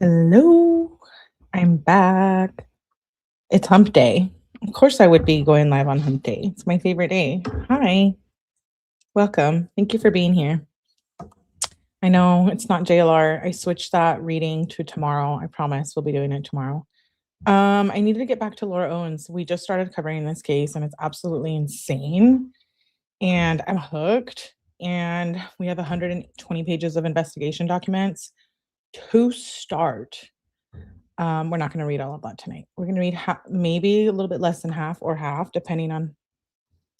Hello, I'm back. It's hump day. Of course, I would be going live on hump day. It's my favorite day. Hi, welcome. Thank you for being here. I know it's not JLR. I switched that reading to tomorrow. I promise we'll be doing it tomorrow. I needed to get back to Laura Owens. We just started covering this case and it's absolutely insane. And I'm hooked. And we have 120 pages of investigation documents to start. We're not going to read all of that tonight. We're going to read maybe a little bit less than half or half, depending on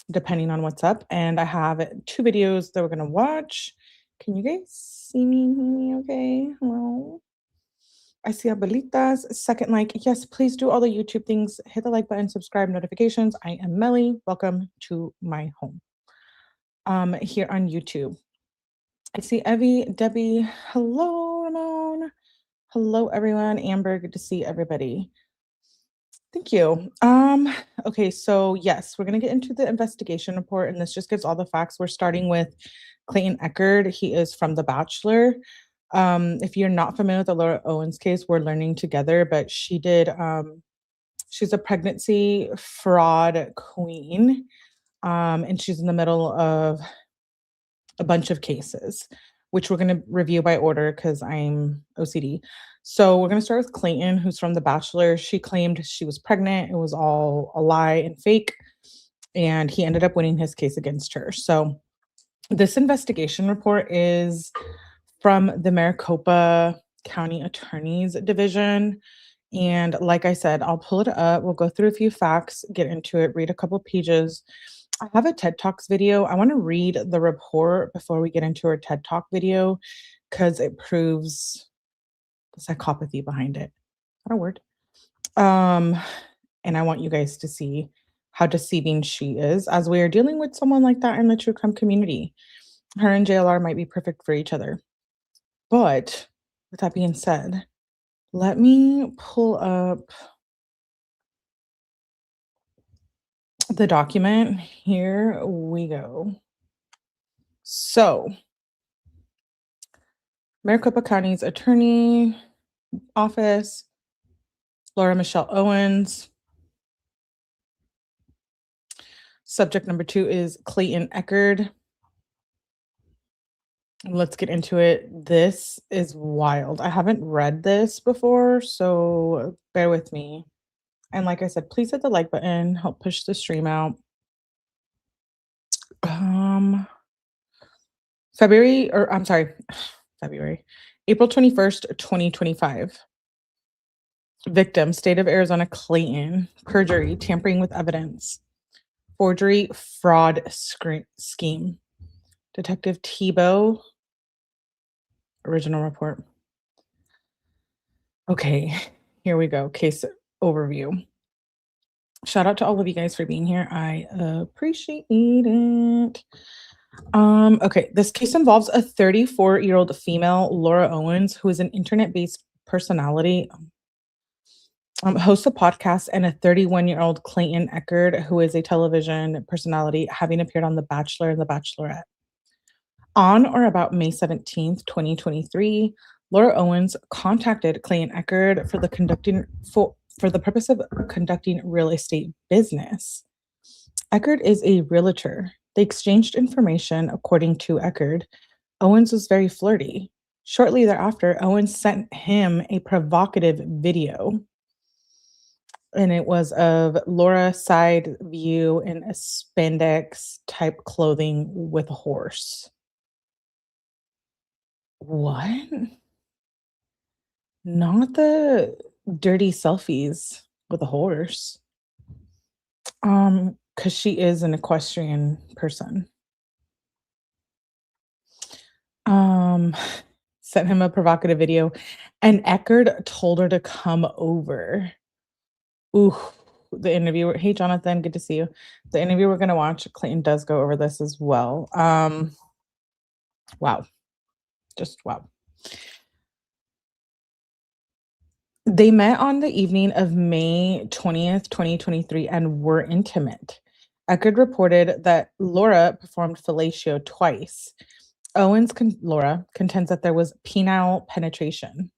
what's up. And I have two videos that we're going to watch. Can you guys see me? Okay. Hello. I see abuelitas. Second like. Yes, please do all the YouTube things. Hit the like button, subscribe, notifications. I am Melly. Welcome to my home. Here on YouTube. I see Evie, Debbie. Hello, Ramon. Hello, everyone. Amber, good to see everybody. Thank you. Okay, so yes, we're gonna get into the investigation report, and this just gives all the facts. We're starting with Clayton Echard. He is from The Bachelor. If you're not familiar with the Laura Owens case, we're learning together, but she's a pregnancy fraud queen. And she's in the middle of a bunch of cases, which we're going to review by order because I'm OCD. So we're going to start with Clayton, who's from The Bachelor. She claimed she was pregnant. It was all a lie and fake. And he ended up winning his case against her. So this investigation report is from the Maricopa County Attorney's Division. And like I said, I'll pull it up. We'll go through a few facts, get into it, read a couple pages. I have a TED Talks video. I want to read the report before we get into our TED Talk video because it proves the psychopathy behind it. Is that a word? And I want you guys to see how deceiving she is as we are dealing with someone like that in the true crime community. Her and JLR might be perfect for each other. But with that being said, let me pull up the document. Here we go. So, Maricopa County's attorney office, Laura Michelle Owens. Subject number 2 is Clayton Echard. Let's get into it. This is wild. I haven't read this before, so bear with me. And like I said, please hit the like button, help push the stream out. February, April 21st, 2025. Victim, state of Arizona, Clayton, perjury, tampering with evidence, forgery, fraud scheme. Detective Tebow, original report. Okay, here we go. Case overview. Shout out to all of you guys for being here. I appreciate it. Okay, this case involves a 34-year-old female, Laura Owens, who is an internet-based personality, hosts a podcast, and a 31-year-old Clayton Echard, who is a television personality, having appeared on The Bachelor and The Bachelorette. On or about May 17th, 2023, Laura Owens contacted Clayton Echard for the purpose of conducting real estate business. Echard is a realtor. They exchanged information. According to Echard, Owens was very flirty. Shortly thereafter, Owens sent him a provocative video, and it was of Laura side view in a spandex type clothing with a horse. What? Not the dirty selfies with a horse. Because she is an equestrian person. Sent him a provocative video, and Echard told her to come over. Ooh, the interviewer. Hey, Jonathan, good to see you. The interview we're gonna watch, Clayton does go over this as well. Wow. Just wow. They met on the evening of May 20th, 2023, and were intimate. Echard reported that Laura performed fellatio twice. Laura contends that there was penile penetration.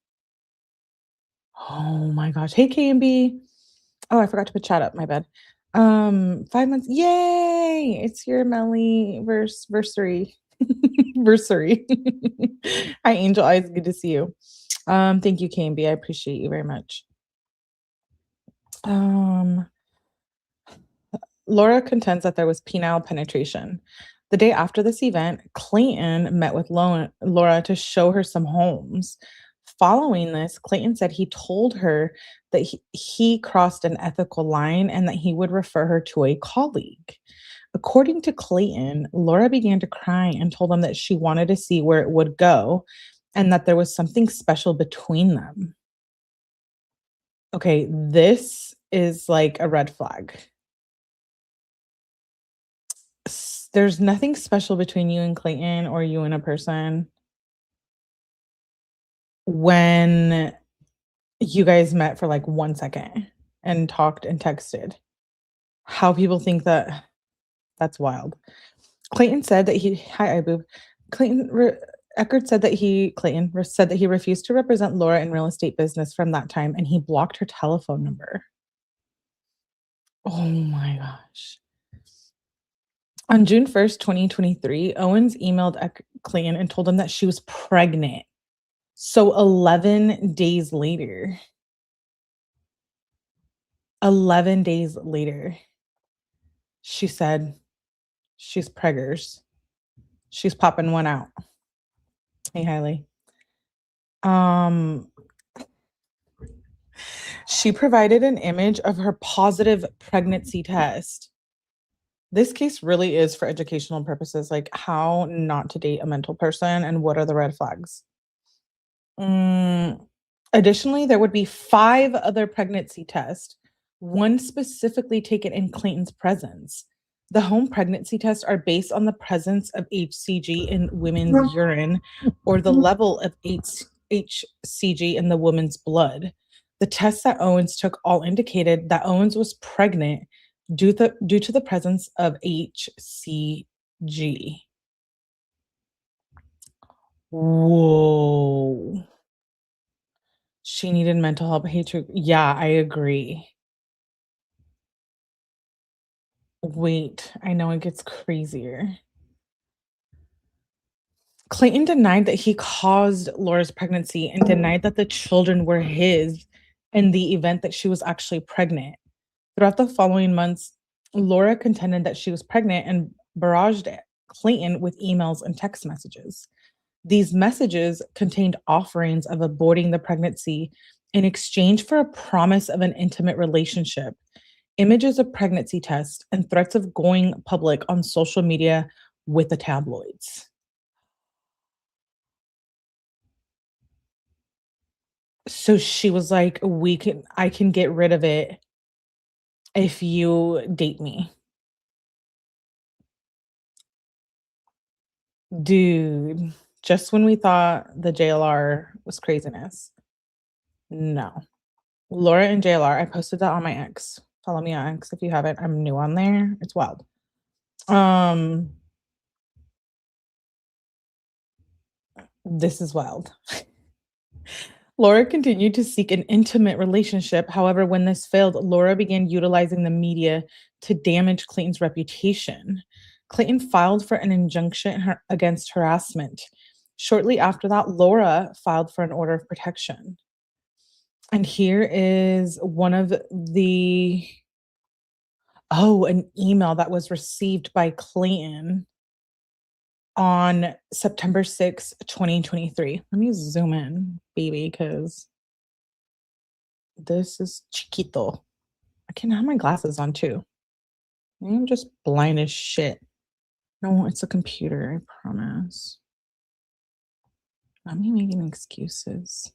Oh my gosh. Hey, KMB. Oh, I forgot to put chat up. My bad. 5 months. Yay! It's your Melly versary. Versary. Hi, Angel Eyes. Good to see you. Thank you, KMB. I appreciate you very much. Um, Laura contends that there was penile penetration. The day after this event, Clayton met with Laura to show her some homes. Following this, Clayton said he told her that he crossed an ethical line and that he would refer her to a colleague. According to Clayton, Laura began to cry and told him that she wanted to see where it would go and that there was something special between them. Okay, this is like a red flag. There's nothing special between you and Clayton or you and a person when you guys met for like 1 second and talked and texted. How people think that's wild. Clayton said that hi, Iboob. Echard said that Clayton said that he refused to represent Laura in real estate business from that time and he blocked her telephone number. Oh my gosh. On June 1st, 2023, Owens emailed Clayton and told him that she was pregnant. So 11 days later, 11 days later, she said she's preggers. She's popping one out. Hey, Hailey. She provided an image of her positive pregnancy test. This case really is for educational purposes, like how not to date a mental person and what are the red flags. Additionally, there would be 5 other pregnancy tests, one specifically taken in Clayton's presence. The home pregnancy tests are based on the presence of HCG in women's urine or the level of HCG in the woman's blood. The tests that Owens took all indicated that Owens was pregnant due to the presence of HCG. Whoa. She needed mental help. Yeah, I agree. Wait, I know it gets crazier. Clayton denied that he caused Laura's pregnancy and denied that the children were his in the event that she was actually pregnant. Throughout the following months, Laura contended that she was pregnant and barraged Clayton with emails and text messages. These messages contained offerings of aborting the pregnancy in exchange for a promise of an intimate relationship, images of pregnancy tests, and threats of going public on social media with the tabloids. So she was like, I can get rid of it if you date me. Dude, just when we thought the JLR was craziness. No. Laura and JLR, I posted that on my X. Follow me on X if you haven't. I'm new on there. It's wild. This is wild. Laura continued to seek an intimate relationship. However, when this failed, Laura began utilizing the media to damage Clayton's reputation. Clayton filed for an injunction against harassment. Shortly after that, Laura filed for an order of protection. And here is one of an email that was received by Clayton on September 6th, 2023. Let me zoom in, baby, because this is chiquito. I can have my glasses on too. I'm just blind as shit. No, it's a computer, I promise. Not me making excuses.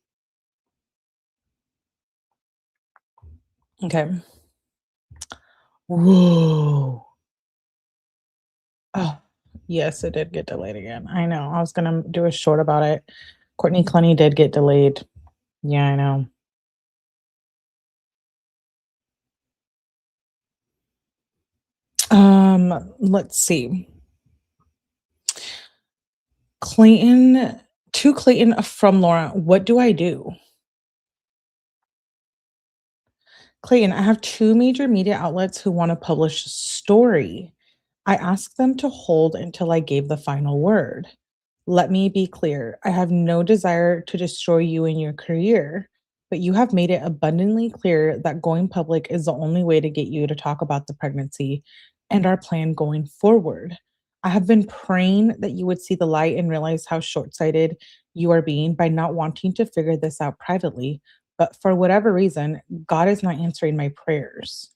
Okay. Whoa. Oh, yes, it did get delayed again. I know. I was going to do a short about it. Courtney Clenny did get delayed. Yeah, I know. Let's see. Clayton from Laura, what do I do? Clayton, I have two major media outlets who want to publish a story. I asked them to hold until I gave the final word. Let me be clear. I have no desire to destroy you and your career, but you have made it abundantly clear that going public is the only way to get you to talk about the pregnancy and our plan going forward. I have been praying that you would see the light and realize how short sighted you are being by not wanting to figure this out privately. But for whatever reason, God is not answering my prayers.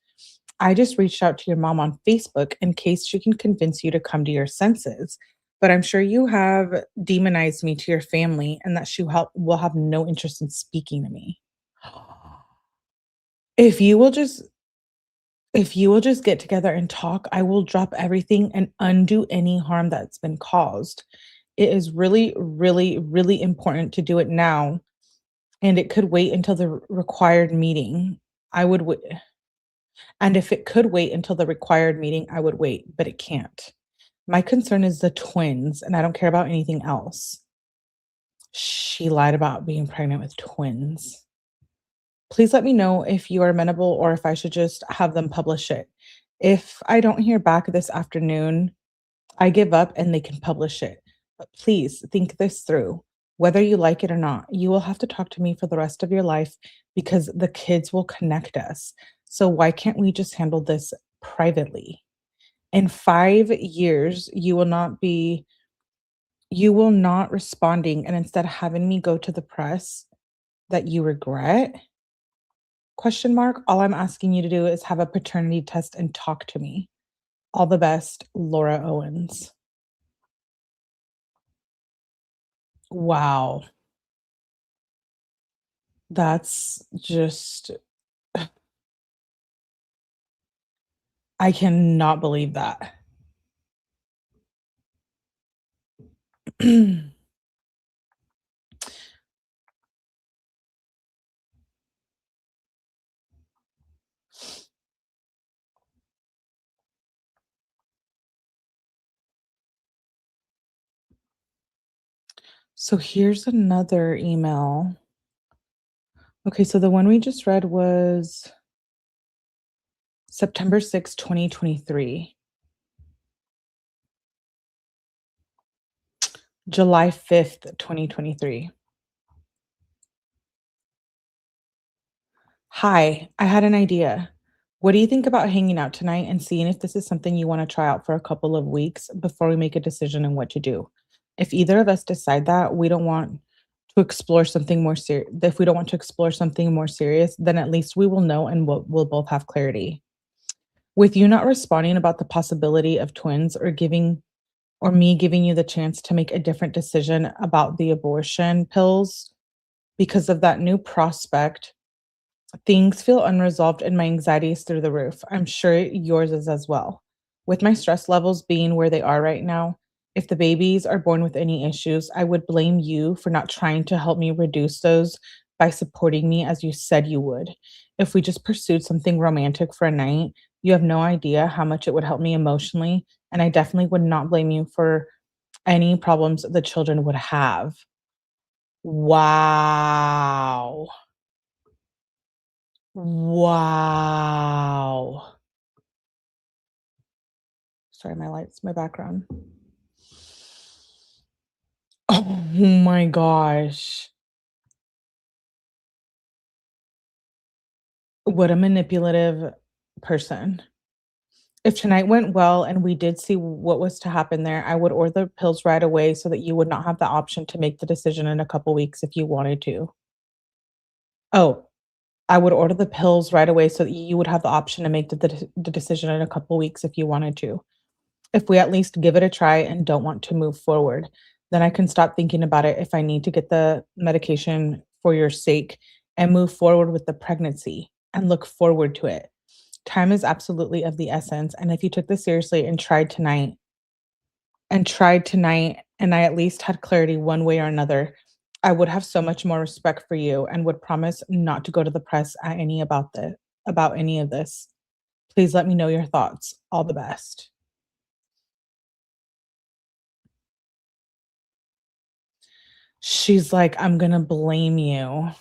I just reached out to your mom on Facebook in case she can convince you to come to your senses. But I'm sure you have demonized me to your family and that will have no interest in speaking to me. If you will just if you will just get together and talk, I will drop everything and undo any harm that's been caused. It is really, really, really important to do it now, and it could wait until the required meeting. I would wait. And if it could wait until the required meeting, I would wait, but it can't. My concern is the twins, and I don't care about anything else. She lied about being pregnant with twins. Please let me know if you are amenable or if I should just have them publish it. If I don't hear back this afternoon, I give up and they can publish it. But please think this through. Whether you like it or not, you will have to talk to me for the rest of your life because the kids will connect us. So why can't we just handle this privately? In 5 years, you will not responding and instead having me go to the press that you regret? Question mark. All I'm asking you to do is have a paternity test and talk to me. All the best, Laura Owens. Wow. That's just I cannot believe that. So here's another email. Okay, so the one we just read was September 6th, 2023. July 5th, 2023. Hi, I had an idea. What do you think about hanging out tonight and seeing if this is something you want to try out for a couple of weeks before we make a decision on what to do? If either of us decide that we don't want to explore something more serious, if we don't want to explore something more serious, then at least we will know and we'll both have clarity. With you not responding about the possibility of twins or me giving you the chance to make a different decision about the abortion pills because of that new prospect, things feel unresolved and my anxiety is through the roof. I'm sure yours is as well. With my stress levels being where they are right now, if the babies are born with any issues, I would blame you for not trying to help me reduce those by supporting me as you said you would. If we just pursued something romantic for a night, you have no idea how much it would help me emotionally. And I definitely would not blame you for any problems the children would have. Wow. Wow. Sorry, my lights, my background. Oh my gosh. What a manipulative person. If tonight went well and we did see what was to happen there, I would order the pills right away so that you would not have the option to make the decision in a couple weeks if you wanted to. Oh, I would order the pills right away so that you would have the option to make the decision in a couple weeks if you wanted to. If we at least give it a try and don't want to move forward, then I can stop thinking about it if I need to get the medication for your sake and move forward with the pregnancy and look forward to it. Time is absolutely of the essence. And if you took this seriously and tried tonight, and I at least had clarity one way or another, I would have so much more respect for you and would promise not to go to the press at any about any of this. Please let me know your thoughts. All the best. She's like, "I'm gonna blame you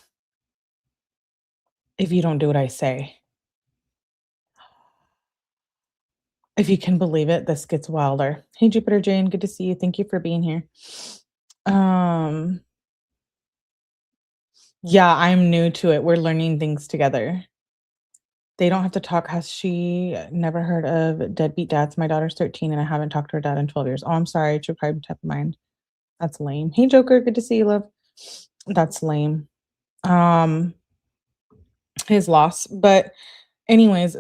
if you don't do what I say." If you can believe it, this gets wilder. Hey, Jupiter Jane, good to see you. Thank you for being here. Um, yeah, I'm new to it. We're learning things together. They don't have to talk. Has she never heard of deadbeat dads? My daughter's 13 and I haven't talked to her dad in 12 years. Oh, I'm sorry. True crime type of mind. That's lame. Hey, Joker. Good to see you, love. That's lame. Um, his loss. But anyways,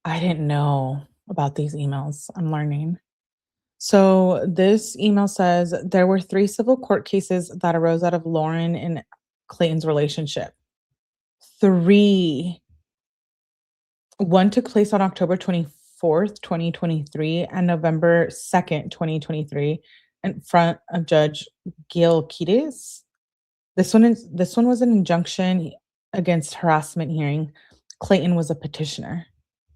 I didn't know about these emails. I'm learning. So this email says there were 3 civil court cases that arose out of Lauren and Clayton's relationship. 3. One took place on October 24th, 2023 and November 2nd, 2023 in front of Judge 𝗠𝗲𝗹𝗆𝗆. This one was an injunction against harassment hearing. Clayton was a petitioner.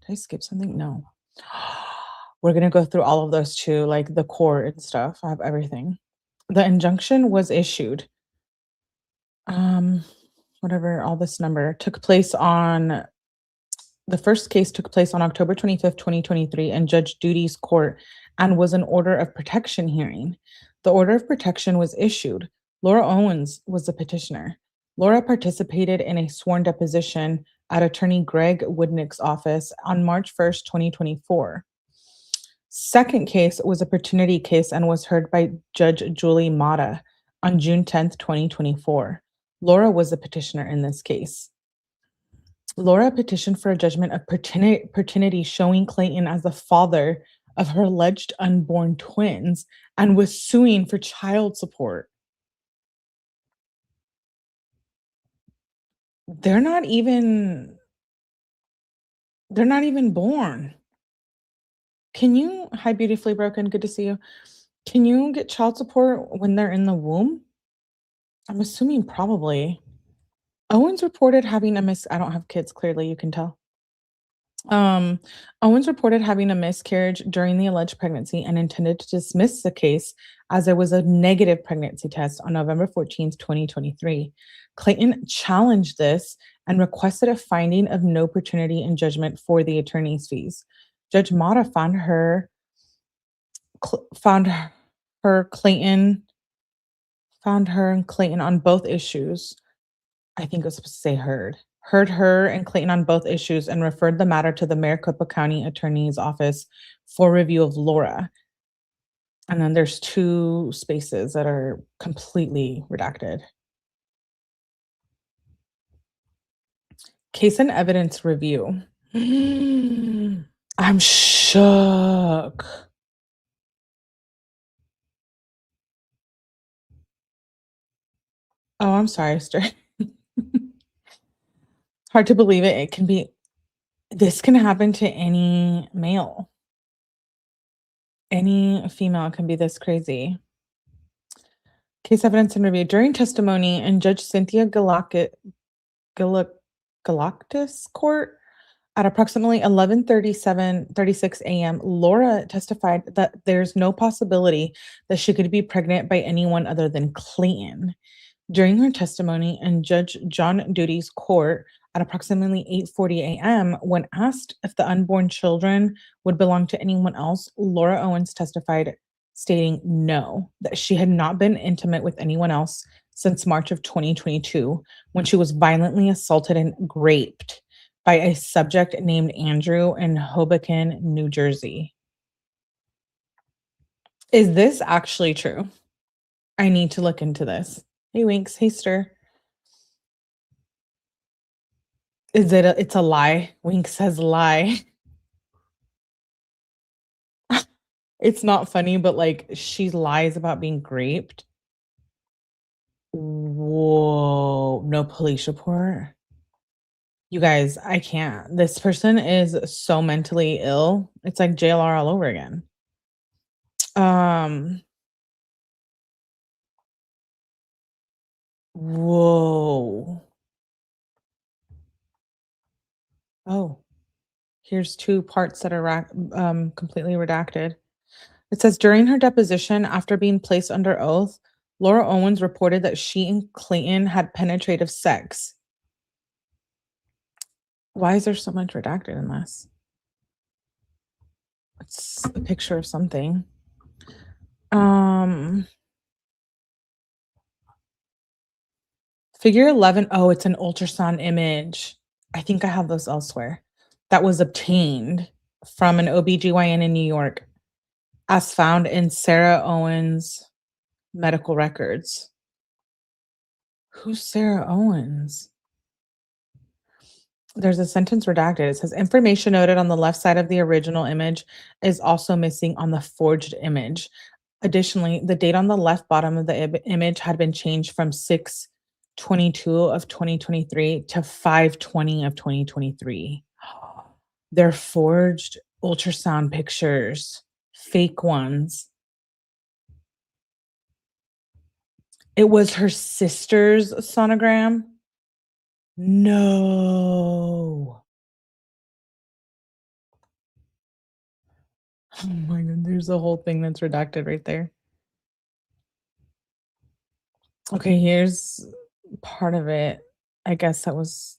Did I skip something? No. We're gonna go through all of those too, like the court and stuff. I have everything. The injunction was issued. Whatever all this number took place on the first case took place on October 25th, 2023 in Judge Duty's court and was an order of protection hearing. The order of protection was issued. Laura Owens was the petitioner. Laura participated in a sworn deposition at attorney Greg Woodnick's office on March 1st, 2024. Second case was a paternity case and was heard by Judge Julie Mata on June 10th, 2024. Laura was the petitioner in this case. Laura petitioned for a judgment of paternity showing Clayton as the father of her alleged unborn twins and was suing for child support. They're not even born. Can you Hi, Beautifully Broken, good to see you. Can you get child support when they're in the womb? I'm assuming probably. Owens reported having I don't have kids, clearly you can tell. Owens reported having a miscarriage during the alleged pregnancy and intended to dismiss the case as there was a negative pregnancy test on November 14th, 2023. Clayton challenged this and requested a finding of no paternity in judgment for the attorney's fees. Judge Mata found her and Clayton on both issues. I think it was supposed to say heard her and Clayton on both issues and referred the matter to the Maricopa County Attorney's Office for review of Laura. And then there's 2 spaces that are completely redacted. Case and evidence review. I'm shook. Oh, I'm sorry, Esther. Hard to believe it. This can happen to any male. Any female can be this crazy. Case evidence and review. During testimony in Judge Cynthia Galactus court at approximately 11:36 a.m., Laura testified that there's no possibility that she could be pregnant by anyone other than Clayton. During her testimony in Judge John Duty's court at approximately 8:40 a.m., when asked if the unborn children would belong to anyone else, Laura Owens testified, stating no, that she had not been intimate with anyone else since March of 2022, when she was violently assaulted and raped by a subject named Andrew in Hoboken, New Jersey. Is this actually true? I need to look into this. Hey, Winks. Hey, Stir. It's a lie? Wink says lie. It's not funny, but like she lies about being raped. Whoa, no police report. You guys, I can't. This person is so mentally ill. It's like JLR all over again. Whoa. Oh, here's 2 parts that are completely redacted. It says during her deposition, after being placed under oath, Laura Owens reported that she and Clayton had penetrative sex. Why is there so much redacted in this? It's a picture of something. Um, Figure 11. Oh, it's an ultrasound image. I think I have those elsewhere. That was obtained from an OBGYN in New York as found in Sarah Owens' medical records. Who's Sarah Owens? There's a sentence redacted. It says information noted on the left side of the original image is also missing on the forged image. Additionally, the date on the left bottom of the image had been changed from 6/22 of 2023 to 5/20 of 2023. They're forged ultrasound pictures, fake ones. It was her sister's sonogram? No. Oh my god, there's a whole thing that's redacted right there. Okay, here's part of it. I guess that was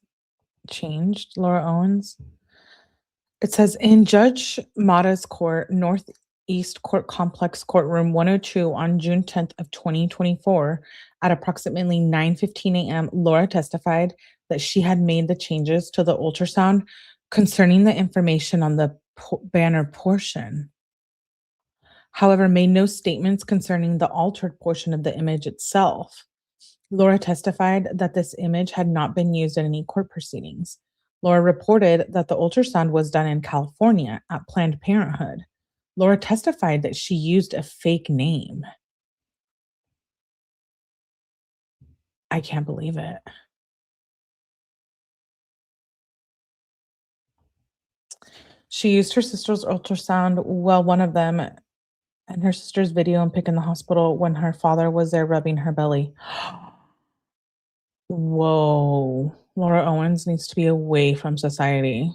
changed, Laura Owens. It says in Judge Mata's court, Northeast Court Complex Courtroom 102 on June 10th of 2024 at approximately 9:15 a.m., Laura testified that she had made the changes to the ultrasound concerning the information on the banner portion. However, made no statements concerning the altered portion of the image itself. Laura testified that this image had not been used in any court proceedings. Laura reported that the ultrasound was done in California at Planned Parenthood. Laura testified that she used a fake name. I can't believe it. She used her sister's ultrasound, well, one of them, and her sister's video and pic in the hospital when her father was there rubbing her belly. Whoa. Laura Owens needs to be away from society.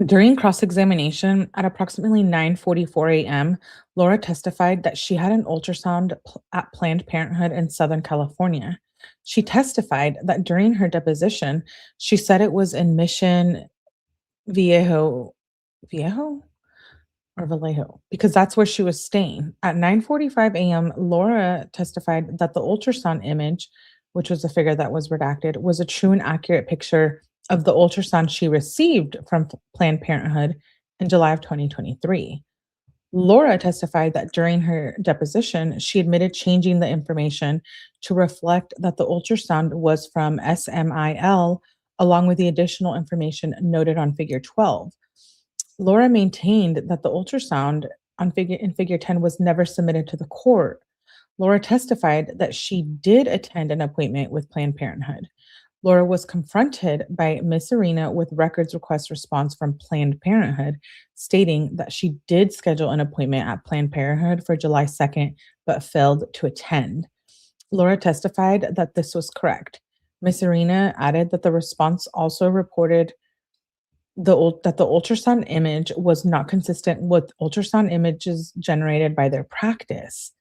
During cross-examination at approximately 9:44 a.m., Laura testified that she had an ultrasound at Planned Parenthood in Southern California. She testified that during her deposition, she said it was in Mission Viejo or Vallejo, because that's where she was staying. At 9:45 a.m., Laura testified that the ultrasound image, which was a figure that was redacted, was a true and accurate picture of the ultrasound she received from Planned Parenthood in July of 2023. Laura testified that during her deposition, she admitted changing the information to reflect that the ultrasound was from SMIL, along with the additional information noted on Figure 12. Laura maintained that the ultrasound in figure 10 was never submitted to the court. Laura testified that she did attend an appointment with Planned Parenthood. Laura was confronted by Miss Arena with records request response from Planned Parenthood, stating that she did schedule an appointment at Planned Parenthood for July 2nd, but failed to attend. Laura testified that this was correct. Miss Arena added that the response also reported that the ultrasound image was not consistent with ultrasound images generated by their practice.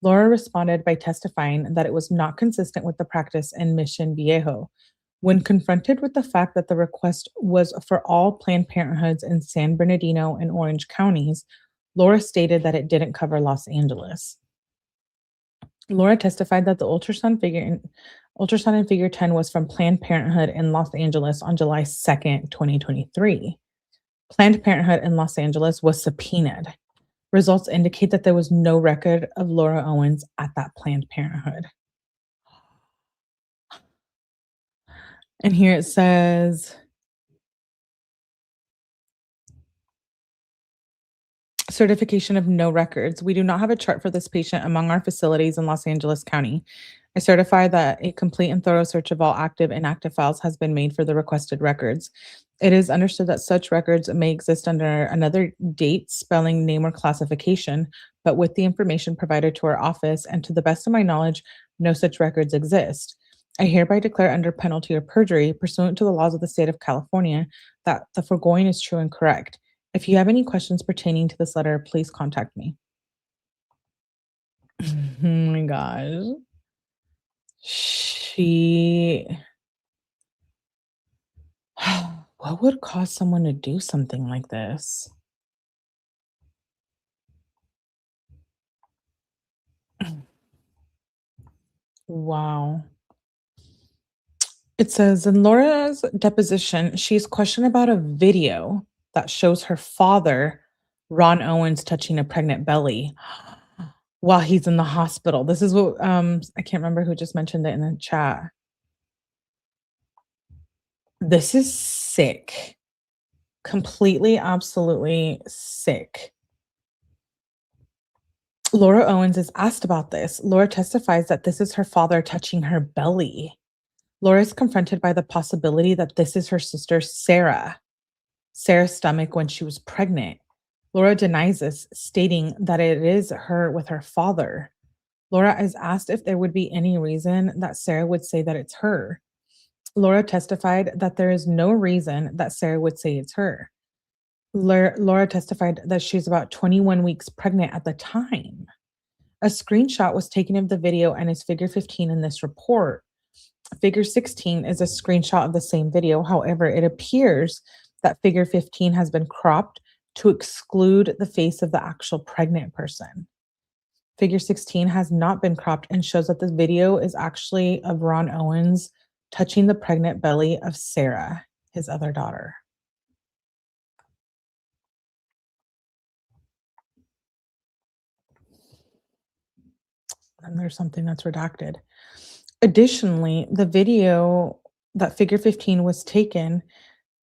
Laura responded by testifying that it was not consistent with the practice in Mission Viejo. When confronted with the fact that the request was for all Planned Parenthoods in San Bernardino and Orange counties, Laura stated that it didn't cover Los Angeles. Laura testified that the ultrasound in figure 10 was from Planned Parenthood in Los Angeles on July 2nd, 2023. Planned Parenthood in Los Angeles was subpoenaed. Results indicate that there was no record of Laura Owens at that Planned Parenthood. And here it says, certification of no records. We do not have a chart for this patient among our facilities in Los Angeles County. I certify that a complete and thorough search of all active and inactive files has been made for the requested records. It is understood that such records may exist under another date, spelling, name, or classification, but with the information provided to our office, and to the best of my knowledge, no such records exist. I hereby declare under penalty of perjury, pursuant to the laws of the state of California, that the foregoing is true and correct. If you have any questions pertaining to this letter, please contact me. Oh my gosh. She what would cause someone to do something like this? Wow. It says in Laura's deposition, she's questioned about a video that shows her father, Ron Owens, touching a pregnant belly while he's in the hospital. This is what I can't remember who just mentioned it in the chat. This is sick. Completely, absolutely sick. Laura Owens is asked about this. Laura testifies that this is her father touching her belly. Laura is confronted by the possibility that this is her sister, Sarah's stomach when she was pregnant. Laura denies this, stating that it is her with her father. Laura is asked if there would be any reason that Sarah would say that it's her. Laura testified that there is no reason that Sarah would say it's her. Laura testified that she's about 21 weeks pregnant at the time. A screenshot was taken of the video and is figure 15 in this report. Figure 16 is a screenshot of the same video. However, it appears that figure 15 has been cropped to exclude the face of the actual pregnant person. Figure 16 has not been cropped and shows that this video is actually of Ron Owens touching the pregnant belly of Sarah, his other daughter. And there's something that's redacted. Additionally, the video that figure 15 was taken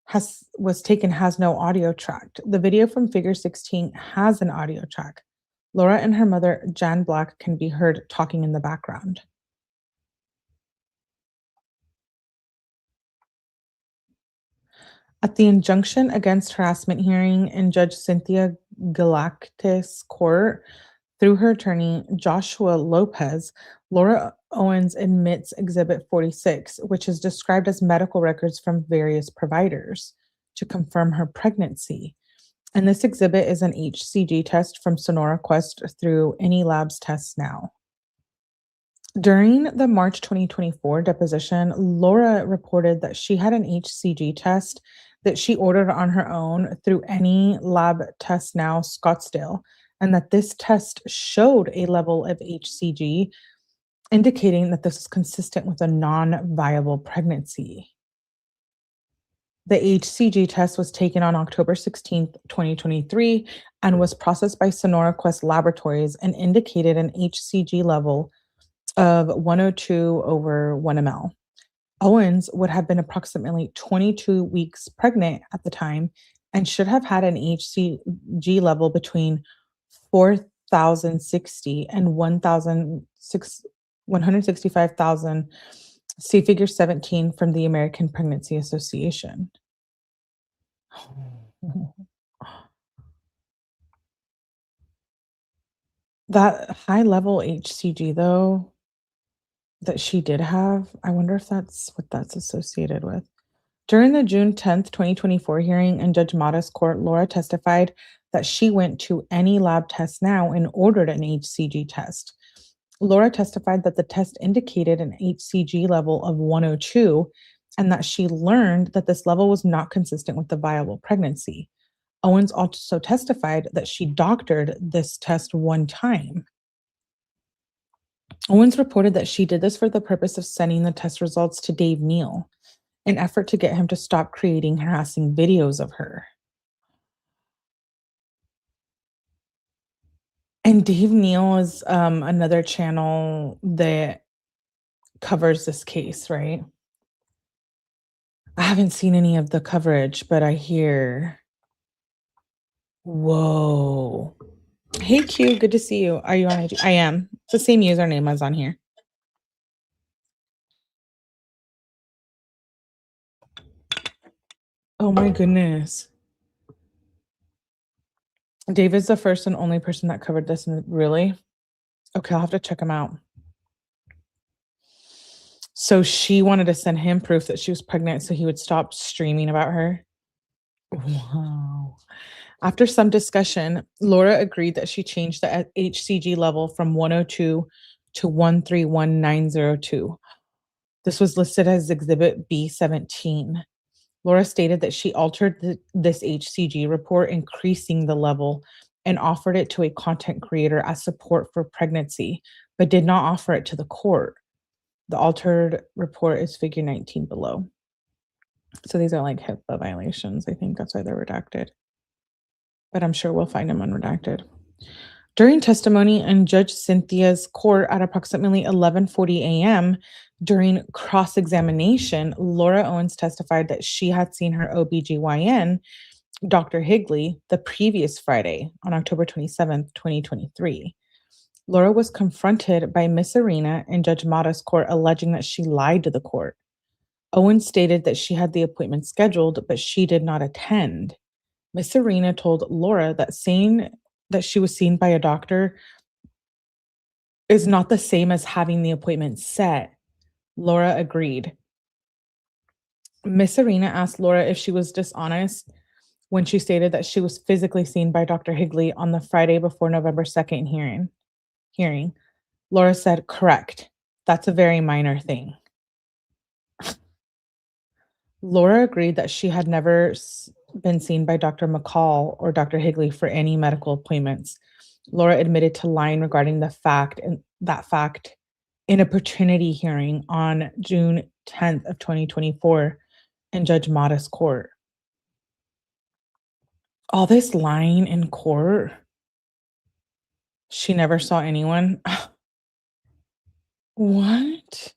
has no audio track. The video from figure 16 has an audio track. Laura and her mother, Jan Black, can be heard talking in the background. At the injunction against harassment hearing in Judge Cynthia Galactus' court, through her attorney, Joshua Lopez, Laura Owens admits Exhibit 46, which is described as medical records from various providers to confirm her pregnancy. And this exhibit is an HCG test from Sonora Quest through Any Labs Tests Now. During the March 2024 deposition, Laura reported that she had an HCG test that she ordered on her own through Any Lab Tests Now Scottsdale, and that this test showed a level of HCG, indicating that this is consistent with a non-viable pregnancy. The HCG test was taken on October 16th, 2023, and was processed by Sonora Quest Laboratories and indicated an HCG level of 102/1 ml. Owens would have been approximately 22 weeks pregnant at the time and should have had an HCG level between 4,060 and 165,000. See figure 17 from the American Pregnancy Association. That high level HCG though, that she did have, I wonder if that's what that's associated with. During the June 10th, 2024 hearing in Judge Mata's court, Laura testified that she went to Any Lab Tests Now and ordered an HCG test. Laura testified that the test indicated an HCG level of 102 and that she learned that this level was not consistent with the viable pregnancy. Owens also testified that she doctored this test one time. Owens reported that she did this for the purpose of sending the test results to Dave Neal, an effort to get him to stop creating harassing videos of her. And Dave Neal is another channel that covers this case, right? I haven't seen any of the coverage, but I hear. Whoa. Hey Q, good to see you. Are you on IG? I am. It's the same username as on here. Oh my goodness. Dave is the first and only person that covered this. Really? Okay, I'll have to check him out. So she wanted to send him proof that she was pregnant so he would stop streaming about her. Wow. After some discussion, Laura agreed that she changed the HCG level from 102 to 131,902. This was listed as Exhibit B17. Laura stated that she altered this HCG report, increasing the level, and offered it to a content creator as support for pregnancy, but did not offer it to the court. The altered report is figure 19 below. So these are like HIPAA violations. I think that's why they're redacted. But I'm sure we'll find them unredacted. During testimony in Judge Cynthia's court at approximately 11:40 a.m., during cross-examination, Laura Owens testified that she had seen her OBGYN, Dr. Higley, the previous Friday on October 27th, 2023. Laura was confronted by Miss Arena in Judge Mata's court alleging that she lied to the court. Owens stated that she had the appointment scheduled, but she did not attend. Miss Arena told Laura that saying that she was seen by a doctor is not the same as having the appointment set. Laura agreed. Miss Arena asked Laura if she was dishonest when she stated that she was physically seen by Dr. Higley on the Friday before November 2nd hearing. Laura said, "Correct. That's a very minor thing." Laura agreed that she had never been seen by Dr. McCall or Dr. Higley for any medical appointments. Laura admitted to lying regarding that fact in a paternity hearing on June 10th of 2024 in Judge Mata's court. All this lying in court. She never saw anyone. What?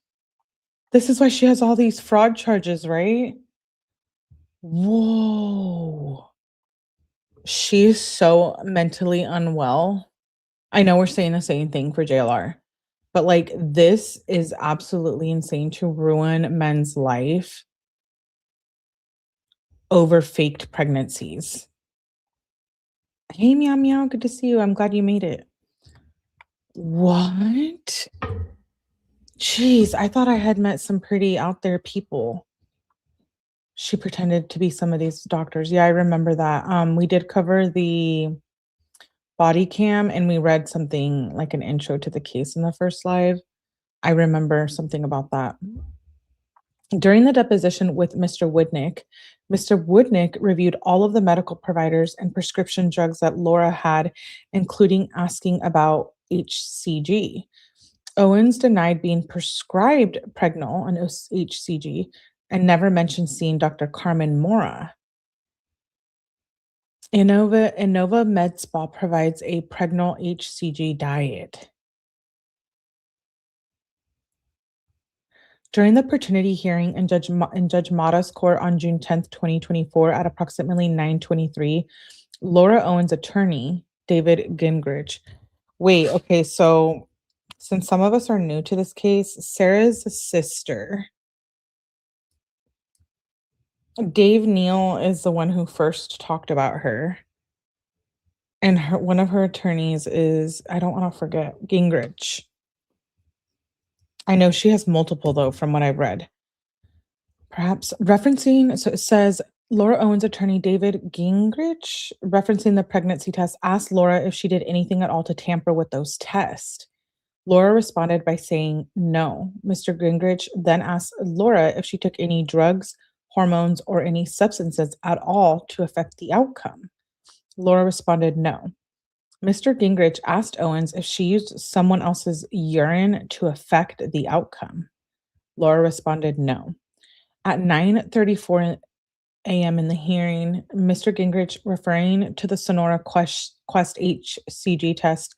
This is why she has all these fraud charges, right? Whoa. She's so mentally unwell. I know we're saying the same thing for JLR, but like this is absolutely insane to ruin men's life over faked pregnancies. Hey, meow meow, good to see you. I'm glad you made it. What? Jeez, I thought I had met some pretty out there people. She pretended to be some of these doctors. Yeah, I remember that. We did cover the body cam and we read something like an intro to the case in the first live. I remember something about that. During the deposition with Mr. Woodnick reviewed all of the medical providers and prescription drugs that Laura had, including asking about HCG. Owens denied being prescribed Pregnol and HCG and never mentioned seeing Dr. Carmen Mora. Innova Med Spa provides a Pregnol HCG diet. During the paternity hearing in Judge Mata's court on June 10th, 2024 at approximately 9:23, Laura Owens' attorney, David Gingrich. Wait, okay, so since some of us are new to this case, Sarah's sister, Dave Neal, is the one who first talked about her. And one of her attorneys is, I don't want to forget, Gingrich. I know she has multiple, though, from what I've read. Perhaps referencing, so it says, Laura Owens' attorney, David Gingrich, referencing the pregnancy test, asked Laura if she did anything at all to tamper with those tests. Laura responded by saying no. Mr. Gingrich then asked Laura if she took any drugs, hormones, or any substances at all to affect the outcome. Laura responded no. Mr. Gingrich asked Owens if she used someone else's urine to affect the outcome. Laura responded no. At 9:34 a.m. in the hearing, Mr. Gingrich, referring to the Sonora Quest HCG test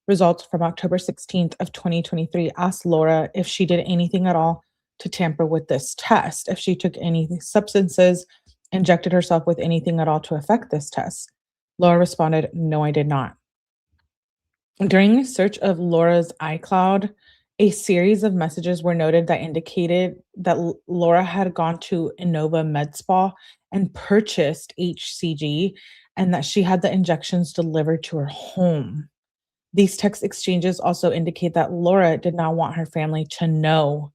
results from October 16th of 2023, asked Laura if she did anything at all to tamper with this test, if she took any substances, injected herself with anything at all to affect this test. Laura responded, no, I did not. During a search of Laura's iCloud, a series of messages were noted that indicated that Laura had gone to Innova Med Spa and purchased HCG and that she had the injections delivered to her home. These text exchanges also indicate that Laura did not want her family to know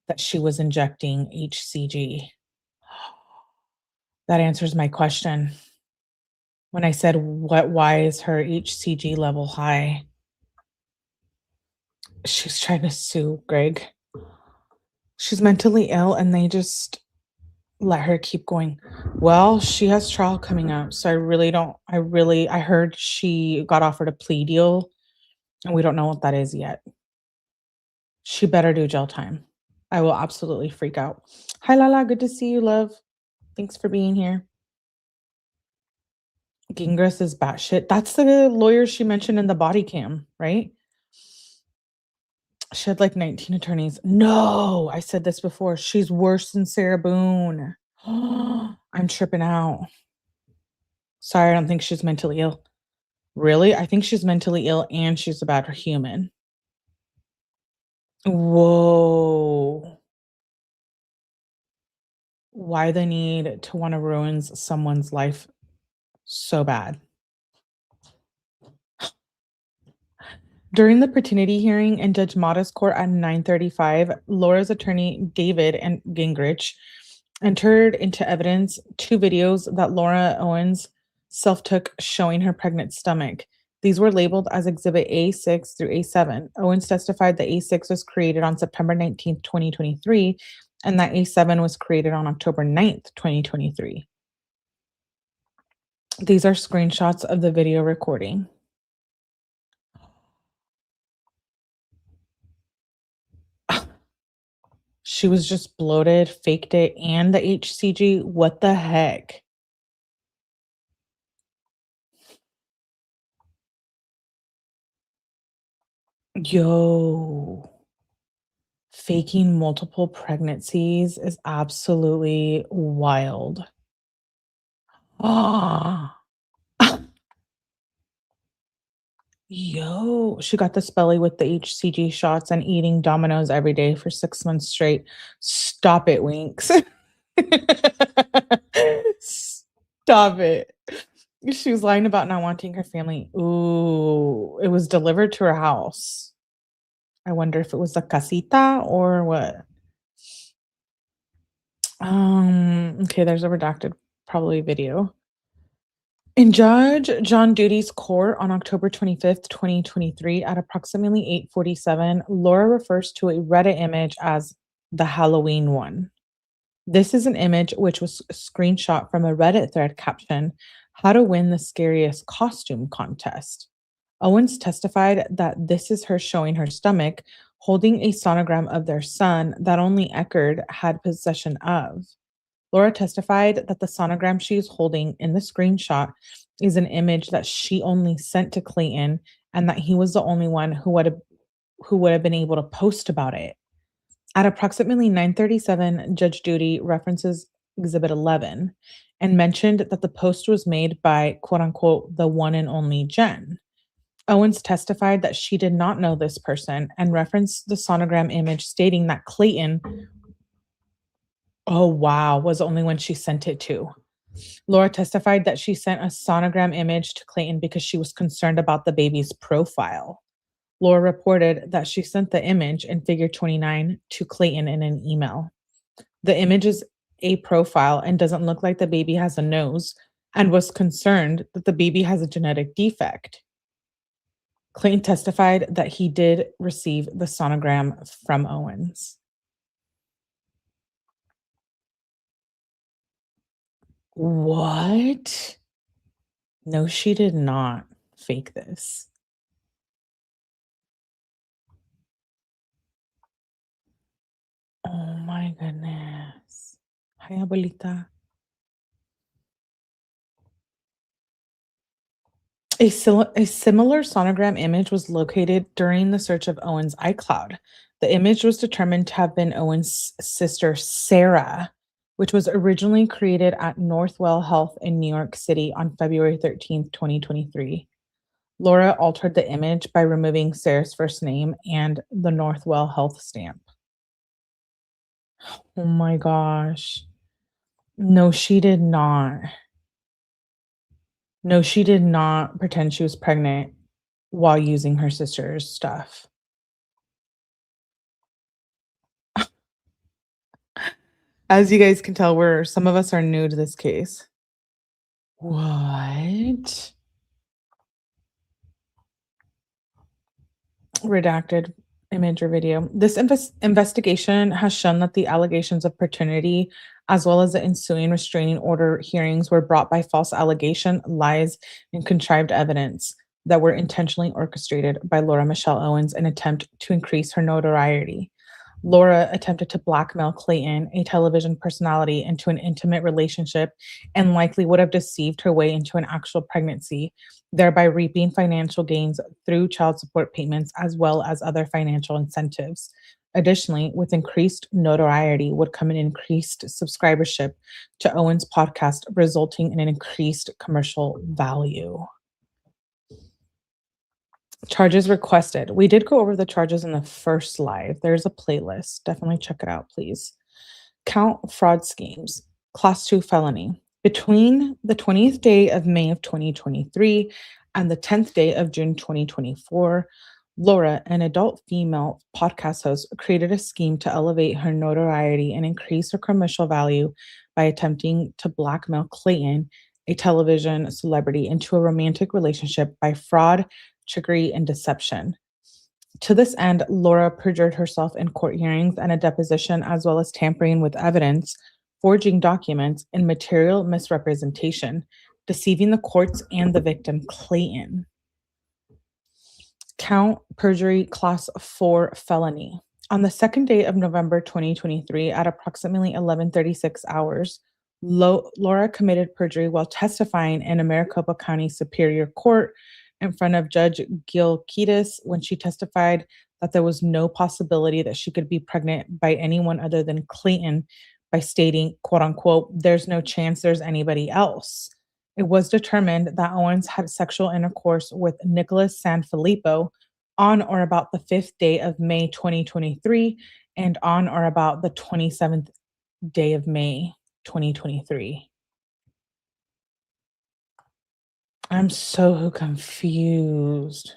that she was injecting HCG. That answers my question. When I said, why is her HCG level high? She's trying to sue Greg. She's mentally ill and they just let her keep going. Well, she has trial coming up. So I heard she got offered a plea deal and we don't know what that is yet. She better do jail time. I will absolutely freak out. Hi, Lala. Good to see you, love. Thanks for being here. Gingras is batshit. That's the lawyer she mentioned in the body cam, right? She had like 19 attorneys. No, I said this before. She's worse than Sarah Boone. I'm tripping out. Sorry, I don't think she's mentally ill. Really? I think she's mentally ill and she's a bad human. Whoa. Why the need to want to ruin someone's life so bad? During the paternity hearing in Judge Mata's court at 9:35, Laura's attorney David and Gingrich entered into evidence 2 videos that Laura Owens self-took showing her pregnant stomach. These were labeled as Exhibit A6 through A7. Owens testified that A6 was created on September 19th, 2023, and that A7 was created on October 9th, 2023. These are screenshots of the video recording. She was just bloated, faked it, and the HCG. What the heck? Yo. Faking multiple pregnancies is absolutely wild. Ah. Yo, she got this belly with the HCG shots and eating Domino's every day for 6 months straight. Stop it, Winks. Stop it. She was lying about not wanting her family. Ooh, it was delivered to her house. I wonder if it was a casita or what. Okay, there's a redacted probably video. In Judge John Duty's court on October 25th, 2023, at approximately 8:47, Laura refers to a Reddit image as the Halloween one. This is an image which was a screenshot from a Reddit thread captioned, "How to win the scariest costume contest." Owens testified that this is her showing her stomach, holding a sonogram of their son that only Echard had possession of. Laura testified that the sonogram she is holding in the screenshot is an image that she only sent to Clayton and that he was the only one who would have been able to post about it. At approximately 9:37, Judge Duty references Exhibit 11 and mentioned that the post was made by quote unquote the one and only Jen. Owens testified that she did not know this person and referenced the sonogram image stating that Clayton, oh wow, was the only one she sent it to. Laura testified that she sent a sonogram image to Clayton because she was concerned about the baby's profile. Laura reported that she sent the image in figure 29 to Clayton in an email. The image is a profile and doesn't look like the baby has a nose and was concerned that the baby has a genetic defect. Clayton testified that he did receive the sonogram from Owens. What? No, she did not fake this. Oh my goodness. Hi, abuelita. A similar sonogram image was located during the search of Owen's iCloud. The image was determined to have been Owen's sister, Sarah, which was originally created at Northwell Health in New York City on February 13th, 2023. Laura altered the image by removing Sarah's first name and the Northwell Health stamp. Oh my gosh. No, she did not. No, she did not pretend she was pregnant while using her sister's stuff. As you guys can tell, some of us are new to this case. What? Redacted image or video. This investigation has shown that the allegations of paternity, as well as the ensuing restraining order hearings, were brought by false allegation, lies, and contrived evidence. that were intentionally orchestrated by Laura Michelle Owens in an attempt to increase her notoriety. Laura attempted to blackmail Clayton, a television personality, into an intimate relationship and likely would have deceived her way into an actual pregnancy, thereby reaping financial gains through child support payments as well as other financial incentives. Additionally, with increased notoriety would come an increased subscribership to Owens' podcast, resulting in an increased commercial value. Charges requested. We did go over the charges in the first live. There's a playlist. Definitely check it out, please. Count fraud schemes. Class 2 felony. Between the 20th day of May of 2023 and the 10th day of June 2024, Laura, an adult female podcast host, created a scheme to elevate her notoriety and increase her commercial value by attempting to blackmail Clayton, a television celebrity, into a romantic relationship by fraud, trickery, and deception. To this end, Laura perjured herself in court hearings and a deposition, as well as tampering with evidence, forging documents, and material misrepresentation, deceiving the courts and the victim, Clayton. Count perjury, class 4 felony. On the second day of November 2023, at approximately 11:36 hours, Laura committed perjury while testifying in Maricopa County Superior Court in front of Judge 𝗠𝗲𝗹𝗆𝗆 when she testified that there was no possibility that she could be pregnant by anyone other than Clayton by stating, quote unquote, "there's no chance there's anybody else." It was determined that Owens had sexual intercourse with Nicholas Sanfilippo on or about the 5th day of May 2023 and on or about the 27th day of May 2023. I'm so confused.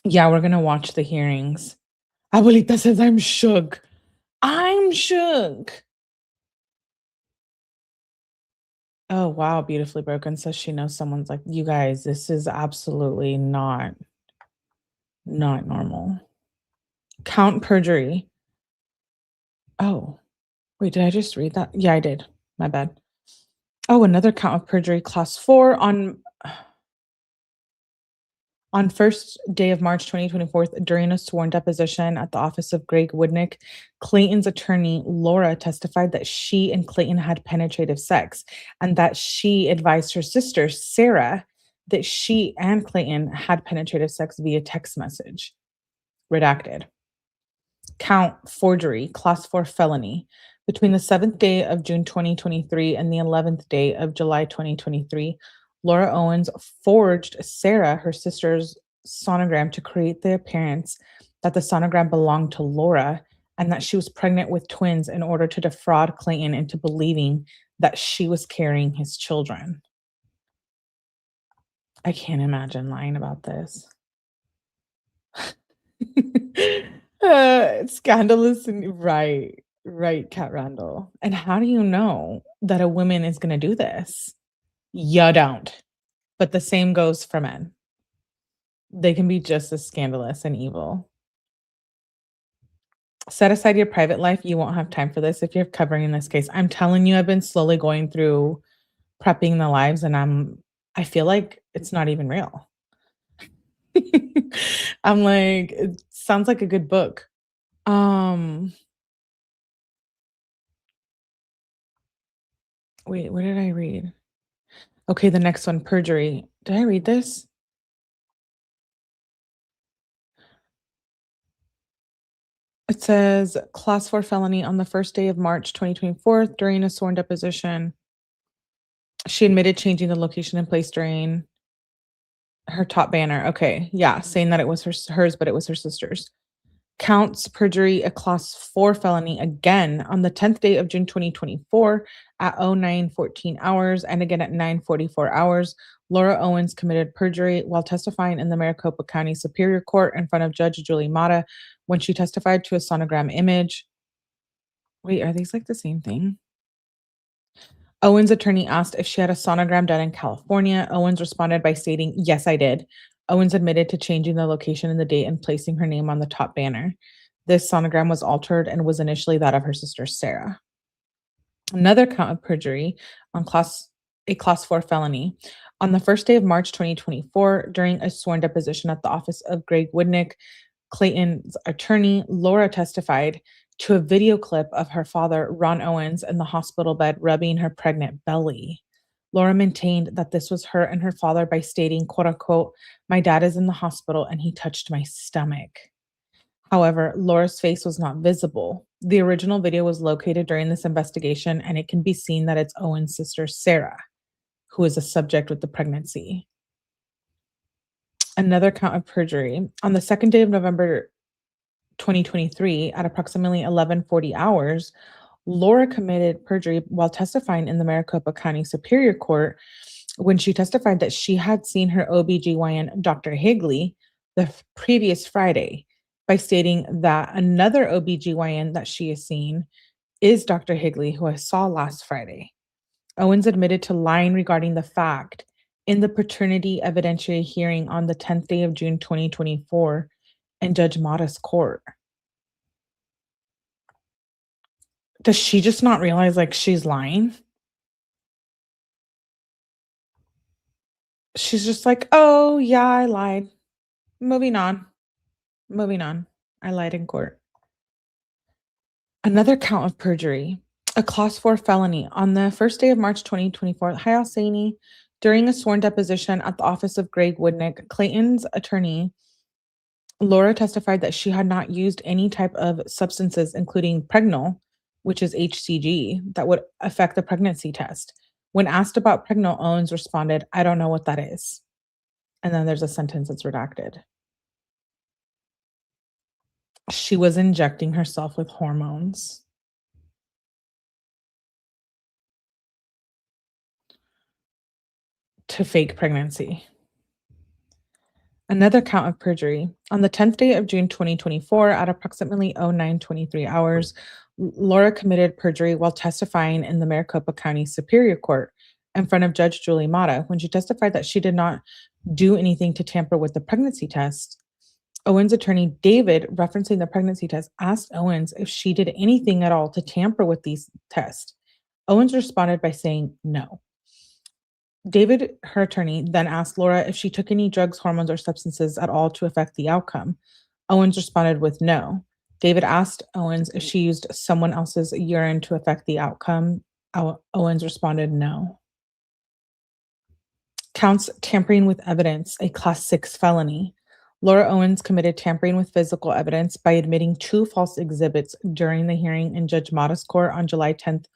Yeah, we're gonna watch the hearings. Abuelita says I'm shook. I'm shook. Oh, wow, Beautifully Broken says she knows someone's like, you guys, this is absolutely not normal. Count perjury. Oh, wait, did I just read that? Yeah, I did. My bad. Oh, another count of perjury, class 4 on first day of March 2024, during a sworn deposition at the office of Greg Woodnick, Clayton's attorney, Laura, testified that she and Clayton had penetrative sex and that she advised her sister, Sarah, that she and Clayton had penetrative sex via text message. Redacted. Count forgery, class 4 felony. Between the 7th day of June 2023 and the 11th day of July 2023, Laura Owens forged Sarah, her sister's sonogram, to create the appearance that the sonogram belonged to Laura and that she was pregnant with twins in order to defraud Clayton into believing that she was carrying his children. I can't imagine lying about this. Scandalous and right, Kat Randall. And how do you know that a woman is going to do this? You don't. But the same goes for men. They can be just as scandalous and evil. Set aside your private life. You won't have time for this if you're covering this case. I'm telling you, I've been slowly going through prepping the lives and I feel like it's not even real. I'm like, it sounds like a good book. Wait, where did I read? Okay, the next one, perjury. Did I read this? It says class 4 felony on the first day of March 2024 during a sworn deposition. She admitted changing the location and place during her top banner. Okay, yeah, saying that it was hers, but it was her sister's. Counts perjury, a class 4 felony again on the 10th day of June 2024 at 09:14 hours and again at 9:44 hours. Laura Owens committed perjury while testifying in the Maricopa County Superior Court in front of Judge Julie Mata when she testified to a sonogram image. Wait, are these like the same thing? Owens' attorney asked if she had a sonogram done in California. Owens responded by stating, "Yes, I did." Owens admitted to changing the location and the date and placing her name on the top banner. This sonogram was altered and was initially that of her sister, Sarah. Another count of perjury on class a class 4 felony. On the first day of March 2024, during a sworn deposition at the office of Greg Woodnick, Clayton's attorney, Laura, testified to a video clip of her father, Ron Owens, in the hospital bed rubbing her pregnant belly. Laura maintained that this was her and her father by stating, quote unquote, "My dad is in the hospital and he touched my stomach." However, Laura's face was not visible. The original video was located during this investigation, and it can be seen that it's Owen's sister, Sarah, who is a subject with the pregnancy. Another count of perjury. On the second day of November 2023, at approximately 11:40 hours, Laura committed perjury while testifying in the Maricopa County Superior Court when she testified that she had seen her OBGYN, Dr. Higley, the previous Friday by stating that another OBGYN that she has seen is Dr. Higley, who I saw last Friday. Owens admitted to lying regarding the fact in the paternity evidentiary hearing on the 10th day of June 2024 in Judge Mata's court. Does she just not realize like she's lying? She's just like, oh, yeah, I lied. Moving on. Moving on. I lied in court. Another count of perjury, a class 4 felony. On the first day of March 2024, hi, 𝗠𝗲𝗹𝗆𝗆, during a sworn deposition at the office of Greg Woodnick, Clayton's attorney, Laura, testified that she had not used any type of substances, including Pregnol, which is HCG, that would affect the pregnancy test. When asked about Pregnol, Owens responded, "I don't know what that is." And then there's a sentence that's redacted. She was injecting herself with hormones. To fake pregnancy. Another count of perjury. On the 10th day of June 2024, at approximately 09:23 hours, Laura committed perjury while testifying in the Maricopa County Superior Court in front of Judge Julie Mata when she testified that she did not do anything to tamper with the pregnancy test. Owens' attorney, David, referencing the pregnancy test, asked Owens if she did anything at all to tamper with these tests. Owens responded by saying no. David, her attorney, then asked Laura if she took any drugs, hormones, or substances at all to affect the outcome. Owens responded with no. David asked Owens if she used someone else's urine to affect the outcome. Owens responded no. Counts tampering with evidence, a class 6 felony. Laura Owens committed tampering with physical evidence by admitting 2 false exhibits during the hearing in Judge Mata's court on July 10th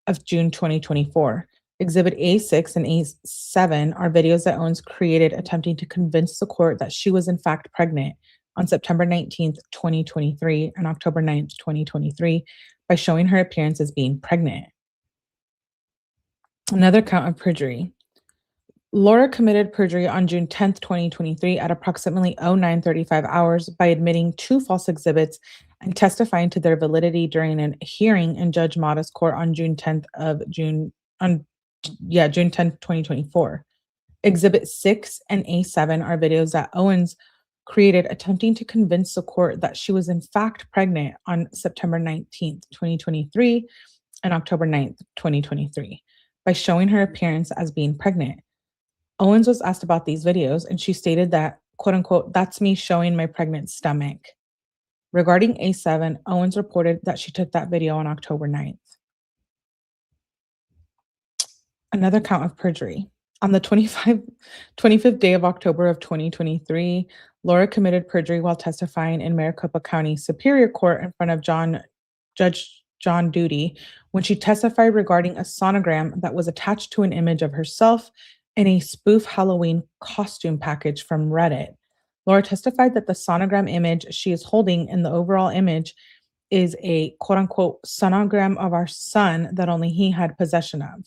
of June 2024. Exhibit A6 and A7 are videos that Owens created attempting to convince the court that she was in fact pregnant on September 19th, 2023 and October 9th, 2023 by showing her appearance as being pregnant. Another count of perjury. Laura committed perjury on June 10th, 2023 at approximately 09:35 hours by admitting 2 false exhibits and testifying to their validity during a hearing in Judge Mata's court on June 10th, 2024. Exhibit 6 and A7 are videos that Owens created attempting to convince the court that she was in fact pregnant on September 19th, 2023 and October 9th, 2023 by showing her appearance as being pregnant. Owens was asked about these videos and she stated that, quote unquote, "That's me showing my pregnant stomach." Regarding A7, Owens reported that she took that video on October 9th. Another count of perjury. On the 25th day of October of 2023, Laura committed perjury while testifying in Maricopa County Superior Court in front of Judge John Duty when she testified regarding a sonogram that was attached to an image of herself in a spoof Halloween costume package from Reddit. Laura testified that the sonogram image she is holding in the overall image is a quote unquote sonogram of our son that only he had possession of.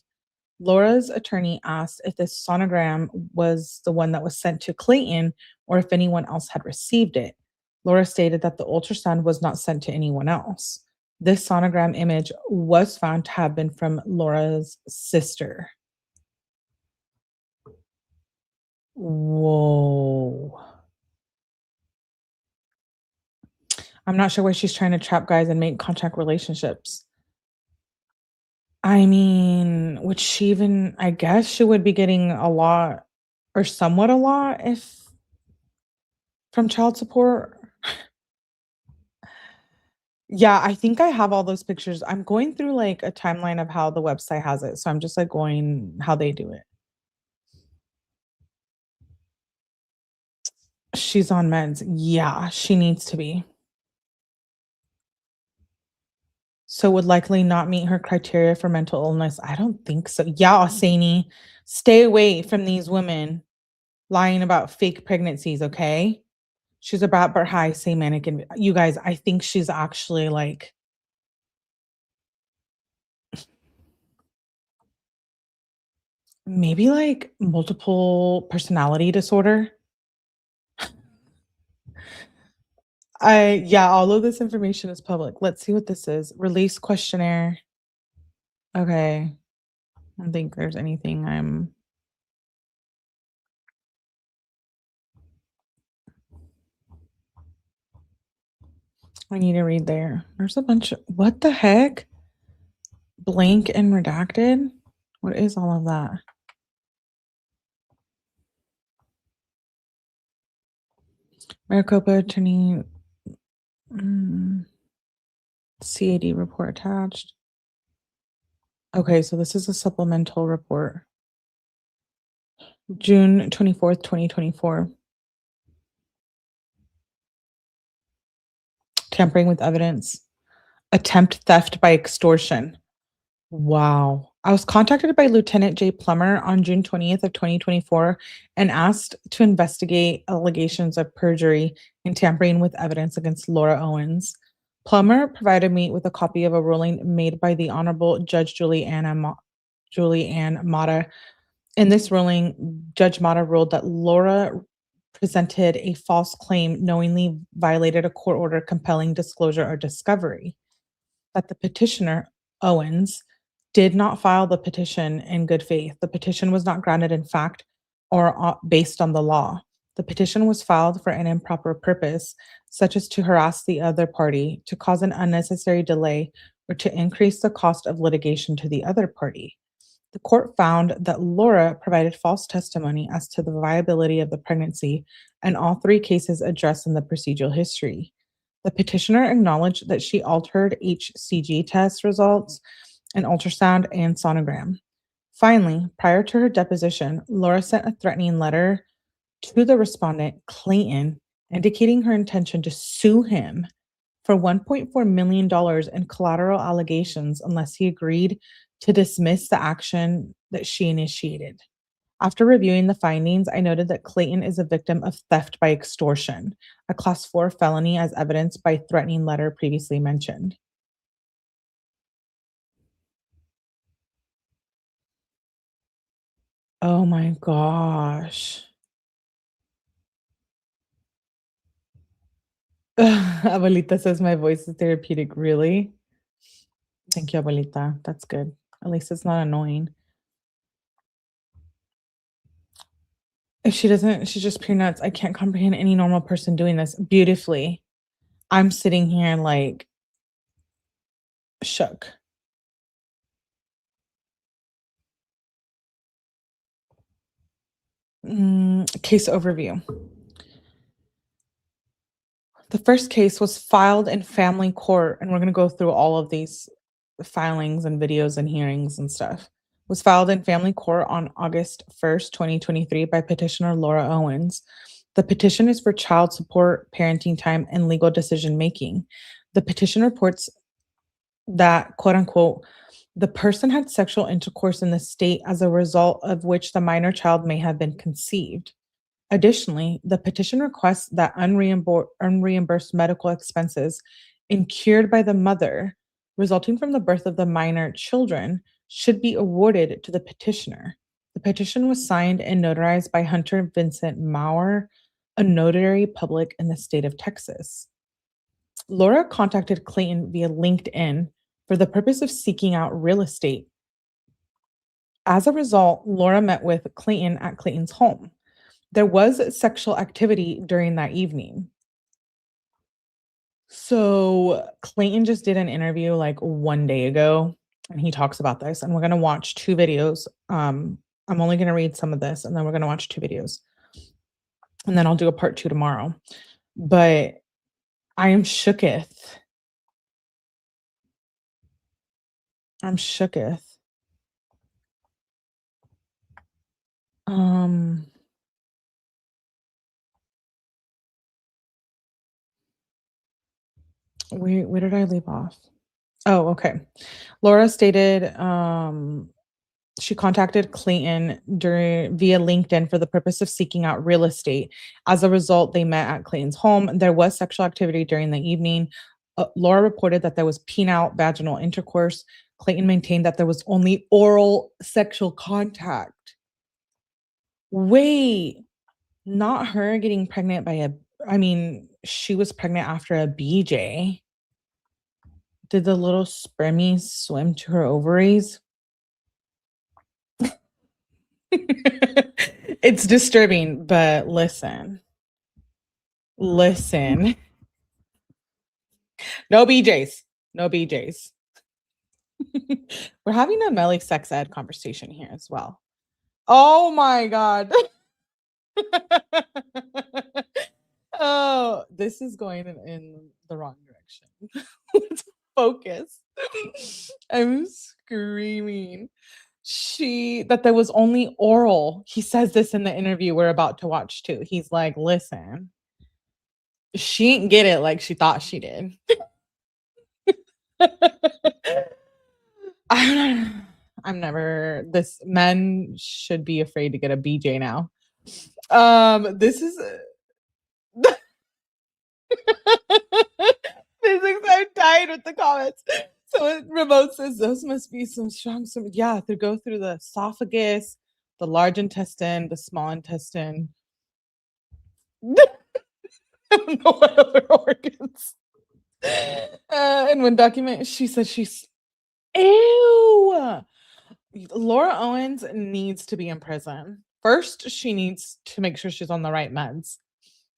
Laura's attorney asked if this sonogram was the one that was sent to Clayton or if anyone else had received it. Laura stated that the ultrasound was not sent to anyone else. This sonogram image was found to have been from Laura's sister. Whoa. I'm not sure why she's trying to trap guys and make contact relationships. I mean, would she even I guess she would be getting a lot or somewhat a lot if from child support? Yeah, I think I have all those pictures. I'm going through, like, a timeline of how the website has it, so I'm just, like, going how they do it. She's on meds. Yeah, she needs to be. So would likely not meet her criteria for mental illness. I don't think so. Yeah, Saini, stay away from these women lying about fake pregnancies, okay? She's about but high, say mannequin. You guys, I think she's actually like maybe like multiple personality disorder. Yeah, all of this information is public. Let's see what this is. Release questionnaire. Okay. I don't think there's anything I need to read there. There's a bunch of what the heck? Blank and redacted? What is all of that? Maricopa attorney mm, CAD report attached. Okay, so this is a supplemental report. June 24th, 2024. Tampering with evidence. Attempt theft by extortion. Wow. I was contacted by Lieutenant J. Plummer on June 20th of 2024 and asked to investigate allegations of perjury and tampering with evidence against Laura Owens. Plummer provided me with a copy of a ruling made by the Honorable Judge Julie Ann Mata. In this ruling, Judge Mata ruled that Laura presented a false claim, knowingly violated a court order compelling disclosure or discovery, that the petitioner, Owens, did not file the petition in good faith. The petition was not grounded in fact or based on the law. The petition was filed for an improper purpose, such as to harass the other party, to cause an unnecessary delay, or to increase the cost of litigation to the other party. The court found that Laura provided false testimony as to the viability of the pregnancy, and all three cases addressed in the procedural history. The petitioner acknowledged that she altered HCG test results, an ultrasound, and sonogram. Finally, prior to her deposition, Laura sent a threatening letter to the respondent, Clayton, indicating her intention to sue him for $1.4 million in collateral allegations unless he agreed to dismiss the action that she initiated. After reviewing the findings, I noted that Clayton is a victim of theft by extortion, a class 4 felony as evidenced by threatening letter previously mentioned. Oh my gosh. Abuelita says my voice is therapeutic. Really? Thank you, Abuelita. That's good. At least it's not annoying. If she doesn't, she's just pure nuts. I can't comprehend any normal person doing this beautifully. I'm sitting here like shook. Case overview. The first case was filed in family court, and we're going to go through all of these filings and videos and hearings and stuff. Was filed in family court on August 1st, 2023 by petitioner Laura Owens. The petition is for child support, parenting time, and legal decision making. The petition reports that, quote unquote, the person had sexual intercourse in the state as a result of which the minor child may have been conceived. Additionally, the petition requests that unreimbursed medical expenses incurred by the mother resulting from the birth of the minor children should be awarded to the petitioner. The petition was signed and notarized by Hunter Vincent Maurer, a notary public in the state of Texas. Laura contacted Clayton via LinkedIn for the purpose of seeking out real estate. As a result, Laura met with Clayton at Clayton's home. There was sexual activity during that evening. So Clayton just did an interview like one day ago, And he talks about this, and we're gonna watch 2 videos. I'm only gonna read some of this, and then we're gonna watch 2 videos. And then I'll do a part 2 tomorrow. But I am shooketh. I'm shooketh. Where did I leave off? Oh, okay. Laura stated she contacted Clayton via LinkedIn for the purpose of seeking out real estate. As a result, they met at Clayton's home. There was sexual activity during the evening. Laura reported that there was penile vaginal intercourse. Clayton maintained that there was only oral sexual contact. Wait, not her getting pregnant she was pregnant after a BJ. Did the little spermies swim to her ovaries? It's disturbing, but listen. Listen. No BJs. No BJs. We're having a Melly sex ed conversation here as well. Oh my God. Oh, this is going in the wrong direction. Let's focus. I'm screaming. That there was only oral. He says this in the interview we're about to watch too. He's like, listen, she didn't get it like she thought she did. Men should be afraid to get a BJ now. This is I'm tired with the comments. So Remote says those must be some strong, to go through the esophagus, the large intestine, the small intestine. I don't know what other organs. And when document, she said she's ew. Laura Owens needs to be in prison. First, she needs to make sure she's on the right meds.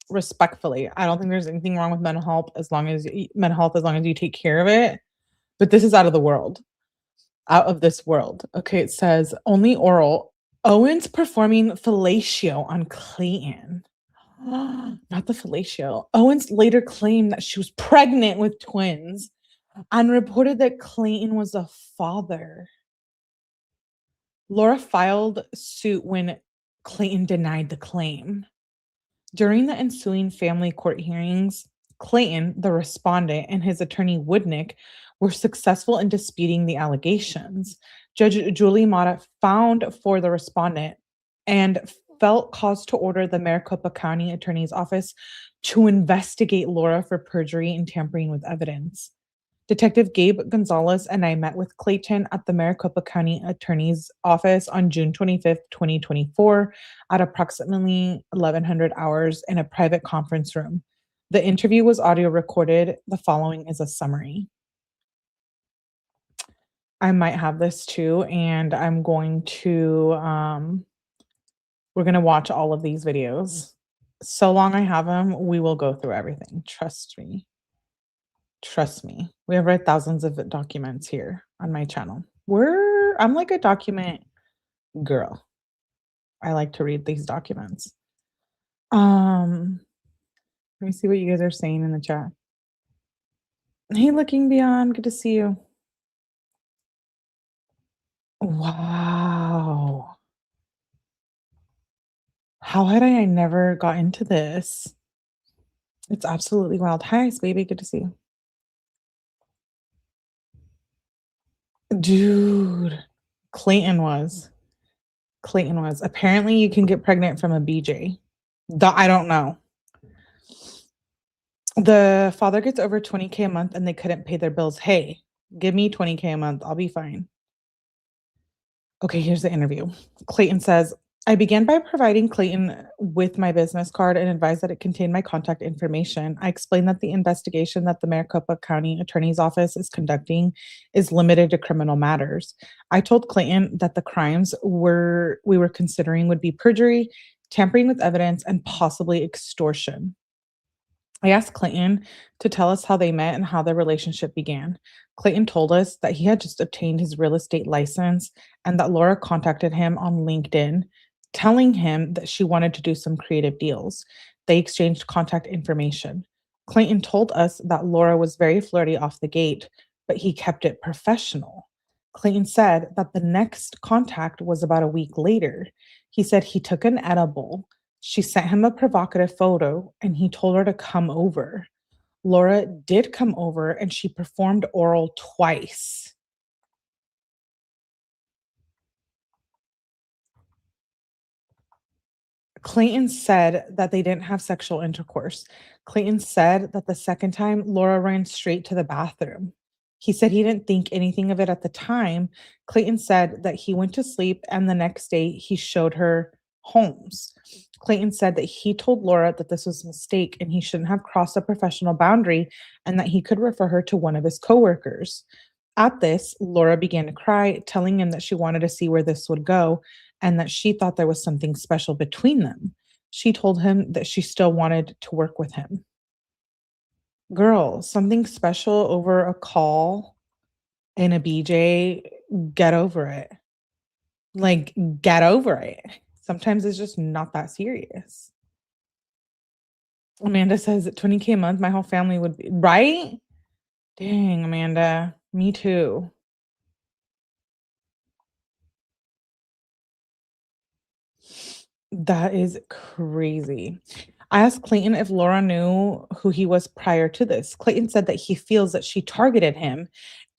Respectfully, I don't think there's anything wrong with mental health as long as you take care of it. But this is out of the world. Out of this world. Okay, it says only oral. Owens performing fellatio on Clayton. Not the fellatio. Owens later claimed that she was pregnant with twins and reported that Clayton was a father. Laura filed suit when Clayton denied the claim. During the ensuing family court hearings, Clayton, the respondent, and his attorney Woodnick were successful in disputing the allegations. Judge Julie Mata found for the respondent and felt cause to order the Maricopa County Attorney's Office to investigate Laura for perjury and tampering with evidence. Detective Gabe Gonzalez and I met with Clayton at the Maricopa County Attorney's Office on June 25th, 2024 at approximately 1100 hours in a private conference room. The interview was audio recorded. The following is a summary. I might have this too, and I'm going to, we're going to watch all of these videos. So long I have them, we will go through everything. Trust me. Trust me. We have read thousands of documents here on my channel. I'm like a document girl. I like to read these documents. Let me see what you guys are saying in the chat. Hey, Looking Beyond, good to see you. Wow. How had I never got into this? It's absolutely wild. Hi, baby, good to see you. Dude, Clayton was. Apparently you can get pregnant from a BJ. I don't know. The father gets over $20K a month and they couldn't pay their bills. Hey, give me $20K a month. I'll be fine. Okay, here's the interview. Clayton says, I began by providing Clayton with my business card and advised that it contained my contact information. I explained that the investigation that the Maricopa County Attorney's Office is conducting is limited to criminal matters. I told Clayton that the crimes we were considering would be perjury, tampering with evidence, and possibly extortion. I asked Clayton to tell us how they met and how their relationship began. Clayton told us that he had just obtained his real estate license and that Laura contacted him on LinkedIn, telling him that she wanted to do some creative deals. They exchanged contact information. Clayton told us that Laura was very flirty off the gate, but he kept it professional. Clayton said that the next contact was about a week later. He said he took an edible. She sent him a provocative photo and he told her to come over. Laura did come over and she performed oral twice. Clayton said that they didn't have sexual intercourse. Clayton said that the second time, Laura ran straight to the bathroom. He said he didn't think anything of it at the time. Clayton said that he went to sleep and the next day he showed her homes. Clayton said that he told Laura that this was a mistake and he shouldn't have crossed a professional boundary and that he could refer her to one of his coworkers. At this, Laura began to cry, telling him that she wanted to see where this would go and that she thought there was something special between them. She told him that she still wanted to work with him. Girl, something special over a call and a BJ, get over it. Like, get over it. Sometimes it's just not that serious. Amanda says that 20K a month, my whole family would be right. Dang, Amanda. Me too. That is crazy. I asked Clayton if Laura knew who he was prior to this. Clayton said that he feels that she targeted him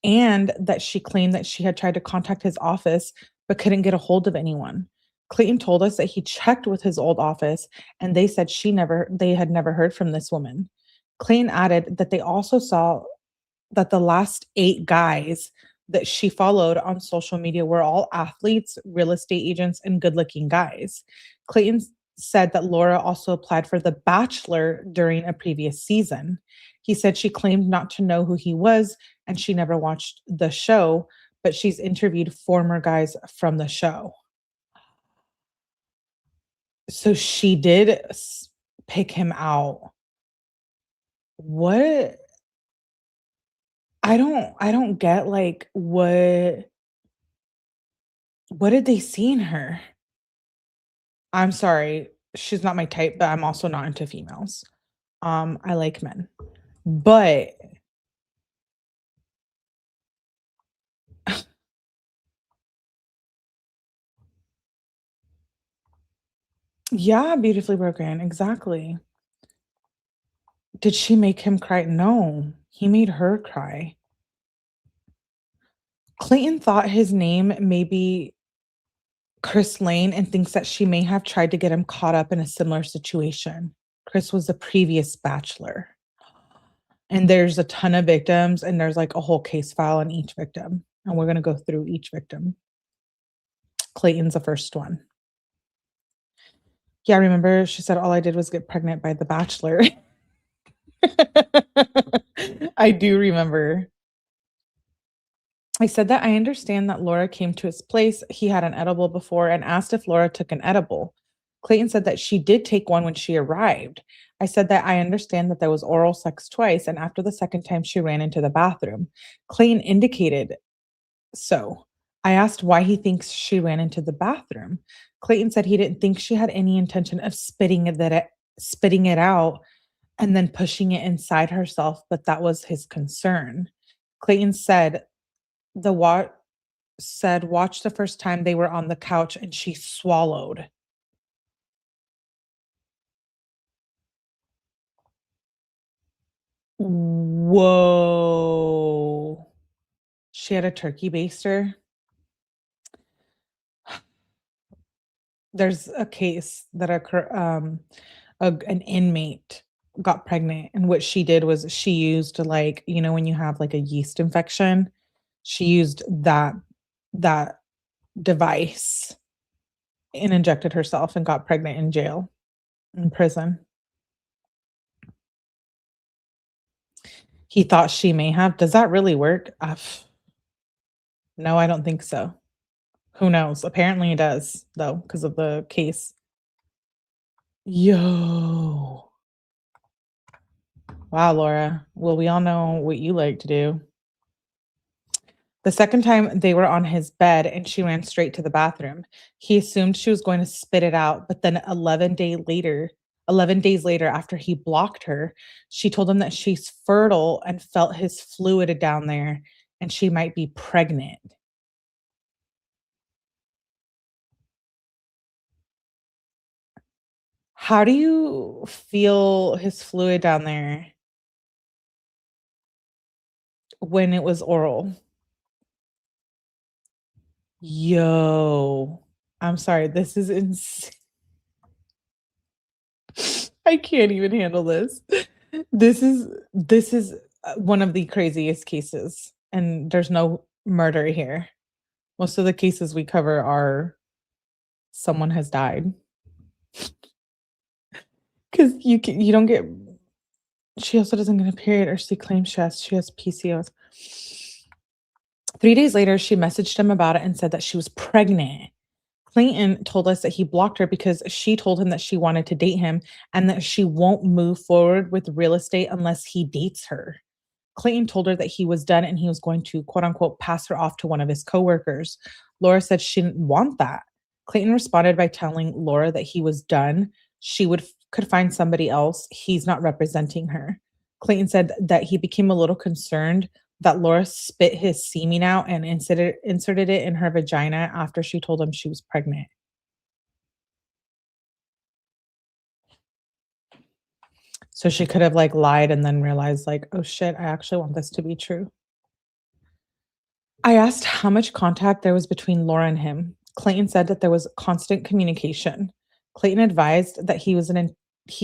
and that she claimed that she had tried to contact his office but couldn't get a hold of anyone. Clayton told us that he checked with his old office and they said they had never heard from this woman. Clayton added that they also saw that the last 8 guys that she followed on social media were all athletes, real estate agents, and good-looking guys. Clayton said that Laura also applied for The Bachelor during a previous season. He said she claimed not to know who he was and she never watched the show, but she's interviewed former guys from the show. So she did pick him out. What? I don't get, like, what did they see in her? I'm sorry, she's not my type, but I'm also not into females. I like men. But yeah, beautifully broken, exactly. Did she make him cry? No, he made her cry. Clayton thought his name may be Chris Lane and thinks that she may have tried to get him caught up in a similar situation. Chris was the previous bachelor. And there's a ton of victims, and there's like a whole case file on each victim. And we're going to go through each victim. Clayton's the first one. Yeah, remember she said all I did was get pregnant by the bachelor. I do remember. I said that I understand that Laura came to his place. He had an edible before and asked if Laura took an edible. Clayton said that she did take one when she arrived. I said that I understand that there was oral sex twice, and after the second time, she ran into the bathroom. Clayton indicated so. I asked why he thinks she ran into the bathroom. Clayton said he didn't think she had any intention of spitting it out and then pushing it inside herself, but that was his concern. Clayton said the watch the first time they were on the couch and she swallowed. Whoa. She had a turkey baster. There's a case that an inmate got pregnant, and what she did was she used, like, when you have like a yeast infection, she used that device and injected herself and got pregnant in prison. He thought she may have. Does that really work? No, I don't think so. Who knows? Apparently it does, though, because of the case. Yo. Wow, Laura. Well, we all know what you like to do. The second time they were on his bed and she ran straight to the bathroom. He assumed she was going to spit it out, but then 11 days later after he blocked her, she told him that she's fertile and felt his fluid down there and she might be pregnant. How do you feel his fluid down there when it was oral? Yo, I'm sorry. This is insane. I can't even handle this. This is one of the craziest cases, and there's no murder here. Most of the cases we cover are someone has died. Because you don't get. She also doesn't get a period, or she claims she has PCOS. 3 days later, she messaged him about it and said that she was pregnant. Clayton told us that he blocked her because she told him that she wanted to date him and that she won't move forward with real estate unless he dates her. Clayton told her that he was done and he was going to quote unquote pass her off to one of his coworkers. Laura said she didn't want that. Clayton responded by telling Laura that he was done. She could find somebody else. He's not representing her. Clayton said that he became a little concerned that Laura spit his semen out and inserted it in her vagina after she told him she was pregnant. So she could have like lied and then realized like, oh shit, I actually want this to be true. I asked how much contact there was between Laura and him. Clayton said that there was constant communication. Clayton advised that he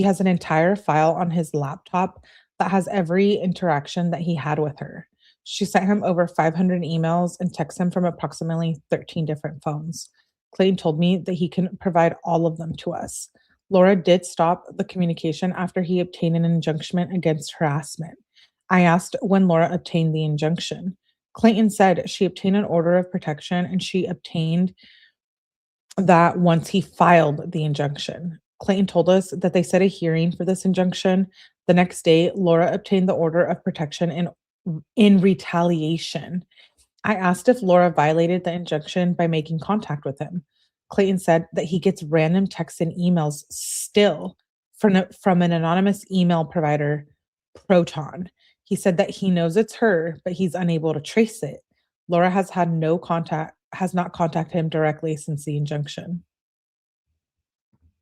has an entire file on his laptop that has every interaction that he had with her. She sent him over 500 emails and texts him from approximately 13 different phones. Clayton told me that he can provide all of them to us. Laura did stop the communication after he obtained an injunction against harassment. I asked when Laura obtained the injunction. Clayton said she obtained an order of protection and she obtained that once he filed the injunction. Clayton told us that they set a hearing for this injunction. The next day, Laura obtained the order of protection in retaliation. I asked if Laura violated the injunction by making contact with him. Clayton said that he gets random texts and emails still from an anonymous email provider, Proton. He said that he knows it's her, but he's unable to trace it. Laura has not contacted him directly since the injunction.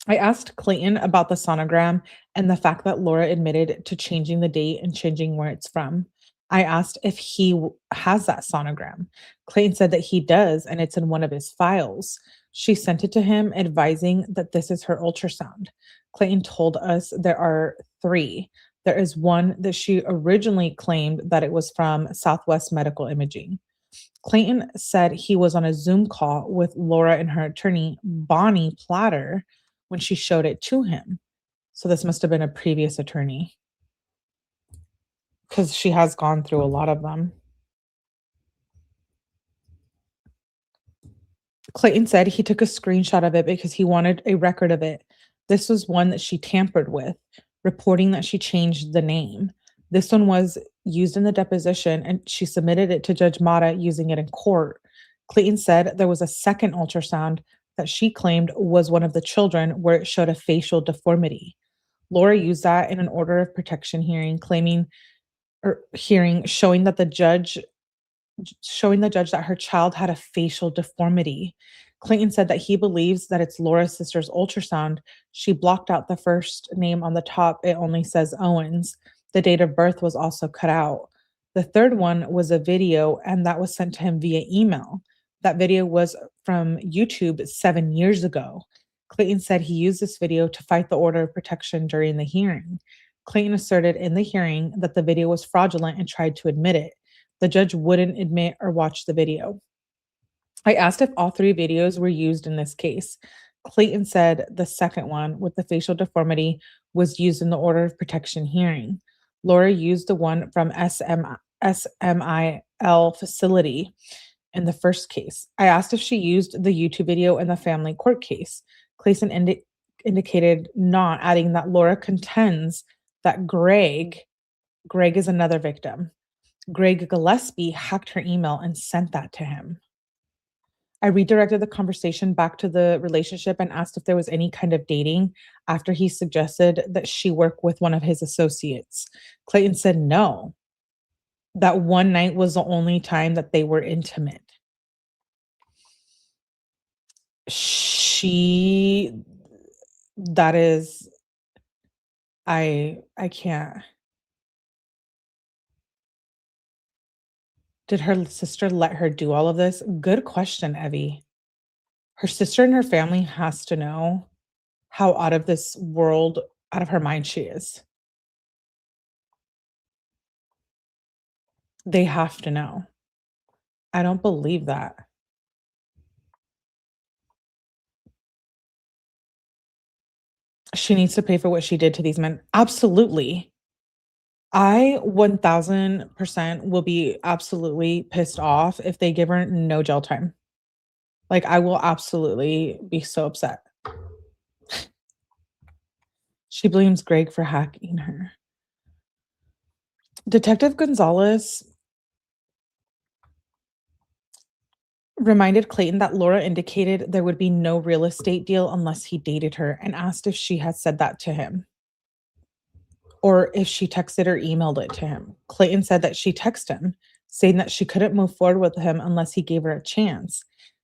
I asked Clayton about the sonogram and the fact that Laura admitted to changing the date and changing where it's from. I asked if he has that sonogram. Clayton said that he does, and it's in one of his files. She sent it to him, advising that this is her ultrasound. Clayton told us there are 3. There is one that she originally claimed that it was from Southwest Medical Imaging. Clayton said he was on a Zoom call with Laura and her attorney, Bonnie Platter, when she showed it to him. So this must have been a previous attorney, because she has gone through a lot of them. Clayton said he took a screenshot of it because he wanted a record of it. This was one that she tampered with, reporting that she changed the name. This one was used in the deposition and she submitted it to Judge Mata using it in court. Clayton said there was a second ultrasound that she claimed was one of the children where it showed a facial deformity. Laura used that in an order of protection hearing, showing the judge that her child had a facial deformity. Clayton said that he believes that it's Laura's sister's ultrasound. She blocked out the first name on the top. It only says Owens. The date of birth was also cut out. The third one was a video, and that was sent to him via email. That video was from YouTube 7 years ago. Clayton said he used this video to fight the order of protection during the hearing. Clayton asserted in the hearing that the video was fraudulent and tried to admit it. The judge wouldn't admit or watch the video. I asked if all 3 videos were used in this case. Clayton said the second one with the facial deformity was used in the order of protection hearing. Laura used the one from SMIL facility in the first case. I asked if she used the YouTube video in the family court case. Clayton indicated not, adding that Laura contends that Greg Greg is another victim. Greg Gillespie hacked her email and sent that to him. I redirected the conversation back to the relationship and asked if there was any kind of dating after he suggested that she work with one of his associates. Clayton said no. That one night was the only time that they were intimate. She that is I can't. Did her sister let her do all of this? Good question, Evie. Her sister and her family has to know how out of this world, out of her mind she is. They have to know. I don't believe that. She needs to pay for what she did to these men. Absolutely. I 1000% will be absolutely pissed off if they give her no jail time. Like, I will absolutely be so upset. She blames Greg for hacking her. Detective Gonzalez reminded Clayton that Laura indicated there would be no real estate deal unless he dated her and asked if she had said that to him or if she texted or emailed it to him. Clayton said that she texted him, saying that she couldn't move forward with him unless he gave her a chance.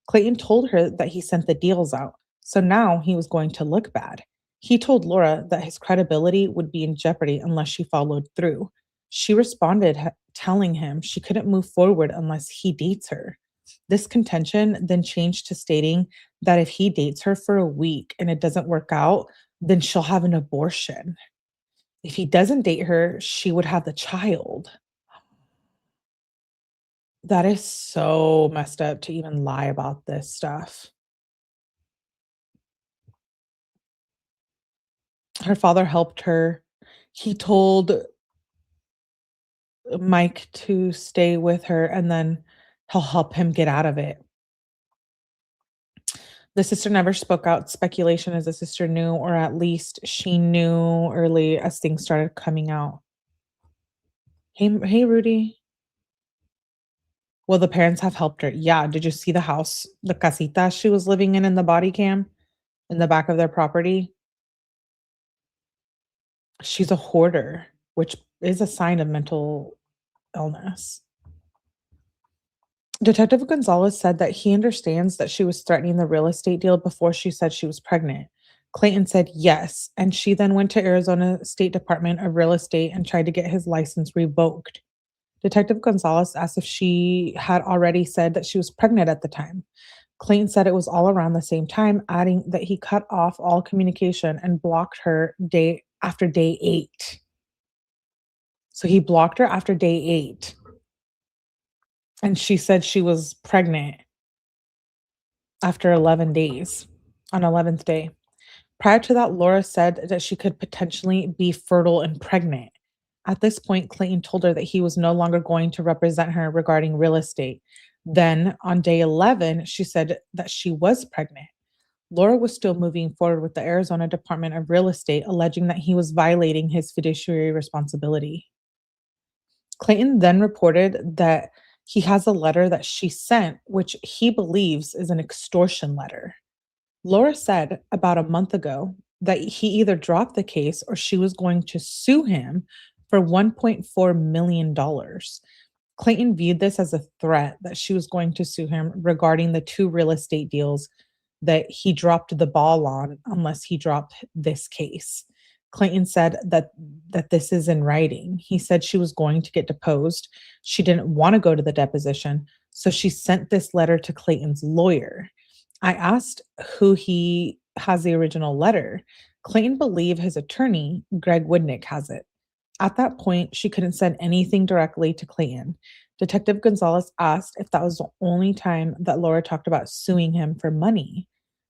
Clayton told her that he sent the deals out, so now he was going to look bad. He told Laura that his credibility would be in jeopardy unless she followed through. She responded, telling him she couldn't move forward unless he dates her. This contention then changed to stating that if he dates her for a week and it doesn't work out, then she'll have an abortion. If he doesn't date her, she would have the child. That is so messed up to even lie about this stuff. Her father helped her. He told Mike to stay with her and then he'll help him get out of it. The sister never spoke out. Speculation is the sister knew, or at least she knew early as things started coming out. Hey, Rudy. Well, the parents have helped her. Yeah. Did you see the house, the casita she was living in the body cam in the back of their property? She's a hoarder, which is a sign of mental illness. Detective Gonzalez said that he understands that she was threatening the real estate deal before she said she was pregnant. Clayton said yes, and she then went to Arizona State Department of Real Estate and tried to get his license revoked. Detective Gonzalez asked if she had already said that she was pregnant at the time. Clayton said it was all around the same time, adding that he cut off all communication and blocked her day after day 8. So he blocked her after day 8. And she said she was pregnant after 11 days, on 11th day. Prior to that, Laura said that she could potentially be fertile and pregnant. At this point, Clayton told her that he was no longer going to represent her regarding real estate. Then, on day 11, she said that she was pregnant. Laura was still moving forward with the Arizona Department of Real Estate, alleging that he was violating his fiduciary responsibility. Clayton then reported that he has a letter that she sent, which he believes is an extortion letter. Laura said about a month ago that he either dropped the case or she was going to sue him for $1.4 million. Clayton viewed this as a threat that she was going to sue him regarding the 2 real estate deals that he dropped the ball on unless he dropped this case. Clayton said that this is in writing. He said she was going to get deposed. She didn't want to go to the deposition, so she sent this letter to Clayton's lawyer. I asked who he has the original letter. Clayton believed his attorney, Greg Woodnick, has it. At that point, she couldn't send anything directly to Clayton. Detective Gonzalez asked if that was the only time that Laura talked about suing him for money.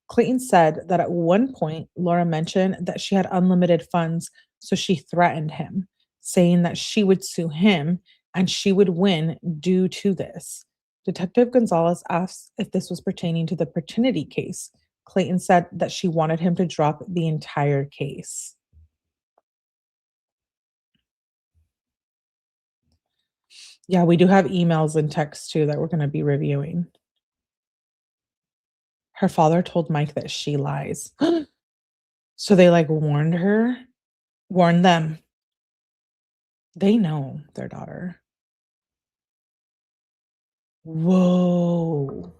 Clayton said that at one point, Laura mentioned that she had unlimited funds, so she threatened him, saying that she would sue him and she would win due to this. Detective Gonzalez asked if this was pertaining to the paternity case. Clayton said that she wanted him to drop the entire case. Yeah, we do have emails and texts too that we're gonna be reviewing. Her father told Mike that she lies. So they, like, warned her? Warned them. They know their daughter. Whoa.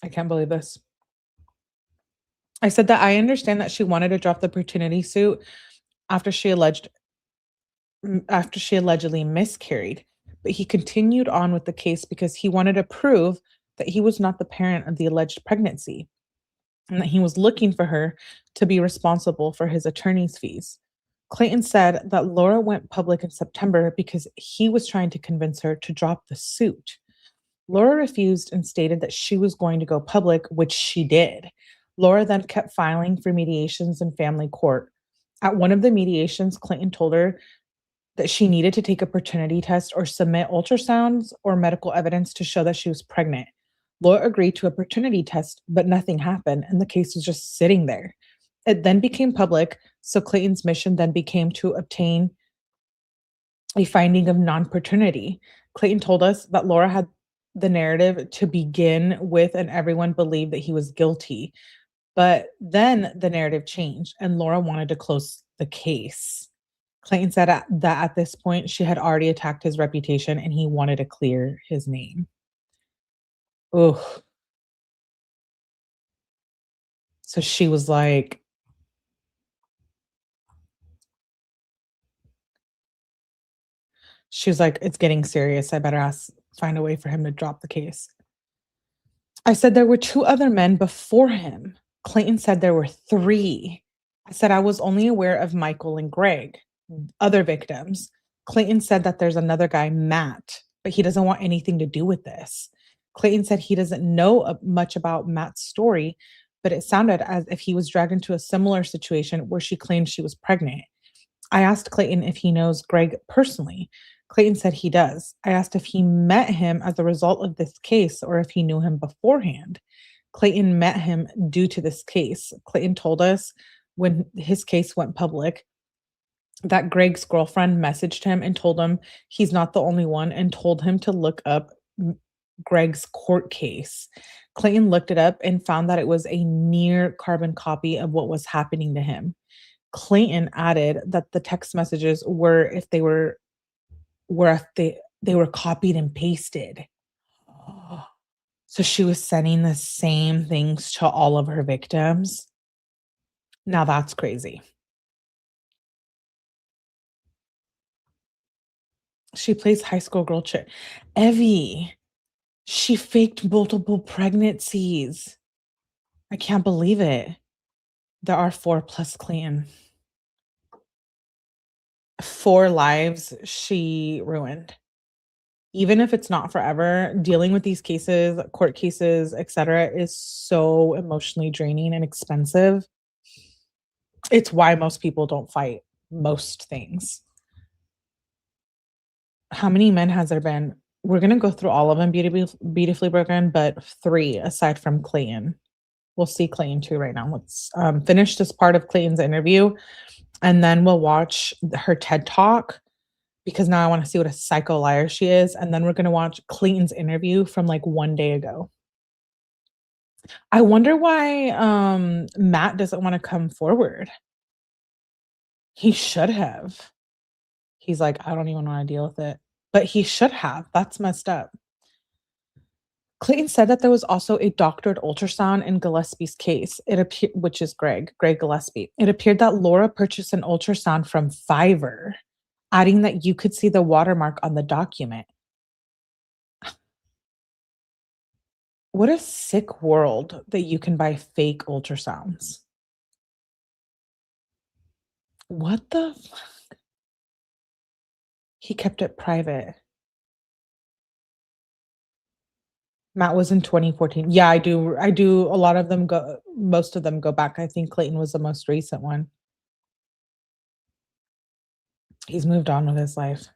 I can't believe this. I said that I understand that she wanted to drop the paternity suit after she alleged after she allegedly miscarried, but he continued on with the case because he wanted to prove that he was not the parent of the alleged pregnancy and that he was looking for her to be responsible for his attorney's fees. Clayton said that Laura went public in September because he was trying to convince her to drop the suit. Laura refused and stated that she was going to go public, which she did. Laura then kept filing for mediations in family court. At one of the mediations, Clayton told her that she needed to take a paternity test or submit ultrasounds or medical evidence to show that she was pregnant. Laura agreed to a paternity test, but nothing happened, and the case was just sitting there. It then became public, so Clayton's mission then became to obtain a finding of non paternity. Clayton told us that Laura had the narrative to begin with, and everyone believed that he was guilty. But then the narrative changed, and Laura wanted to close the case. Clayton said that at this point, she had already attacked his reputation and he wanted to clear his name. Ugh. So she was like, it's getting serious. I better find a way for him to drop the case. I said there were two other men before him. Clayton said there were three. I said I was only aware of Michael and Greg, other victims. Clayton said that there's another guy, Matt, but he doesn't want anything to do with this. Clayton said he doesn't know much about Matt's story, but it sounded as if he was dragged into a similar situation where she claimed she was pregnant. I asked Clayton if he knows Greg personally. Clayton said he does. I asked if he met him as a result of this case or if he knew him beforehand. Clayton met him due to this case. Clayton told us when his case went public that Greg's girlfriend messaged him and told him he's not the only one and told him to look up Greg's court case. Clayton looked it up and found that it was a near carbon copy of what was happening to him. Clayton added that the text messages were if they were copied and pasted. So she was sending the same things to all of her victims. Now that's crazy. She plays high school girl chick. Evie, she faked multiple pregnancies. I can't believe it. There are 4 plus Clayton. 4 lives she ruined. Even if it's not forever, dealing with these cases, court cases, etc., is so emotionally draining and expensive. It's why most people don't fight most things. How many men has there been? We're gonna go through all of them beautifully broken, but 3 aside from Clayton. We'll see Clayton too right now. Let's finish this part of Clayton's interview, and then we'll watch her TED Talk because now I want to see what a psycho liar she is. And then we're going to watch Clayton's interview from like 1 day ago. I wonder why Matt doesn't want to come forward. He should have. He's like, I don't even want to deal with it. But he should have. That's messed up. Clayton said that there was also a doctored ultrasound in Gillespie's case. Which is Greg Gillespie. It appeared that Laura purchased an ultrasound from Fiverr, adding that you could see the watermark on the document. What a sick world that you can buy fake ultrasounds. What the fuck? He kept it private. Matt was in 2014. Yeah, I do. A lot of them most of them go back. I think Clayton was the most recent one. He's moved on with his life.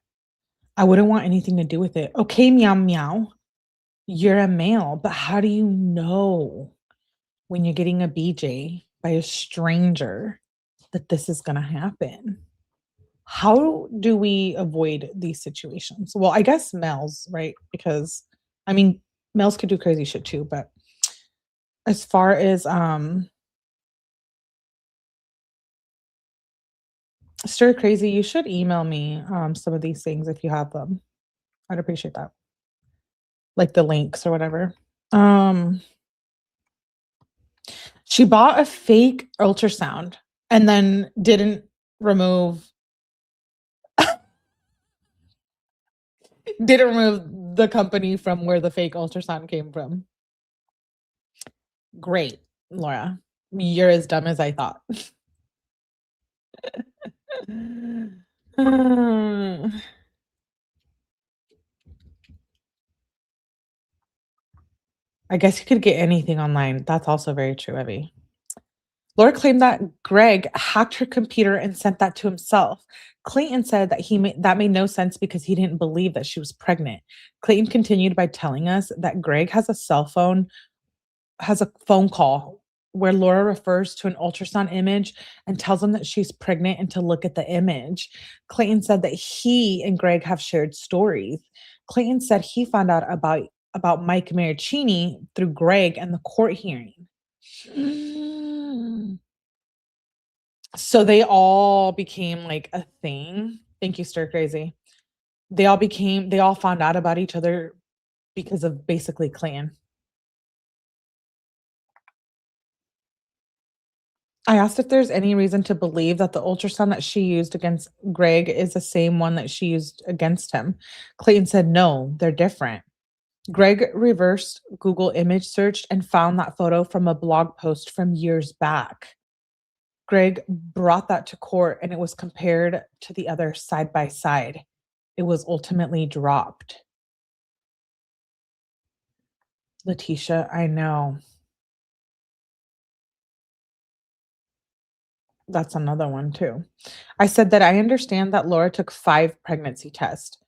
I wouldn't want anything to do with it. Okay, meow meow. You're a male, but how do you know? when you're getting a BJ by a stranger that this is going to happen. How do we avoid these situations? Well, I guess males, right? Because I mean, males could do crazy shit too, but as far as stir crazy, you should email me some of these things if you have them. I'd appreciate that. Like the links or whatever. Um she bought a fake ultrasound and then didn't remove didn't remove the company from where the fake ultrasound came from. Great, Laura. You're as dumb as I thought. I guess you could get anything online. That's also very true, Evie. Laura claimed that Greg hacked her computer and sent that to himself. Clayton said that that made no sense because he didn't believe that she was pregnant. Clayton continued by telling us that Greg has a phone call where Laura refers to an ultrasound image and tells him that she's pregnant and to look at the image. Clayton said that he and Greg have shared stories. Clayton said he found out about Mike Maricini through Greg and the court hearing. So they all became like a thing. Thank you, Stir Crazy. They all found out about each other because of basically Clayton. I asked if there's any reason to believe that the ultrasound that she used against Greg is the same one that she used against him. Clayton said, no, they're different. Greg reversed Google image searched and found that photo from a blog post from years back. Greg brought that to court and it was compared to the other side by side. It was ultimately dropped. Letitia, I know. That's another one too. I said that I understand that Laura took 5 pregnancy tests.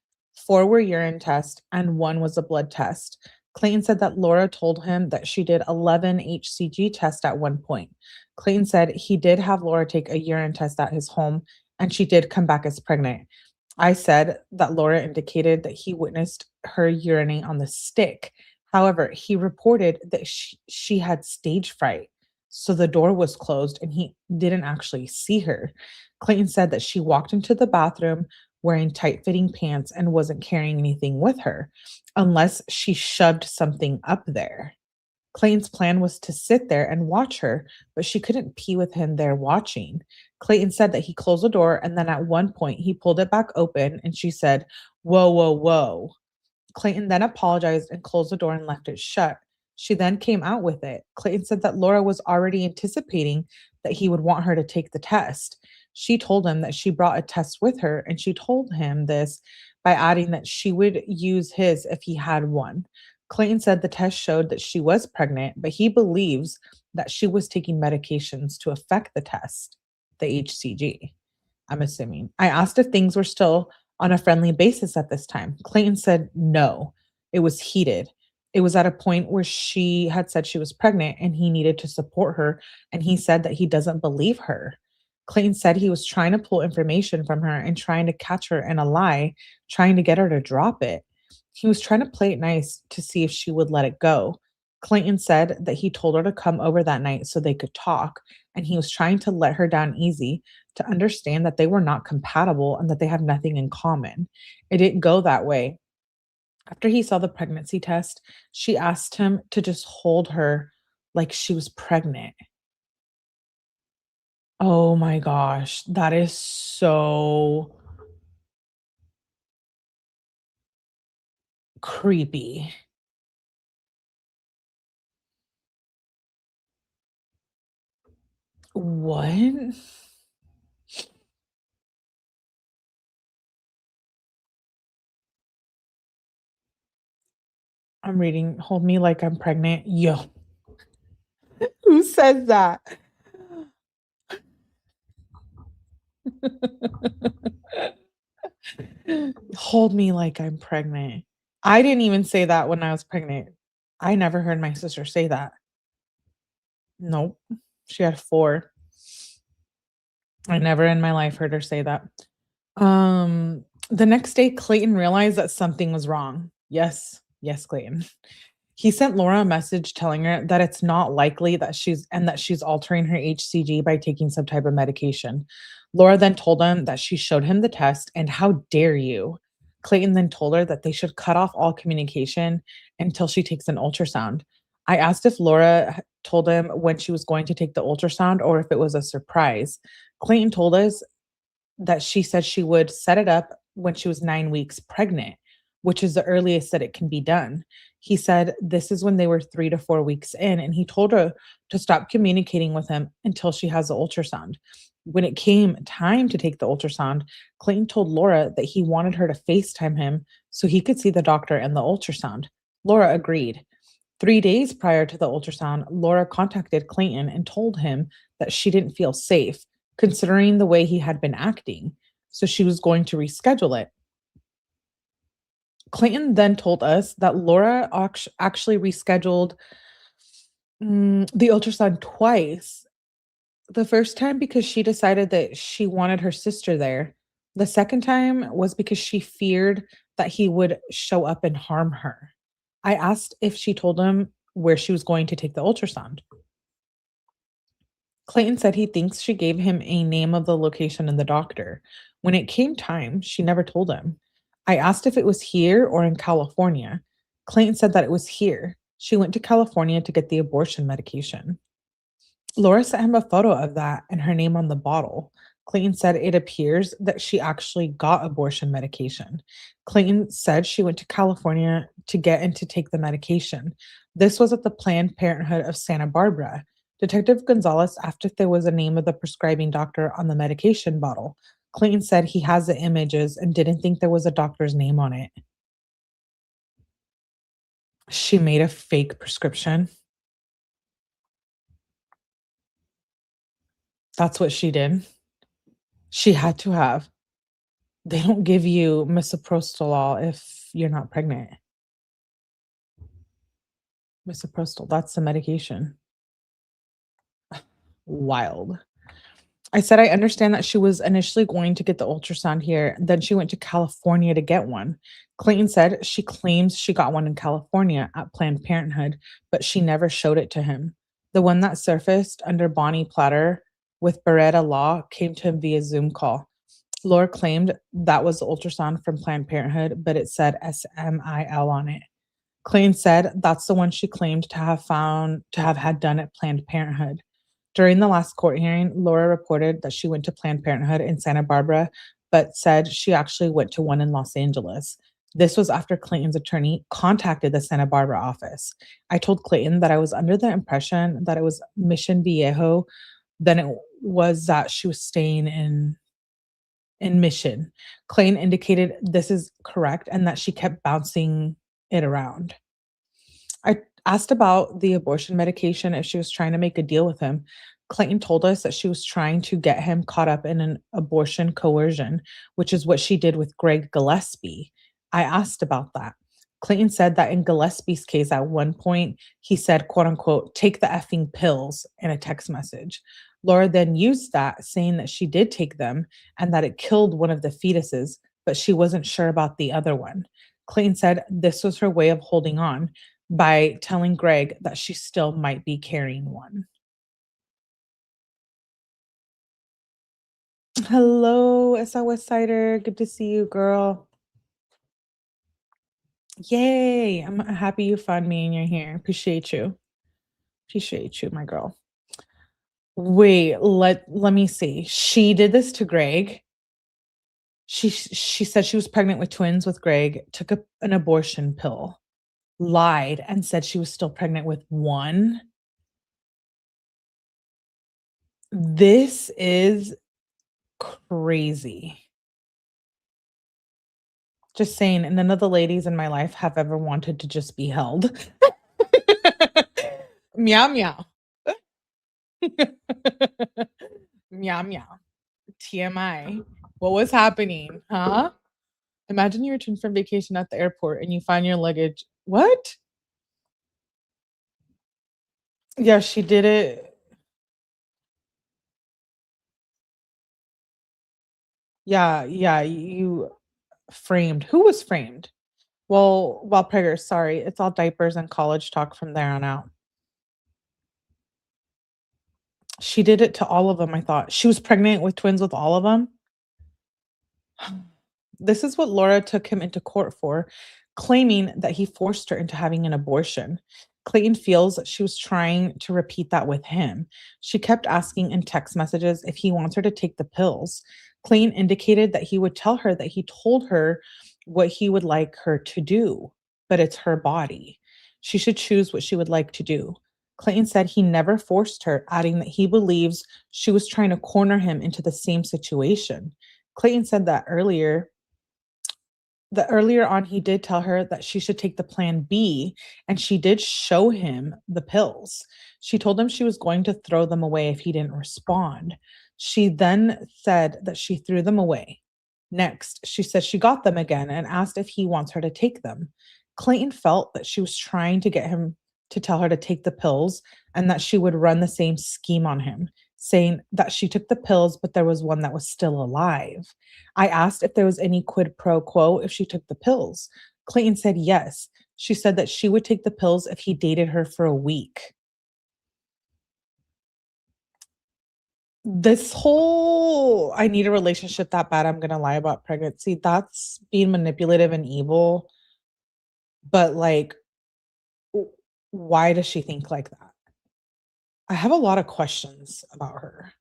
4 were urine tests and 1 was a blood test. Clayton said that Laura told him that she did 11 HCG tests at one point. Clayton said he did have Laura take a urine test at his home and she did come back as pregnant. I said that Laura indicated that he witnessed her urinating on the stick. However, he reported that she had stage fright. So the door was closed and he didn't actually see her. Clayton said that she walked into the bathroom wearing tight fitting pants and wasn't carrying anything with her unless she shoved something up there. Clayton's plan was to sit there and watch her, but she couldn't pee with him there watching. Clayton said that he closed the door and then at one point he pulled it back open and she said, "Whoa, whoa, whoa." Clayton then apologized and closed the door and left it shut. She then came out with it. Clayton said that Laura was already anticipating that he would want her to take the test. She told him that she brought a test with her, and she told him this by adding that she would use his if he had one. Clayton said the test showed that she was pregnant, but he believes that she was taking medications to affect the test, the HCG, I'm assuming. I asked if things were still on a friendly basis at this time. Clayton said no, it was heated. It was at a point where she had said she was pregnant and he needed to support her, and he said that he doesn't believe her. Clayton said he was trying to pull information from her and trying to catch her in a lie, trying to get her to drop it. He was trying to play it nice to see if she would let it go. Clayton said that he told her to come over that night so they could talk, and he was trying to let her down easy to understand that they were not compatible and that they have nothing in common. It didn't go that way. After he saw the pregnancy test, she asked him to just hold her like she was pregnant. Oh my gosh, that is so creepy. What? I'm reading, hold me like I'm pregnant. Yo, who says that? Hold me like I'm pregnant. I didn't even say that when I was pregnant. I never heard my sister say that. Nope. She had 4. I never in my life heard her say that. The next day, Clayton realized that something was wrong. Yes, yes, Clayton. He sent Laura a message telling her that it's not likely that she's altering her HCG by taking some type of medication. Laura then told him that she showed him the test and how dare you. Clayton then told her that they should cut off all communication until she takes an ultrasound. I asked if Laura told him when she was going to take the ultrasound or if it was a surprise. Clayton told us that she said she would set it up when she was 9 weeks pregnant, which is the earliest that it can be done. He said this is when they were 3 to 4 weeks in, and he told her to stop communicating with him until she has the ultrasound. When it came time to take the ultrasound, Clayton told Laura that he wanted her to FaceTime him so he could see the doctor and the ultrasound. Laura agreed. 3 days prior to the ultrasound, Laura contacted Clayton and told him that she didn't feel safe considering the way he had been acting, so she was going to reschedule it. Clayton then told us that Laura actually rescheduled the ultrasound twice. The first time because she decided that she wanted her sister there. The second time was because she feared that he would show up and harm her. I asked if she told him where she was going to take the ultrasound. Clayton said he thinks she gave him a name of the location and the doctor. When it came time, she never told him. I asked if it was here or in California. Clayton said that it was here. She went to California to get the abortion medication. Laura sent him a photo of that and her name on the bottle. Clayton said it appears that she actually got abortion medication. Clayton said she went to California to get and to take the medication. This was at the Planned Parenthood of Santa Barbara. Detective Gonzalez asked if there was a name of the prescribing doctor on the medication bottle. Clayton said he has the images and didn't think there was a doctor's name on it. She made a fake prescription. That's what she did. She had to have. They don't give you misoprostol if you're not pregnant. Misoprostol, that's the medication. Wild. I said I understand that she was initially going to get the ultrasound here, then she went to California to get one. Clayton said she claims she got one in California at Planned Parenthood, but she never showed it to him. The one that surfaced under Bonnie Platter with Beretta Law came to him via Zoom call. Laura claimed that was the ultrasound from Planned Parenthood, but it said SMIL on it. Clayton said that's the one she claimed to have had done at Planned Parenthood. During the last court hearing, Laura reported that she went to Planned Parenthood in Santa Barbara, but said she actually went to one in Los Angeles. This was after Clayton's attorney contacted the Santa Barbara office. I told Clayton that I was under the impression that it was Mission Viejo, then it was that she was staying in Mission. Clayton indicated this is correct and that she kept bouncing it around. I asked about the abortion medication if she was trying to make a deal with him. Clayton told us that she was trying to get him caught up in an abortion coercion, which is what she did with Greg Gillespie. I asked about that. Clayton said that in Gillespie's case, at one point, he said, quote unquote, take the effing pills in a text message. Laura then used that, saying that she did take them and that it killed one of the fetuses, but she wasn't sure about the other one. Clayton said this was her way of holding on by telling Greg that she still might be carrying one. Hello, SI West Sider. Good to see you, girl. Yay. I'm happy you found me and you're here. Appreciate you. Appreciate you, my girl. Wait, let me see. She did this to Greg. She said she was pregnant with twins with Greg, took an abortion pill, lied, and said she was still pregnant with one. This is crazy. Just saying, and none of the ladies in my life have ever wanted to just be held. Meow meow. Meow meow. TMI. What was happening? Huh? Imagine you return from vacation at the airport and you find your luggage. What? Yeah, she did it. Yeah, yeah, you framed. Who was framed? Well, Prager, sorry, it's all diapers and college talk from there on out. She did it to all of them, I thought. She was pregnant with twins with all of them? This is what Laura took him into court for, claiming that he forced her into having an abortion. Clayton feels that she was trying to repeat that with him. She kept asking in text messages if he wants her to take the pills. Clayton indicated that he would tell her that he told her what he would like her to do, but it's her body. She should choose what she would like to do. Clayton said he never forced her, adding that he believes she was trying to corner him into the same situation. Clayton said that earlier on he did tell her that she should take the plan B, and she did show him the pills. She told him she was going to throw them away if he didn't respond. She then said that she threw them away. Next, she said she got them again and asked if he wants her to take them. Clayton felt that she was trying to get him to tell her to take the pills and that she would run the same scheme on him, saying that she took the pills, but there was one that was still alive. I asked if there was any quid pro quo if she took the pills. Clayton said yes. She said that she would take the pills if he dated her for a week. This whole I need a relationship that bad, I'm gonna lie about pregnancy, that's being manipulative and evil. But like, why does she think like that? I have a lot of questions about her.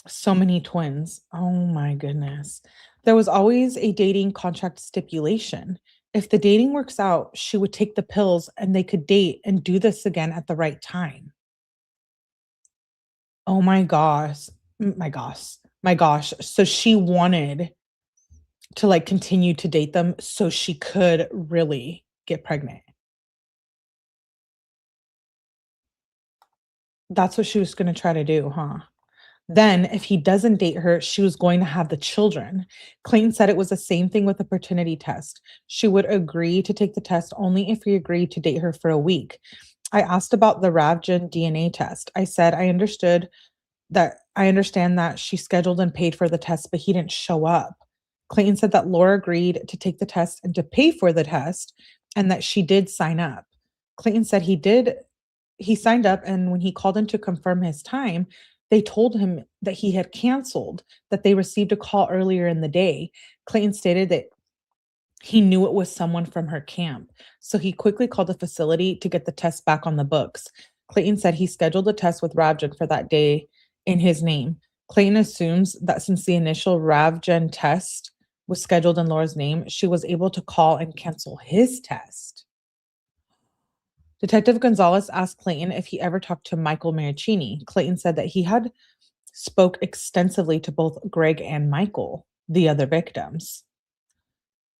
So many twins. Oh my goodness. There was always a dating contract stipulation. If the dating works out, she would take the pills and they could date and do this again at the right time. Oh my gosh. My gosh. My gosh. So she wanted to like continue to date them so she could really get pregnant. That's what she was going to try to do, huh? Then, if he doesn't date her, she was going to have the children. Clayton said it was the same thing with the paternity test. She would agree to take the test only if he agreed to date her for a week. I asked about the Ravgen DNA test. I said I understand that she scheduled and paid for the test, but he didn't show up. Clayton said that Laura agreed to take the test and to pay for the test and that she did sign up. Clayton said he signed up, and when he called in to confirm his time, they told him that he had canceled, that they received a call earlier in the day. Clayton stated that he knew it was someone from her camp, so he quickly called the facility to get the test back on the books. Clayton said he scheduled a test with Ravgen for that day in his name. Clayton assumes that since the initial Ravgen test was scheduled in Laura's name, she was able to call and cancel his test. Detective Gonzalez asked Clayton if he ever talked to Michael Maricini. Clayton said that he had spoke extensively to both Greg and Michael, the other victims.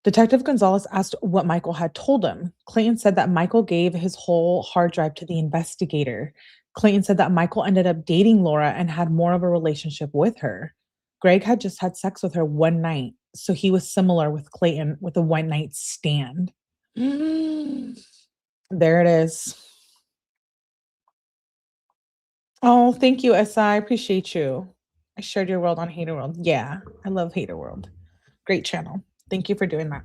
Detective Gonzalez asked what Michael had told him. Clayton said that Michael gave his whole hard drive to the investigator. Clayton said that Michael ended up dating Laura and had more of a relationship with her. Greg had just had sex with her one night, so he was similar with Clayton with a one night stand. There it is. Oh, thank you, SI. I appreciate you. I shared your world on Hater World. Yeah, I love Hater World. Great channel. Thank you for doing that.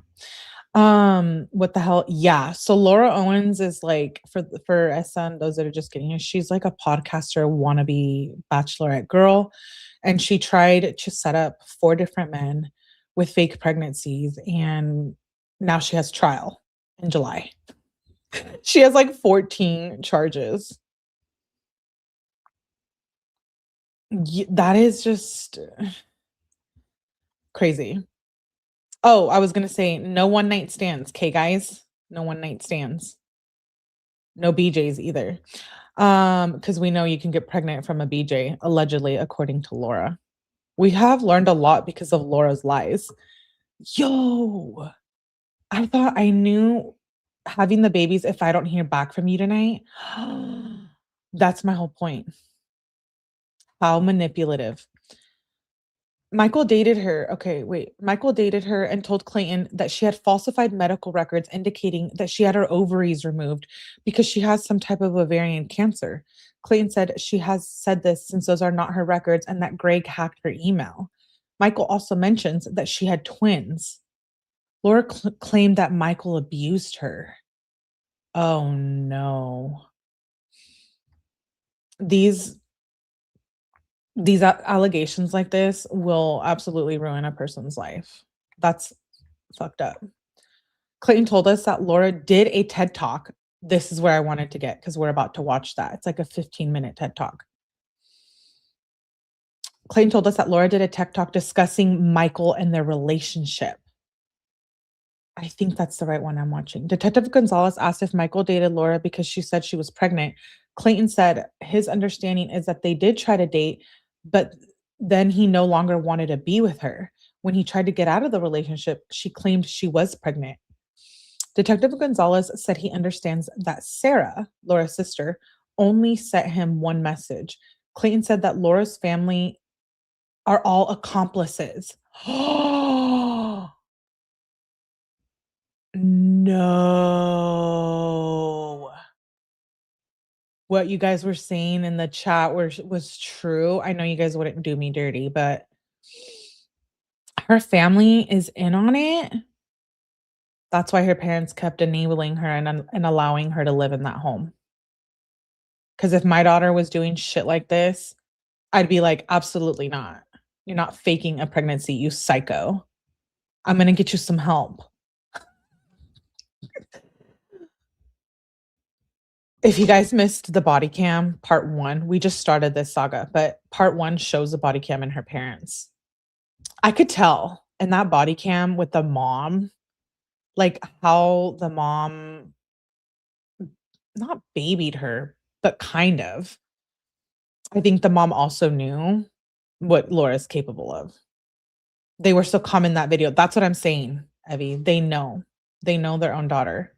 What the hell? Yeah. So Laura Owens is like for SN, those that are just getting it, she's like a podcaster wannabe bachelorette girl. And she tried to set up 4 different men with fake pregnancies, and now she has trial in July. She has like 14 charges. That is just crazy. Oh, I was gonna say no one night stands. Okay, guys, no one night stands. No BJs either. Because we know you can get pregnant from a BJ, allegedly, according to Laura. We have learned a lot because of Laura's lies. Yo, I thought I knew having the babies if I don't hear back from you tonight. That's my whole point. How manipulative. Michael dated her. Okay, wait. Michael dated her and told Clayton that she had falsified medical records indicating that she had her ovaries removed because she has some type of ovarian cancer. Clayton said she has said this since those are not her records and that Greg hacked her email. Michael also mentions that she had twins. Laura claimed that Michael abused her. Oh no. These allegations like this will absolutely ruin a person's life. That's fucked up. Clayton told us that Laura did a TED Talk. This is where I wanted to get because we're about to watch that. It's like a 15-minute TED Talk. Clayton told us that Laura did a TED Talk discussing Michael and their relationship. I think that's the right one I'm watching. Detective Gonzalez asked if Michael dated Laura because she said she was pregnant. Clayton said his understanding is that they did try to date, but then he no longer wanted to be with her. When he tried to get out of the relationship, she claimed she was pregnant. Detective Gonzalez said he understands that Sarah, Laura's sister, only sent him one message. Clayton said that Laura's family are all accomplices. No. What you guys were saying in the chat was true. I know you guys wouldn't do me dirty, but her family is in on it. That's why her parents kept enabling her and allowing her to live in that home. Because if my daughter was doing shit like this, I'd be like, absolutely not. You're not faking a pregnancy, you psycho. I'm going to get you some help. If you guys missed the body cam, part 1, we just started this saga, but part 1 shows the body cam and her parents. I could tell in that body cam with the mom, like how the mom not babied her, but kind of. I think the mom also knew what Laura's capable of. They were so calm in that video. That's what I'm saying, Evie. They know. They know their own daughter.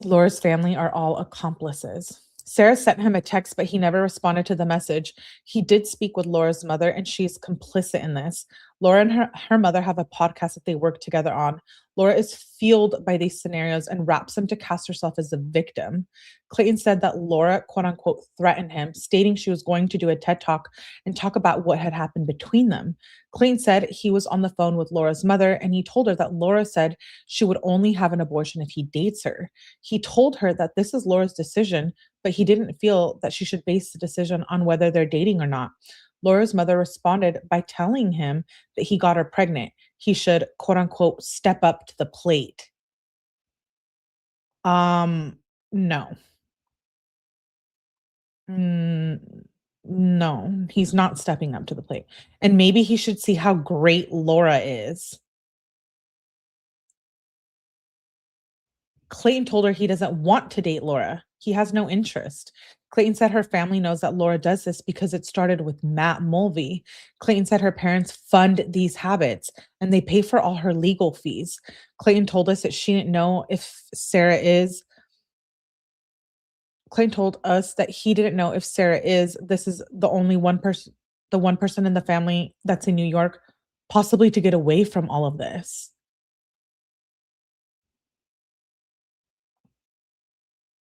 Laura's family are all accomplices. Sarah sent him a text, but he never responded to the message. He did speak with Laura's mother, and she's complicit in this. Laura and her mother have a podcast that they work together on. Laura is fueled by these scenarios and raps him to cast herself as the victim. Clayton said that Laura, quote unquote, threatened him, stating she was going to do a TED Talk and talk about what had happened between them. Clayton said he was on the phone with Laura's mother, and he told her that Laura said she would only have an abortion if he dates her. He told her that this is Laura's decision, but he didn't feel that she should base the decision on whether they're dating or not. Laura's mother responded by telling him that he got her pregnant. He should, quote unquote, step up to the plate. No. No, he's not stepping up to the plate. And maybe he should see how great Laura is. Clayton told her he doesn't want to date Laura. He has no interest. Clayton said her family knows that Laura does this because it started with Matt Mulvey. Clayton said her parents fund these habits and they pay for all her legal fees. Clayton told us that she didn't know if Sarah is. Clayton told us that he didn't know if Sarah is. This is the only one person, the one person in the family that's in New York, possibly to get away from all of this.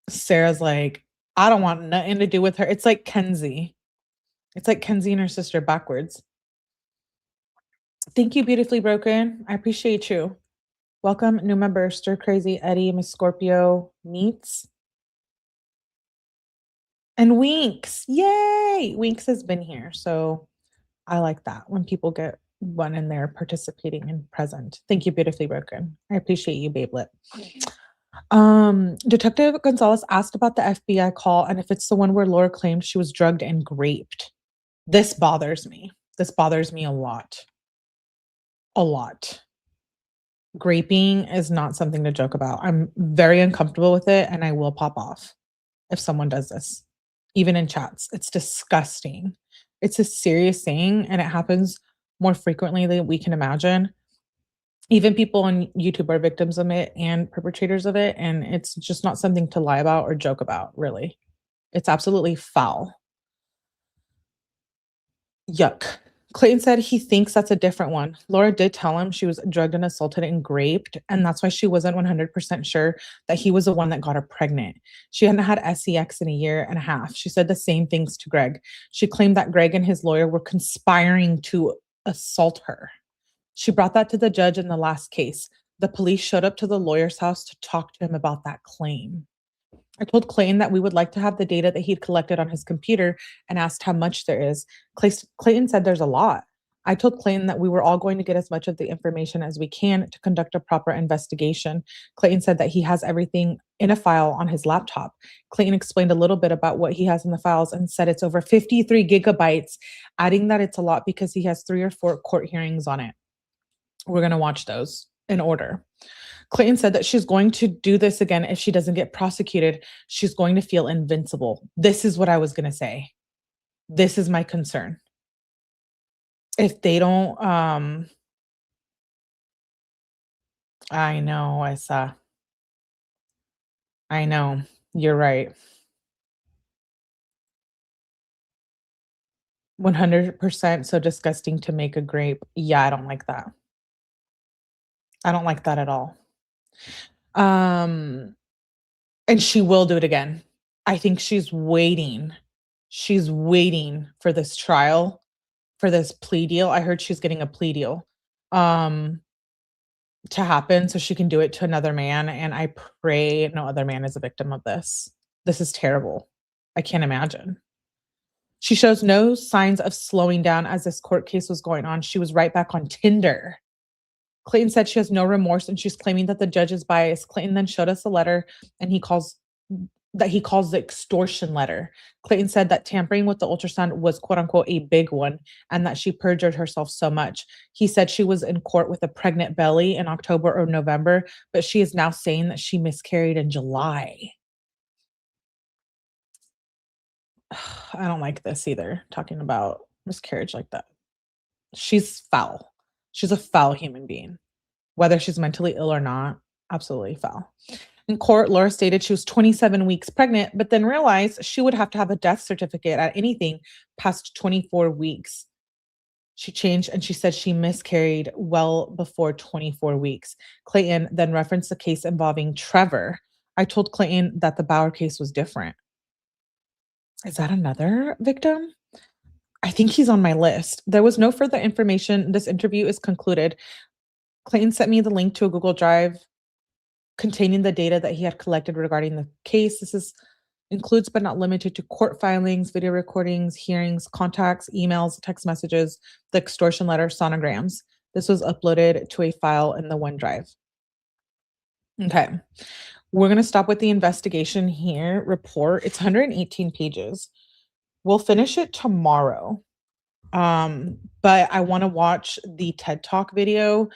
Sarah's like, I don't want nothing to do with her. It's like Kenzie. It's like Kenzie and her sister backwards. Thank you, Beautifully Broken. I appreciate you. Welcome, new member, Stir Crazy Eddie, Miss Scorpio meets. And Winks. Yay! Winks has been here. So I like that when people get one and they're participating and present. Thank you, Beautifully Broken. I appreciate you, Babelet. Detective Gonzalez asked about the FBI call and if it's the one where Laura claimed she was drugged and raped. This bothers me. This bothers me a lot. A lot. Graping is not something to joke about. I'm very uncomfortable with it and I will pop off if someone does this, even in chats. It's disgusting. It's a serious thing and it happens more frequently than we can imagine. Even people on YouTube are victims of it and perpetrators of it, and it's just not something to lie about or joke about, really. It's absolutely foul. Yuck. Clayton said he thinks that's a different one. Laura did tell him she was drugged and assaulted and raped, and that's why she wasn't 100% sure that he was the one that got her pregnant. She hadn't had sex in a year and a half. She said the same things to Greg. She claimed that Greg and his lawyer were conspiring to assault her. She brought that to the judge in the last case. The police showed up to the lawyer's house to talk to him about that claim. I told Clayton that we would like to have the data that he'd collected on his computer and asked how much there is. Clayton said there's a lot. I told Clayton that we were all going to get as much of the information as we can to conduct a proper investigation. Clayton said that he has everything in a file on his laptop. Clayton explained a little bit about what he has in the files and said it's over 53 gigabytes, adding that it's a lot because he has 3 or 4 court hearings on it. We're going to watch those in order. Clayton said that she's going to do this again if she doesn't get prosecuted. She's going to feel invincible. This is what I was going to say. This is my concern. If they don't, I know, 𝗍𝗲𝗍𝗏. I know, you're right. 100% so disgusting to make a grape. Yeah, I don't like that. I don't like that at all. And she will do it again. I think she's waiting. She's waiting for this trial, for this plea deal. I heard she's getting a plea deal to happen so she can do it to another man. And I pray no other man is a victim of this. This is terrible. I can't imagine. She shows no signs of slowing down as this court case was going on. She was right back on Tinder. Clayton said she has no remorse and she's claiming that the judge is biased. Clayton then showed us a letter and he calls the extortion letter. Clayton said that tampering with the ultrasound was quote unquote a big one and that she perjured herself so much. He said she was in court with a pregnant belly in October or November, but she is now saying that she miscarried in July. I don't like this either, talking about miscarriage like that. She's foul. She's a foul human being, whether she's mentally ill or not, absolutely foul. In court, Laura stated she was 27 weeks pregnant, but then realized she would have to have a death certificate at anything past 24 weeks. She changed and she said she miscarried well before 24 weeks. Clayton then referenced the case involving Trevor. I told Clayton that the Bauer case was different. Is that another victim? I think he's on my list. There was no further information. This interview is concluded. Clayton sent me the link to a Google Drive containing the data that he had collected regarding the case. This includes but not limited to court filings, video recordings, hearings, contacts, emails, text messages, the extortion letter, sonograms. This was uploaded to a file in the OneDrive. Okay. We're going to stop with the investigation here. Report. It's 118 pages. We'll finish it tomorrow. But I want to watch the TED Talk video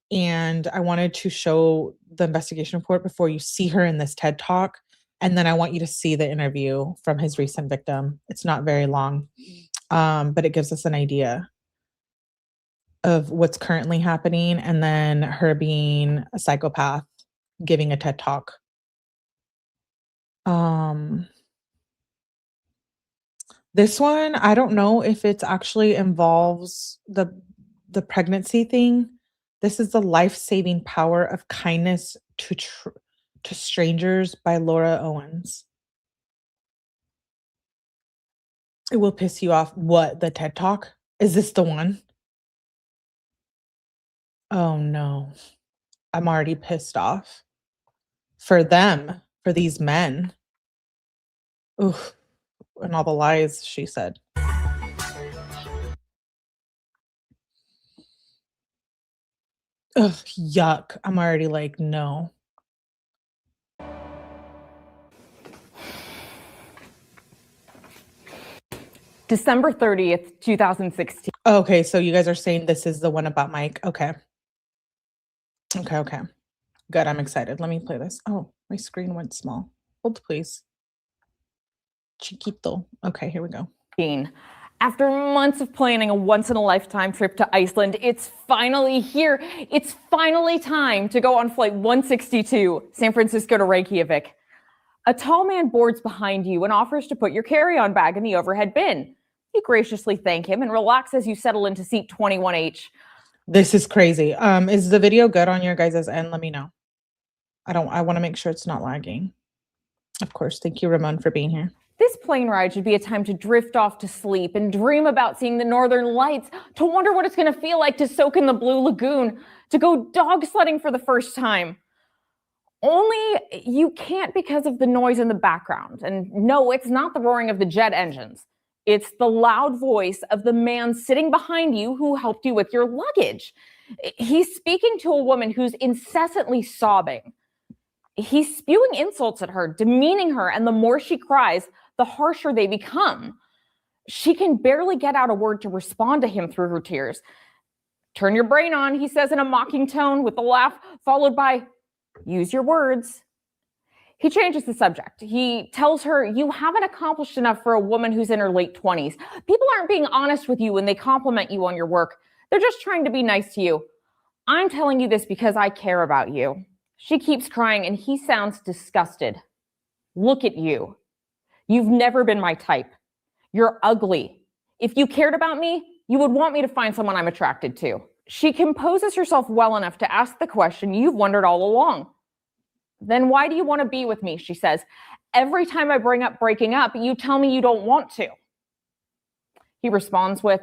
and I wanted to show the investigation report before you see her in this TED Talk. And then I want you to see the interview from his recent victim. It's not very long, but it gives us an idea of what's currently happening and then her being a psychopath giving a TED Talk. This one, I don't know if it actually involves the pregnancy thing. This is The Life-Saving Power of Kindness to Strangers by Laura Owens. It will piss you off. What, the TED Talk? Is this the one? Oh no. I'm already pissed off. For them, for these men. Oof. And all the lies she said. Ugh, yuck. I'm already like, no. December 30th, 2016. Okay, so you guys are saying this is the one about Mike. Okay. Okay. Good, I'm excited. Let me play this. Oh, my screen went small. Hold, please. Chiquito. Okay, here we go. After months of planning a once-in-a-lifetime trip to Iceland, it's finally here. It's finally time to go on flight 162, San Francisco to Reykjavik. A tall man boards behind you and offers to put your carry-on bag in the overhead bin. You graciously thank him and relax as you settle into seat 21H. This is crazy. Is the video good on your guys' end? Let me know. I want to make sure it's not lagging. Of course. Thank you, Ramon, for being here. This plane ride should be a time to drift off to sleep and dream about seeing the northern lights, to wonder what it's going to feel like to soak in the blue lagoon, to go dog sledding for the first time. Only you can't because of the noise in the background. And no, it's not the roaring of the jet engines. It's the loud voice of the man sitting behind you who helped you with your luggage. He's speaking to a woman who's incessantly sobbing. He's spewing insults at her, demeaning her, and the more she cries, the harsher they become. She can barely get out a word to respond to him through her tears. Turn your brain on, he says in a mocking tone with a laugh, followed by, use your words. He changes the subject. He tells her, you haven't accomplished enough for a woman who's in her late 20s. People aren't being honest with you when they compliment you on your work. They're just trying to be nice to you. I'm telling you this because I care about you. She keeps crying and he sounds disgusted. Look at you. You've never been my type. You're ugly. If you cared about me, you would want me to find someone I'm attracted to. She composes herself well enough to ask the question you've wondered all along. Then why do you want to be with me? She says. Every time I bring up breaking up, you tell me you don't want to. He responds with,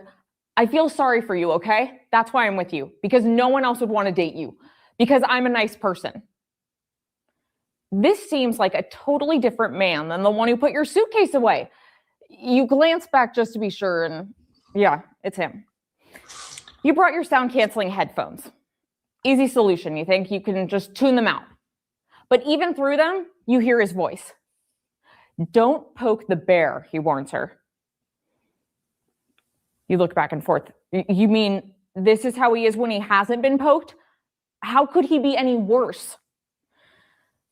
I feel sorry for you, okay? That's why I'm with you. Because no one else would want to date you. Because I'm a nice person. This seems like a totally different man than the one who put your suitcase away. You glance back just to be sure, and yeah, it's him. You brought your sound-canceling headphones. Easy solution, you think? You can just tune them out. But even through them, you hear his voice. Don't poke the bear, he warns her. You look back and forth. You mean this is how he is when he hasn't been poked? How could he be any worse?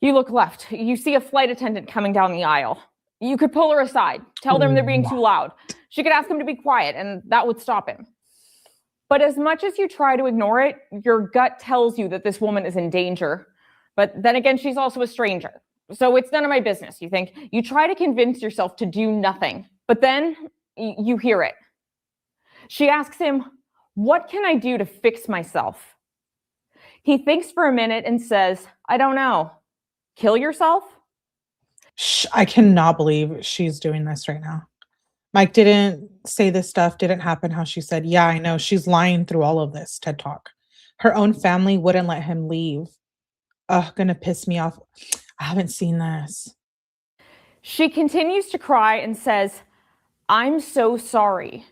You look left. You see a flight attendant coming down the aisle. You could pull her aside, tell them they're being too loud. She could ask him to be quiet, and that would stop him. But as much as you try to ignore it, your gut tells you that this woman is in danger. But then again, she's also a stranger. So it's none of my business, you think. You try to convince yourself to do nothing. But then you hear it. She asks him, what can I do to fix myself? He thinks for a minute and says, I don't know. Kill yourself? I cannot believe she's doing this right now. Mike didn't say this stuff, didn't happen how she said. Yeah, I know. She's lying through all of this TED Talk. Her own family wouldn't let him leave. Ugh, gonna piss me off. I haven't seen this. She continues to cry and says, I'm so sorry.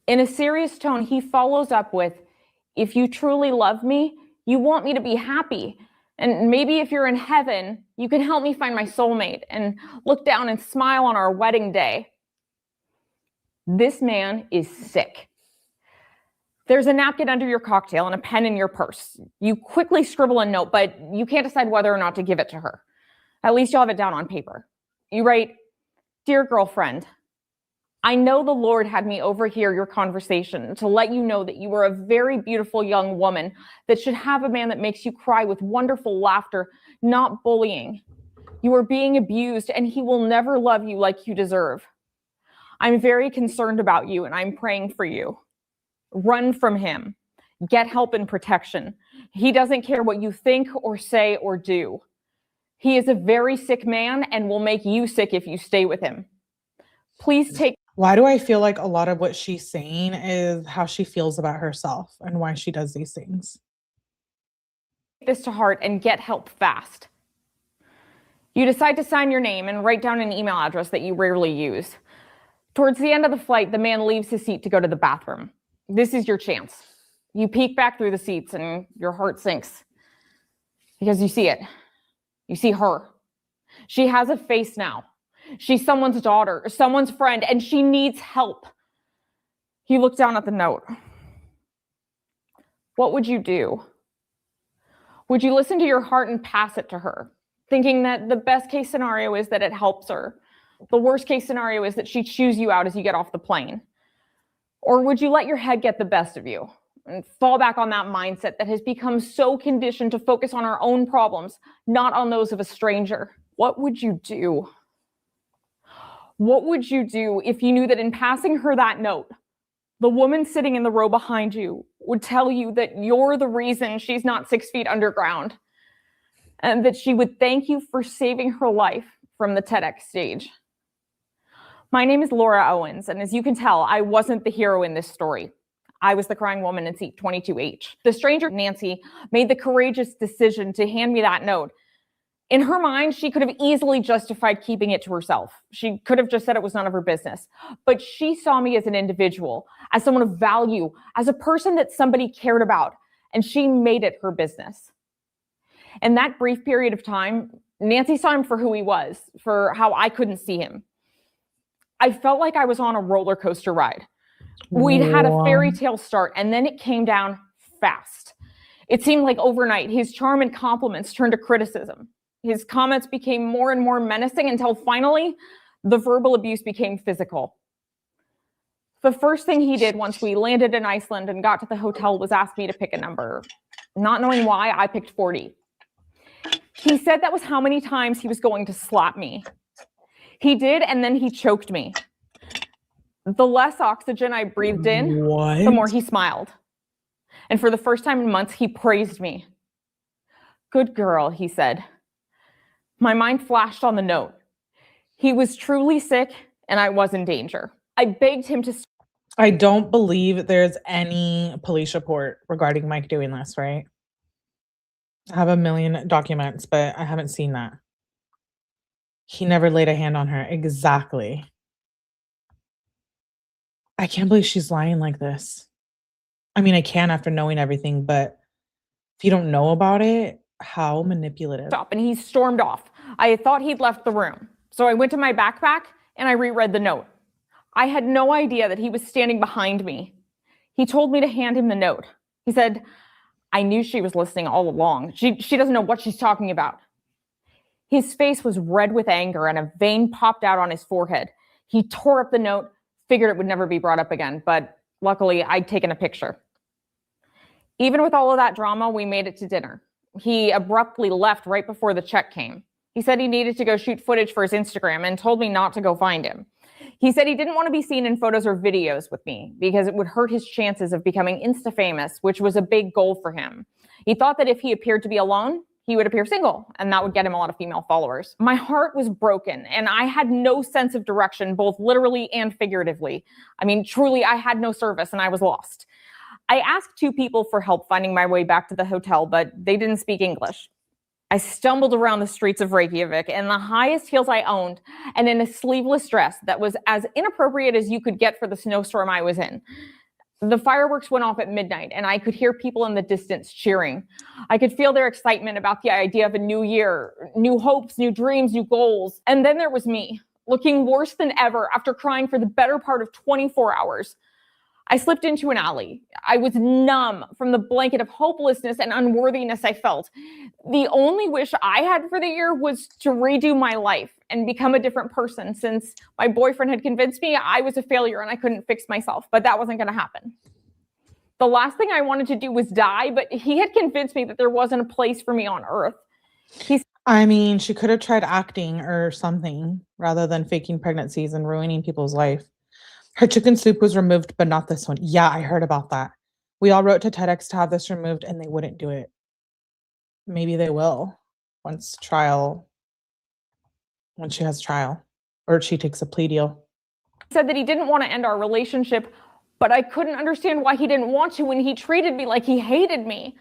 In a serious tone, he follows up with, if you truly love me, you want me to be happy. And maybe if you're in heaven, you can help me find my soulmate and look down and smile on our wedding day. This man is sick. There's a napkin under your cocktail and a pen in your purse. You quickly scribble a note, but you can't decide whether or not to give it to her. At least you'll have it down on paper. You write, Dear girlfriend, I know the Lord had me overhear your conversation to let you know that you are a very beautiful young woman that should have a man that makes you cry with wonderful laughter, not bullying. You are being abused and he will never love you like you deserve. I'm very concerned about you and I'm praying for you. Run from him. Get help and protection. He doesn't care what you think or say or do. He is a very sick man and will make you sick if you stay with him. Please take... Why do I feel like a lot of what she's saying is how she feels about herself and why she does these things? This to heart and get help fast. You decide to sign your name and write down an email address that you rarely use. Towards the end of the flight, the man leaves his seat to go to the bathroom. This is your chance. You peek back through the seats and your heart sinks because you see it. You see her. She has a face now. She's someone's daughter, someone's friend, and she needs help. You look down at the note. What would you do? Would you listen to your heart and pass it to her, thinking that the best case scenario is that it helps her? The worst case scenario is that she chews you out as you get off the plane. Or would you let your head get the best of you and fall back on that mindset that has become so conditioned to focus on our own problems, not on those of a stranger? What would you do? What would you do if you knew that in passing her that note, the woman sitting in the row behind you would tell you that you're the reason she's not 6 feet underground, and that she would thank you for saving her life from the TEDx stage? My name is Laura Owens, and as you can tell, I wasn't the hero in this story. I was the crying woman in seat 22H. The stranger, Nancy, made the courageous decision to hand me that note. In her mind, she could have easily justified keeping it to herself. She could have just said it was none of her business. But she saw me as an individual, as someone of value, as a person that somebody cared about, and she made it her business. In that brief period of time, Nancy saw him for who he was, for how I couldn't see him. I felt like I was on a roller coaster ride. We'd had a fairy tale start, and then it came down fast. It seemed like overnight, his charm and compliments turned to criticism. His comments became more and more menacing until finally, the verbal abuse became physical. The first thing he did once we landed in Iceland and got to the hotel was ask me to pick a number. Not knowing why, I picked 40. He said that was how many times he was going to slap me. He did, and then he choked me. The less oxygen I breathed in, the more he smiled. And for the first time in months, he praised me. Good girl, he said. My mind flashed on the note. He was truly sick, and I was in danger. I begged him to... I don't believe there's any police report regarding Mike doing this, right? I have a million documents, but I haven't seen that. He never laid a hand on her. Exactly. I can't believe she's lying like this. I mean, I can after knowing everything, but if you don't know about it, how manipulative. Stop, and he stormed off. I thought he'd left the room. So I went to my backpack and I reread the note. I had no idea that he was standing behind me. He told me to hand him the note. He said, I knew she was listening all along. She doesn't know what she's talking about. His face was red with anger and a vein popped out on his forehead. He tore up the note, figured it would never be brought up again, but luckily I'd taken a picture. Even with all of that drama, we made it to dinner. He abruptly left right before the check came. He said he needed to go shoot footage for his Instagram and told me not to go find him. He said he didn't want to be seen in photos or videos with me because it would hurt his chances of becoming Insta-famous, which was a big goal for him. He thought that if he appeared to be alone, he would appear single, and that would get him a lot of female followers. My heart was broken, and I had no sense of direction, both literally and figuratively. I mean, truly, I had no service, and I was lost. I asked 2 people for help finding my way back to the hotel, but they didn't speak English. I stumbled around the streets of Reykjavik in the highest heels I owned, and in a sleeveless dress that was as inappropriate as you could get for the snowstorm I was in. The fireworks went off at midnight, and I could hear people in the distance cheering. I could feel their excitement about the idea of a new year, new hopes, new dreams, new goals. And then there was me, looking worse than ever after crying for the better part of 24 hours. I slipped into an alley. I was numb from the blanket of hopelessness and unworthiness I felt. The only wish I had for the year was to redo my life and become a different person, since my boyfriend had convinced me I was a failure and I couldn't fix myself, but that wasn't going to happen. The last thing I wanted to do was die, but he had convinced me that there wasn't a place for me on earth. I mean, she could have tried acting or something rather than faking pregnancies and ruining people's life. Her chicken soup was removed, but not this one. Yeah, I heard about that. We all wrote to TEDx to have this removed, and they wouldn't do it. Maybe they will once she has trial, or she takes a plea deal. He said that he didn't want to end our relationship, but I couldn't understand why he didn't want to when he treated me like he hated me.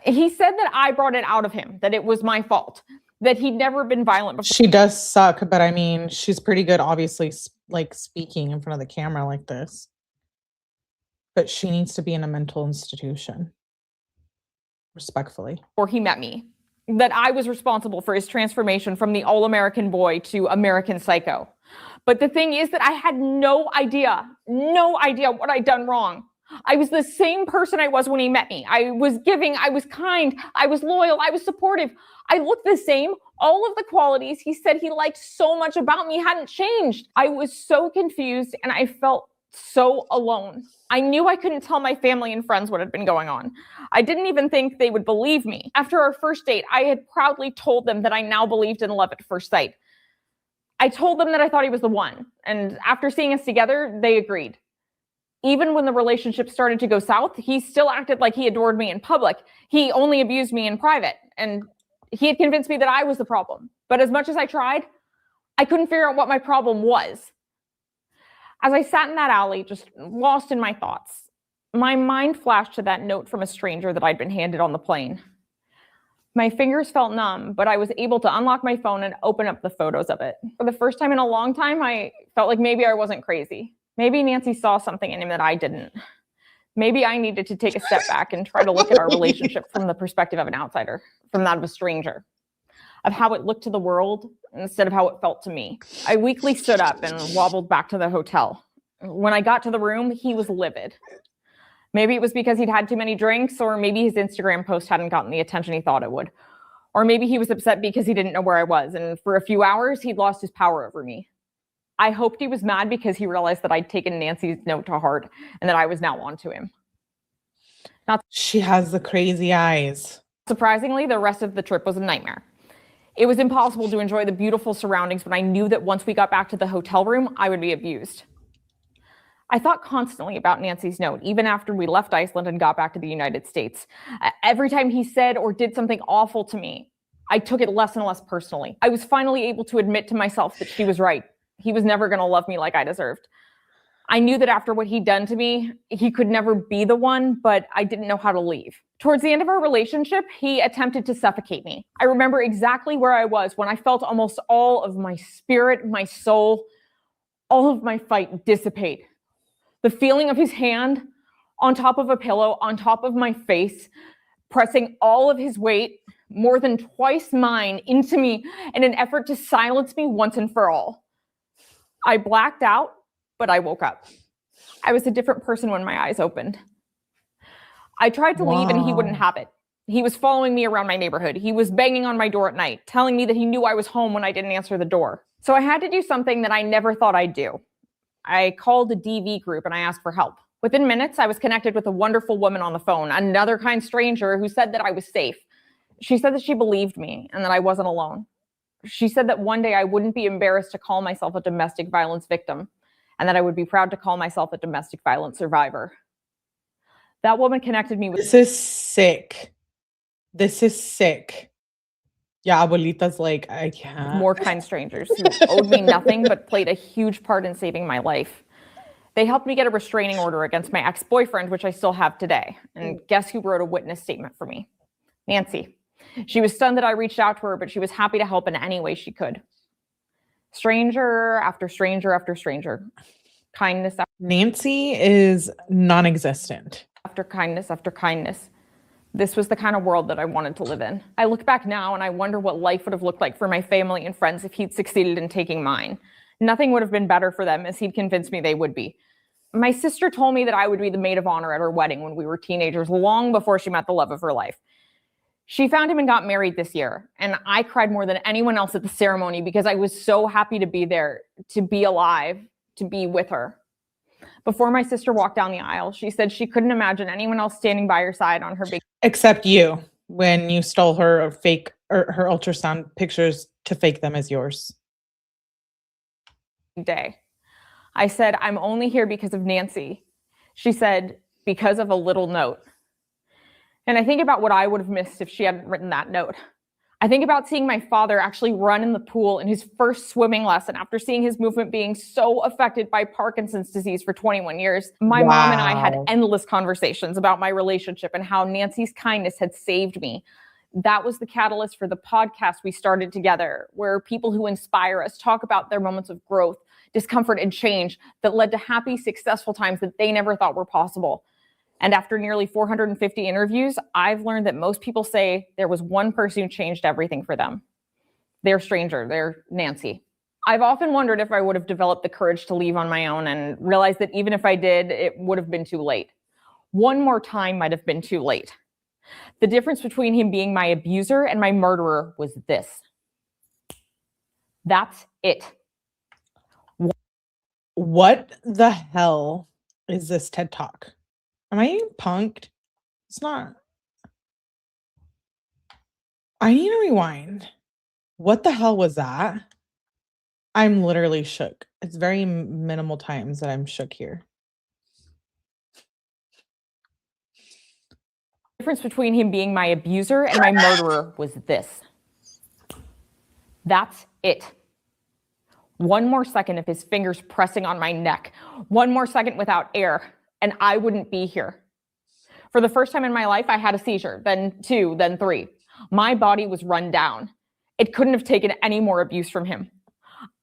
He said that I brought it out of him, that it was my fault, that he'd never been violent before. She does suck, but I mean, she's pretty good, obviously, like speaking in front of the camera like this. But she needs to be in a mental institution. Respectfully. Or he met me, that I was responsible for his transformation from the all-American boy to American Psycho. But the thing is that I had no idea what I'd done wrong. I was the same person I was when he met me. I was giving, I was kind, I was loyal, I was supportive. I looked the same. All of the qualities he said he liked so much about me hadn't changed. I was so confused and I felt so alone. I knew I couldn't tell my family and friends what had been going on. I didn't even think they would believe me. After our first date, I had proudly told them that I now believed in love at first sight. I told them that I thought he was the one, and after seeing us together, they agreed. Even when the relationship started to go south, he still acted like he adored me in public. He only abused me in private, and he had convinced me that I was the problem. But as much as I tried, I couldn't figure out what my problem was. As I sat in that alley, just lost in my thoughts, my mind flashed to that note from a stranger that I'd been handed on the plane. My fingers felt numb, but I was able to unlock my phone and open up the photos of it. For the first time in a long time, I felt like maybe I wasn't crazy. Maybe Nancy saw something in him that I didn't. Maybe I needed to take a step back and try to look at our relationship from the perspective of an outsider, from that of a stranger, of how it looked to the world instead of how it felt to me. I weakly stood up and wobbled back to the hotel. When I got to the room, he was livid. Maybe it was because he'd had too many drinks, or maybe his Instagram post hadn't gotten the attention he thought it would. Or maybe he was upset because he didn't know where I was, and for a few hours, he'd lost his power over me. I hoped he was mad because he realized that I'd taken Nancy's note to heart and that I was now onto him. She has the crazy eyes. Surprisingly, the rest of the trip was a nightmare. It was impossible to enjoy the beautiful surroundings when I knew that once we got back to the hotel room, I would be abused. I thought constantly about Nancy's note, even after we left Iceland and got back to the United States. Every time he said or did something awful to me, I took it less and less personally. I was finally able to admit to myself that she was right. He was never going to love me like I deserved. I knew that after what he'd done to me, he could never be the one, but I didn't know how to leave. Towards the end of our relationship, he attempted to suffocate me. I remember exactly where I was when I felt almost all of my spirit, my soul, all of my fight dissipate. The feeling of his hand on top of a pillow, on top of my face, pressing all of his weight, more than twice mine, into me in an effort to silence me once and for all. I blacked out, but I woke up. I was a different person when my eyes opened. I tried to leave and he wouldn't have it. He was following me around my neighborhood. He was banging on my door at night, telling me that he knew I was home when I didn't answer the door. So I had to do something that I never thought I'd do. I called a DV group and I asked for help. Within minutes, I was connected with a wonderful woman on the phone, another kind stranger who said that I was safe. She said that she believed me and that I wasn't alone. She said that one day I wouldn't be embarrassed to call myself a domestic violence victim and that I would be proud to call myself a domestic violence survivor. That woman connected me with— This is sick. This is sick. Yeah, abuelita's like, I can't. More kind strangers who owed me nothing but played a huge part in saving my life. They helped me get a restraining order against my ex-boyfriend, which I still have today. And guess who wrote a witness statement for me? Nancy. She was stunned that I reached out to her, but she was happy to help in any way she could. Stranger after stranger after stranger. Kindness Nancy is non-existent. after kindness after kindness. This was the kind of world that I wanted to live in. I look back now and I wonder what life would have looked like for my family and friends if he'd succeeded in taking mine. Nothing would have been better for them, as he'd convinced me they would be. My sister told me that I would be the maid of honor at her wedding when we were teenagers, long before she met the love of her life. She found him and got married this year, and I cried more than anyone else at the ceremony because I was so happy to be there, to be alive, to be with her. Before my sister walked down the aisle, she said she couldn't imagine anyone else standing by her side on her big— Except you, when you stole her fake or her ultrasound pictures to fake them as yours. day. I said, I'm only here because of Nancy. She said, because of a little note. And I think about what I would have missed if she hadn't written that note. I think about seeing my father actually run in the pool in his first swimming lesson after seeing his movement being so affected by Parkinson's disease for 21 years. My mom and I had endless conversations about my relationship and how Nancy's kindness had saved me. That was the catalyst for the podcast we started together, where people who inspire us talk about their moments of growth, discomfort, and change that led to happy, successful times that they never thought were possible. And after nearly 450 interviews, I've learned that most people say there was one person who changed everything for them. Their stranger, their Nancy. I've often wondered if I would have developed the courage to leave on my own, and realized that even if I did, it would have been too late. One more time might have been too late. The difference between him being my abuser and my murderer was this. That's it. What the hell is this TED Talk? Am I getting punked? It's not. I need to rewind. What the hell was that? I'm literally shook. It's very minimal times that I'm shook here. The difference between him being my abuser and my murderer was this. That's it. One more second of his fingers pressing on my neck, one more second without air, and I wouldn't be here. For the first time in my life, I had a seizure, then 2, then 3. My body was run down. It couldn't have taken any more abuse from him.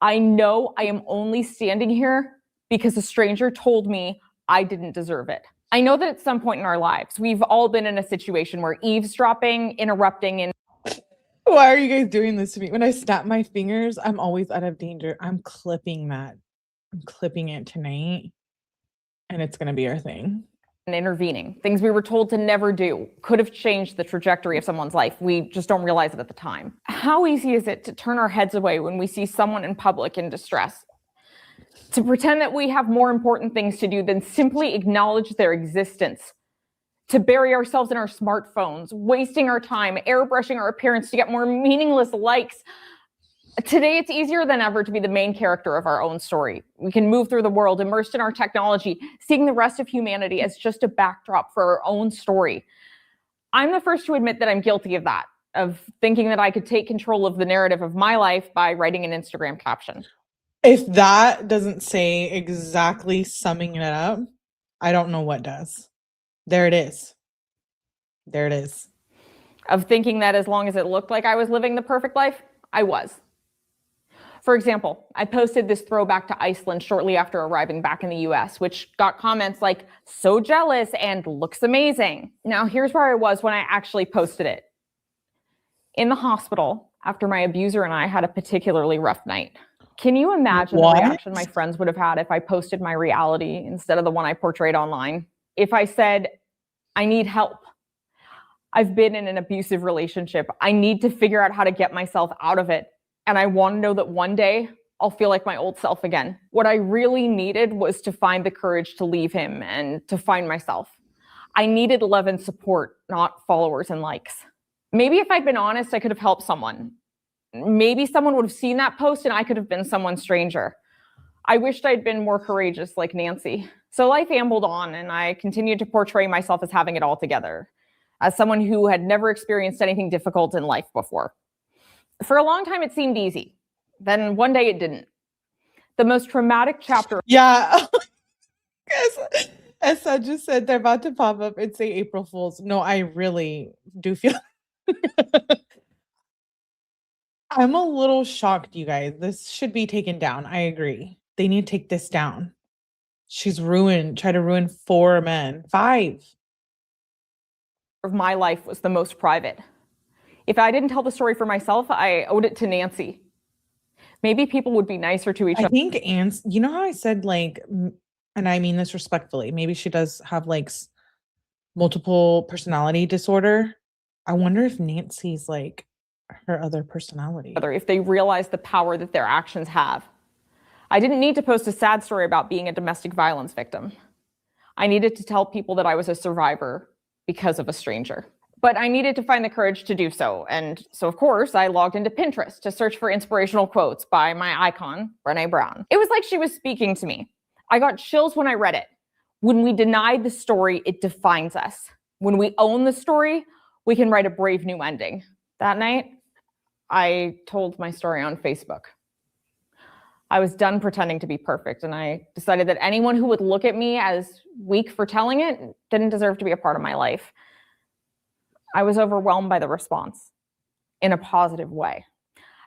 I know I am only standing here because a stranger told me I didn't deserve it. I know that at some point in our lives, we've all been in a situation where eavesdropping, interrupting, and why are you guys doing this to me? When I snap my fingers, I'm always out of danger. I'm clipping that. I'm clipping it tonight, and it's going to be our thing. And intervening, things we were told to never do, could have changed the trajectory of someone's life. We just don't realize it at the time. How easy is it to turn our heads away when we see someone in public in distress? To pretend that we have more important things to do than simply acknowledge their existence? To bury ourselves in our smartphones, wasting our time, airbrushing our appearance to get more meaningless likes? Today, it's easier than ever to be the main character of our own story. We can move through the world immersed in our technology, seeing the rest of humanity as just a backdrop for our own story. I'm the first to admit that I'm guilty of that, of thinking that I could take control of the narrative of my life by writing an Instagram caption. If that doesn't say exactly summing it up, I don't know what does. There it is. There it is. Of thinking that as long as it looked like I was living the perfect life, I was. For example, I posted this throwback to Iceland shortly after arriving back in the US, which got comments like, "So jealous," and "looks amazing." Now, here's where I was when I actually posted it. In the hospital, after my abuser and I had a particularly rough night. Can you imagine the reaction my friends would have had if I posted my reality instead of the one I portrayed online? If I said, "I need help. I've been in an abusive relationship. I need to figure out how to get myself out of it. And I want to know that one day I'll feel like my old self again." What I really needed was to find the courage to leave him and to find myself. I needed love and support, not followers and likes. Maybe if I'd been honest, I could have helped someone. Maybe someone would have seen that post and I could have been someone stranger. I wished I'd been more courageous like Nancy. So life ambled on, and I continued to portray myself as having it all together, as someone who had never experienced anything difficult in life before. For a long time, it seemed easy. Then one day it didn't. The most traumatic chapter. Yeah. As I just said, they're about to pop up and say April Fools. No, I really do feel. I'm a little shocked, you guys. This should be taken down. I agree. They need to take this down. She's tried to ruin 4 men. 5. Of my life was the most private. If I didn't tell the story for myself, I owed it to Nancy. Maybe people would be nicer to each other. I think you know how I said, like, and I mean this respectfully, maybe she does have like multiple personality disorder. I wonder if Nancy's like her other personality. If they realize the power that their actions have. I didn't need to post a sad story about being a domestic violence victim. I needed to tell people that I was a survivor because of a stranger. But I needed to find the courage to do so. And so, of course, I logged into Pinterest to search for inspirational quotes by my icon, Brené Brown. It was like she was speaking to me. I got chills when I read it. When we deny the story, it defines us. When we own the story, we can write a brave new ending. That night, I told my story on Facebook. I was done pretending to be perfect, and I decided that anyone who would look at me as weak for telling it didn't deserve to be a part of my life. I was overwhelmed by the response in a positive way.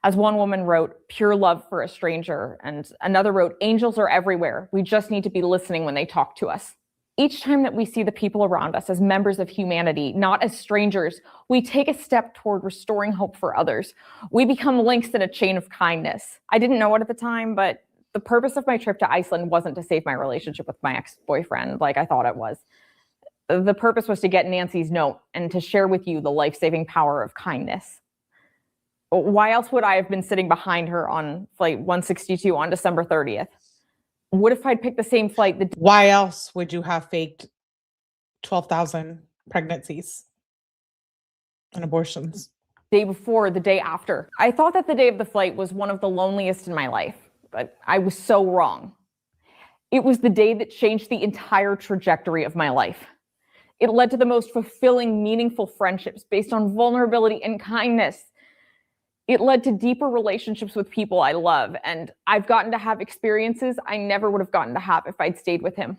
As one woman wrote, "Pure love for a stranger," and another wrote, "Angels are everywhere. We just need to be listening when they talk to us." Each time that we see the people around us as members of humanity, not as strangers, we take a step toward restoring hope for others. We become links in a chain of kindness. I didn't know it at the time, but the purpose of my trip to Iceland wasn't to save my relationship with my ex-boyfriend like I thought it was. The purpose was to get Nancy's note and to share with you the life-saving power of kindness. Why else would I have been sitting behind her on flight 162 on December 30th? What if I'd picked the same flight? Why else would you have faked 12,000 pregnancies and abortions? Day before, the day after. I thought that the day of the flight was one of the loneliest in my life. but I was so wrong. It was the day that changed the entire trajectory of my life. It led to the most fulfilling, meaningful friendships based on vulnerability and kindness. It led to deeper relationships with people I love, and I've gotten to have experiences I never would have gotten to have if I'd stayed with him.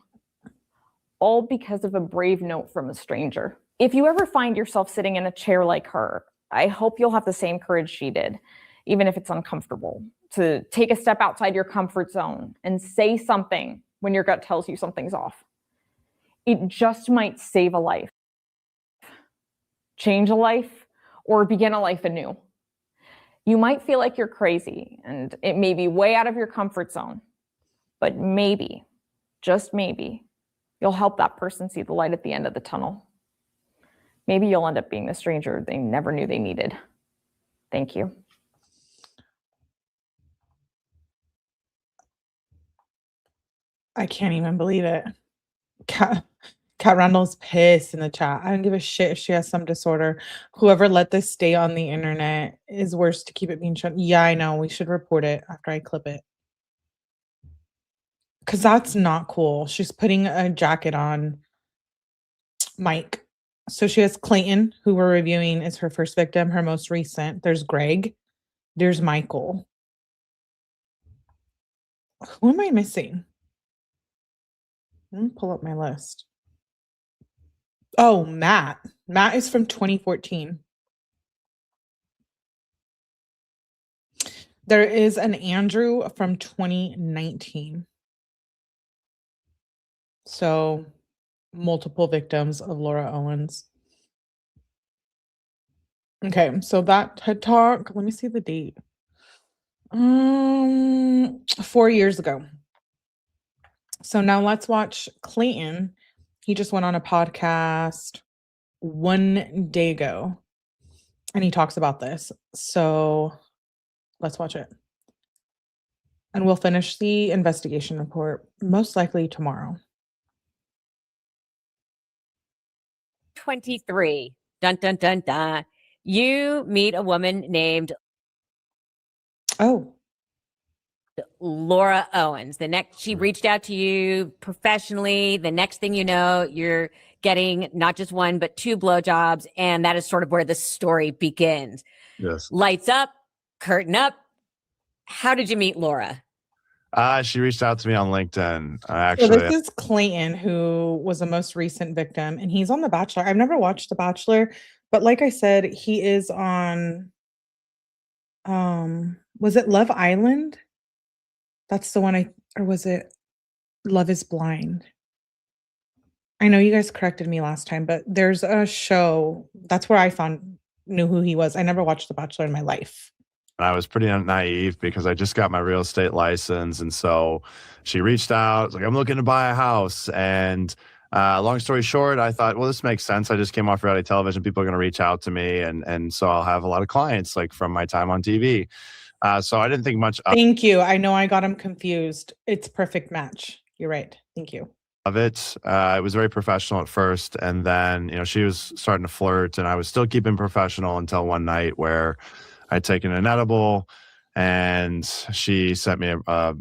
All because of a brave note from a stranger. If you ever find yourself sitting in a chair like her, I hope you'll have the same courage she did, even if it's uncomfortable, to take a step outside your comfort zone and say something when your gut tells you something's off. It just might save a life, change a life, or begin a life anew. You might feel like you're crazy and it may be way out of your comfort zone, but maybe, just maybe, you'll help that person see the light at the end of the tunnel. Maybe you'll end up being the stranger they never knew they needed. Thank you. I can't even believe it. Kat Randall's pissed in the chat. I don't give a shit if she has some disorder. Whoever let this stay on the internet is worse to keep it being shown. Yeah, I know. We should report it after I clip it. Because that's not cool. She's putting a jacket on Mike. So she has Clayton, who we're reviewing, is her first victim, her most recent. There's Greg. There's Michael. Who am I missing? Let me pull up my list. Oh, Matt. Matt is from 2014. There is an Andrew from 2019. So multiple victims of Laura Owens. Okay, so that TED Talk, let me see the date. 4 years ago. So now let's watch Clayton. He just went on a podcast 1 day ago and he talks about this. So let's watch it. And we'll finish the investigation report most likely tomorrow. 23. Dun, dun, dun, dun. You meet a woman named Laura Owens. She reached out to you professionally. The next thing you know, you're getting not just one, but 2 blowjobs. And that is sort of where the story begins. Yes. Lights up, curtain up. How did you meet Laura? She reached out to me on LinkedIn. So this is Clayton, who was the most recent victim, and he's on The Bachelor. I've never watched The Bachelor, but like I said, he is on, was it Love Island? That's the one or was it Love is Blind? I know you guys corrected me last time, but there's a show, that's where I knew who he was. I never watched The Bachelor in my life. I was pretty naive because I just got my real estate license. And so she reached out, like, I'm looking to buy a house. And long story short, I thought, well, this makes sense. I just came off reality television. People are going to reach out to me. And so I'll have a lot of clients, like, from my time on TV. So I didn't think much of Thank you. I know I got him confused. It's perfect match. You're right. Thank you. Of it. It was very professional at first. And then, she was starting to flirt and I was still keeping professional until one night where I'd taken an edible and she sent me I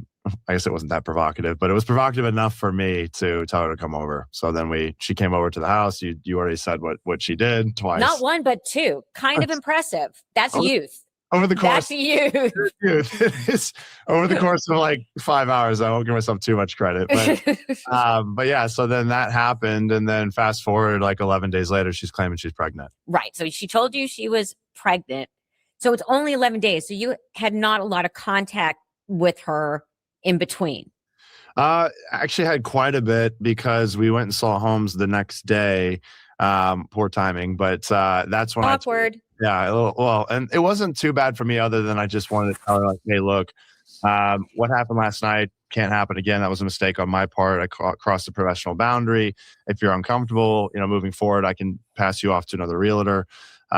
guess it wasn't that provocative, but it was provocative enough for me to tell her to come over. So then she came over to the house. You already said what she did twice. Not 1, but 2. Kind of impressive. That's youth. Over the course, that's youth. It is over the course of like 5 hours. I won't give myself too much credit, but yeah. So then that happened, and then fast forward like 11 days later, she's claiming she's pregnant. Right. So she told you she was pregnant. So it's only 11 days. So you had not a lot of contact with her in between. Actually had quite a bit because we went and saw homes the next day. Poor timing, but that's when awkward. Well, and it wasn't too bad for me other than I just wanted to tell her, like, hey, look, what happened last night can't happen again. That was a mistake on my part. I crossed the professional boundary. If you're uncomfortable, moving forward, I can pass you off to another realtor.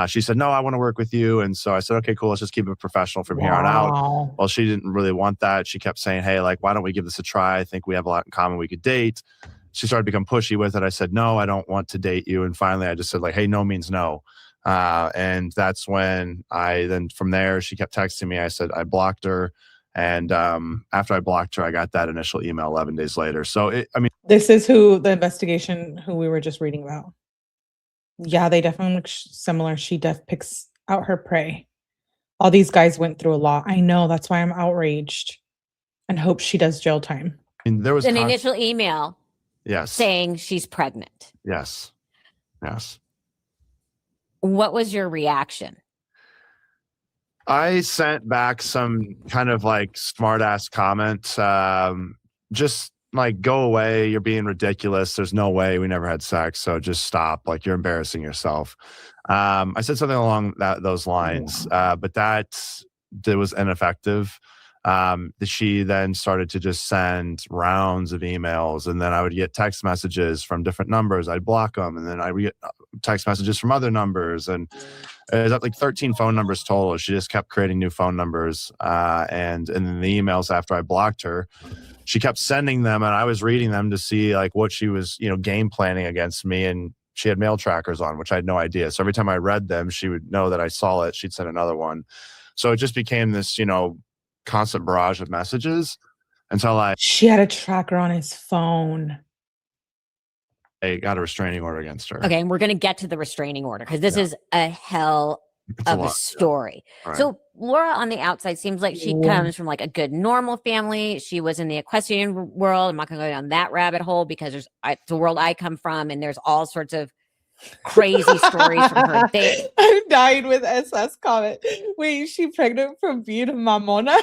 She said, no, I want to work with you. And so I said, okay, cool. Let's just keep it professional from here on out. Well, she didn't really want that. She kept saying, hey, like, why don't we give this a try? I think we have a lot in common. We could date. She started to become pushy with it. I said, no, I don't want to date you. And finally, I just said, like, hey, no means no. And that's when from there, she kept texting me. I said, I blocked her. And after I blocked her, I got that initial email 11 days later. So, I mean, This is who the investigation who we were just reading about. Yeah, they definitely look similar. She picks out her prey. All these guys went through a lot. I know. That's why I'm outraged and hope she does jail time. there was an initial email yes. saying she's pregnant. Yes. Yes. What was your reaction? I sent back some kind of like smart ass comment. Just like, go away. You're being ridiculous. There's no way. We never had sex. So just stop. Like, you're embarrassing yourself. I said something along those lines, but that was ineffective. She then started to just send rounds of emails, and then I would get text messages from different numbers. I'd block them, and then I would get text messages from other numbers, and it was like 13 phone numbers total. She just kept creating new phone numbers, and then the emails after I blocked her, she kept sending them, and I was reading them to see like what she was, game planning against me. And she had mail trackers on, which I had no idea. So every time I read them, she would know that I saw it. She'd send another one. So it just became this, constant barrage of messages until she had a tracker on his phone. I got a restraining order against her. Okay, and we're going to get to the restraining order because this is a hell of a story. Yeah. Right. So Laura on the outside seems like she comes from like a good normal family. She was in the equestrian world. I'm not going to go down that rabbit hole because it's the world I come from, and there's all sorts of crazy stories from her day. I'm dying with SS comment. Wait, is she pregnant from being a mamona?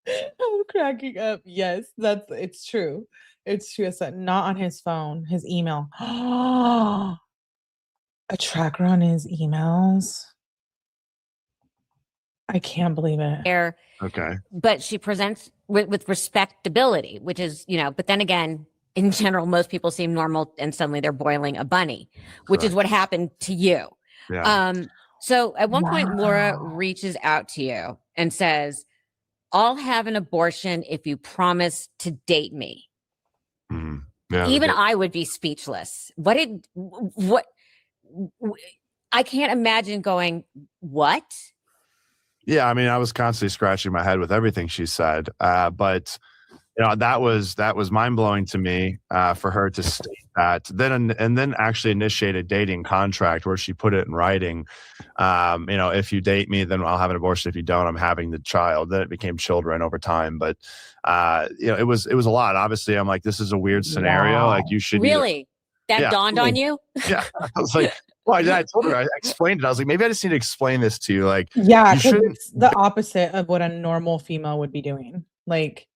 I'm cracking up. Yes, it's true. It's true. It's not on his phone, his email. A tracker on his emails. I can't believe it. Okay. But she presents with respectability, which is, but then again, in general, most people seem normal and suddenly they're boiling a bunny, which is what happened to you. Yeah. So at one point, Laura reaches out to you and says, I'll have an abortion if you promise to date me. Mm-hmm. Yeah, even I would be speechless. What I can't imagine going, what? Yeah, I mean, I was constantly scratching my head with everything she said. But that was mind-blowing to me for her to state that. Then actually initiate a dating contract where she put it in writing. If you date me, then I'll have an abortion. If you don't, I'm having the child. Then it became children over time. But it was a lot. Obviously, I'm like, this is a weird scenario. Wow. Like, you should really that dawned on you. Yeah, I was like, well, I told her, I explained it. I was like, maybe I just need to explain this to you. Like, yeah, you shouldn't. it's the opposite of what a normal female would be doing. Like,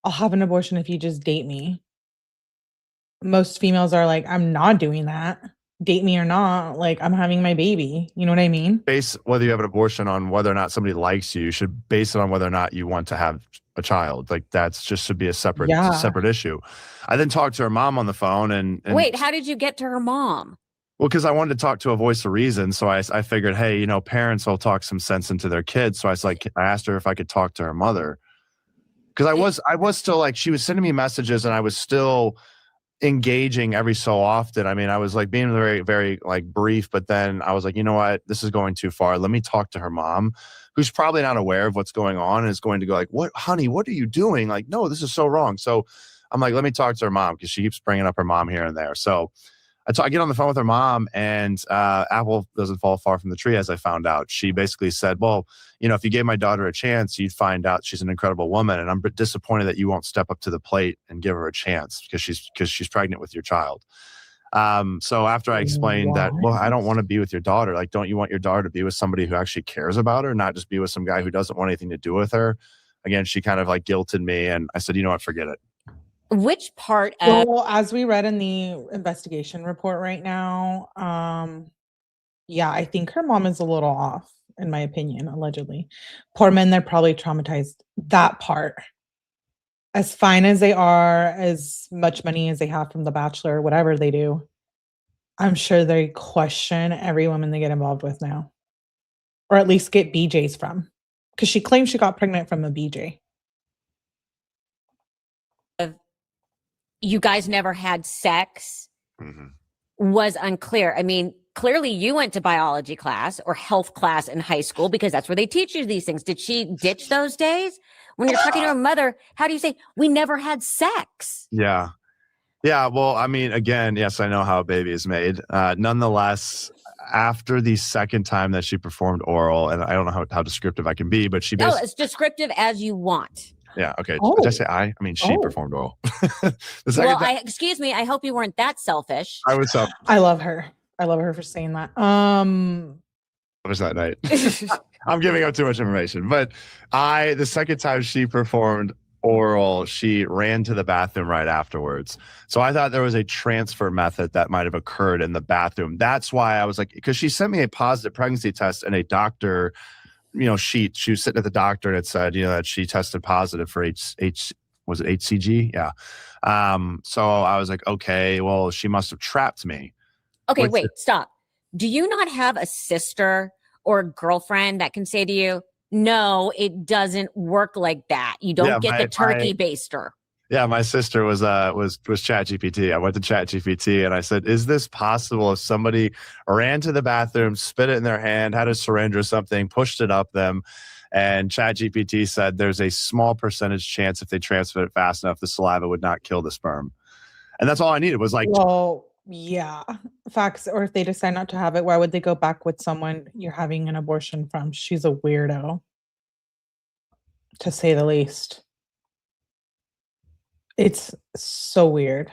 I'll have an abortion if you just date me. Most females are like, I'm not doing that. Date me or not, like, I'm having my baby. You know what I mean? Base whether you have an abortion on whether or not somebody likes you. You should base it on whether or not you want to have a child. Like, that's just should be a separate issue. I then talked to her mom on the phone and wait, how did you get to her mom? Well, because I wanted to talk to a voice of reason. So I figured, hey, parents will talk some sense into their kids. So I asked her if I could talk to her mother. Because I was still like, she was sending me messages and I was still engaging every so often. I mean, I was like being very, very like brief, but then I was like, you know what, this is going too far. Let me talk to her mom, who's probably not aware of what's going on and is going to go like, what, honey, what are you doing? Like, no, this is so wrong. So I'm like, let me talk to her mom because she keeps bringing up her mom here and there. So I get on the phone with her mom, and apple doesn't fall far from the tree, as I found out. She basically said, well, if you gave my daughter a chance, you'd find out she's an incredible woman, and I'm disappointed that you won't step up to the plate and give her a chance because she's pregnant with your child. So after I explained that, well, I don't want to be with your daughter. Like, don't you want your daughter to be with somebody who actually cares about her, not just be with some guy who doesn't want anything to do with her? Again, she kind of like guilted me, and I said, you know what, forget it. Which part of Well, as we read in the investigation report right now, yeah, I think her mom is a little off, in my opinion, allegedly. Poor men, they're probably traumatized. That part. As fine as they are, as much money as they have from The Bachelor, whatever they do, I'm sure they question every woman they get involved with now. Or at least get BJs from. Because she claims she got pregnant from a BJ. you guys never had sex was unclear. I mean, clearly you went to biology class or health class in high school because that's where they teach you these things. Did she ditch those days? When you're talking to her mother, how do you say, we never had sex? Yeah. Yeah. Well, I mean, again, yes, I know how a baby is made. Nonetheless, after the second time that she performed oral, and I don't know how descriptive I can be, but she No, basically, as descriptive as you want. yeah. Okay. Oh. Did I say I? I mean, she Oh. performed oral. The second Well, time, excuse me, I hope you weren't that selfish. I was up. I love her. I love her for saying that. What was that night? I'm giving up too much information, but the second time she performed oral, she ran to the bathroom right afterwards. So I thought there was a transfer method that might have occurred in the bathroom. That's why I was like, because she sent me a positive pregnancy test and a doctor, sheet. She was sitting at the doctor and it said, that she tested positive for was it 𝗏𝐶G? Yeah. So I was like, okay, well, she must have trapped me. Okay, wait, stop. Do you not have a sister or a girlfriend that can say to you, no, it doesn't work like that. You don't get the turkey baster. Yeah, my sister was ChatGPT. I went to ChatGPT and I said, is this possible if somebody ran to the bathroom, spit it in their hand, had a syringe or something, pushed it up them, and ChatGPT said there's a small percentage chance if they transfer it fast enough, the saliva would not kill the sperm. And that's all I needed was like... Well, yeah, facts. Or if they decide not to have it, why would they go back with someone you're having an abortion from? She's a weirdo, to say the least. It's so weird.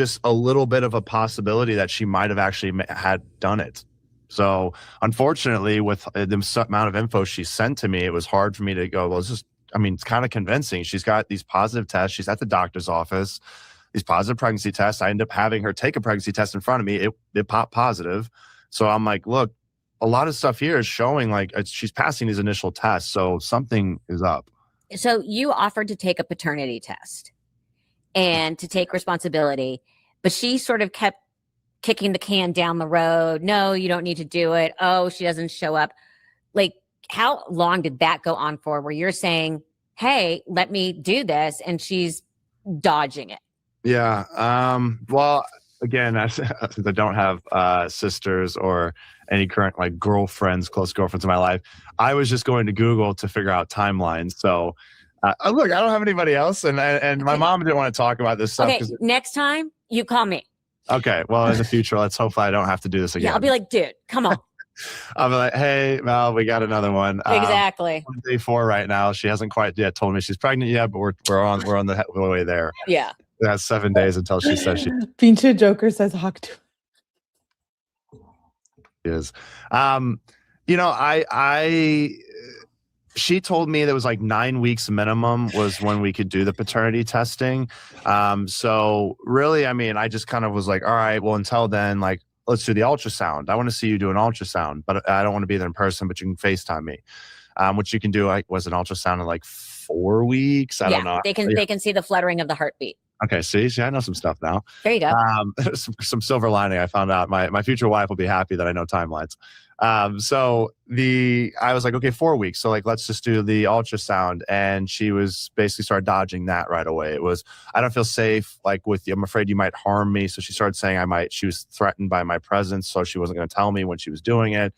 Just a little bit of a possibility that she might have actually had done it. So unfortunately, with the amount of info she sent to me, it was hard for me to go, well, it's kind of convincing. She's got these positive tests. She's at the doctor's office. These positive pregnancy tests. I end up having her take a pregnancy test in front of me. It popped positive. So I'm like, look, a lot of stuff here is showing like she's passing these initial tests. So something is up. So you offered to take a paternity test and to take responsibility, but she sort of kept kicking the can down the road. No, you don't need to do it. Oh, she doesn't show up. Like, how long did that go on for where you're saying, hey, let me do this, and she's dodging it? Yeah. Well, again, since I don't have sisters or any current like close girlfriends in my life, I was just going to Google to figure out timelines. So look, I don't have anybody else, and my mom didn't want to talk about this stuff. Okay, next time you call me. Okay, well, in the future, let's hope I don't have to do this again. Yeah, I'll be like, dude, come on. I'll be like, hey, Mel, we got another one. Exactly. Day 4 right now. She hasn't quite yet told me she's pregnant yet, but we're on the way there. Yeah. It has 7 days until she says she Pinche Joker says hawk to is. She told me there was like 9 weeks minimum was when we could do the paternity testing. So really, I mean, I just kind of was like, all right, well, until then, like, let's do the ultrasound. I want to see you do an ultrasound, but I don't want to be there in person, but you can FaceTime me, which you can do. Like, was an ultrasound in like 4 weeks? I don't know. They can see the fluttering of the heartbeat. Okay, see, I know some stuff now. There you go. Some silver lining. I found out my future wife will be happy that I know timelines. I was like, okay, 4 weeks. So like, let's just do the ultrasound. And she was basically started dodging that right away. It was, I don't feel safe like with you. I'm afraid you might harm me. So she started saying she was threatened by my presence. So she wasn't going to tell me when she was doing it.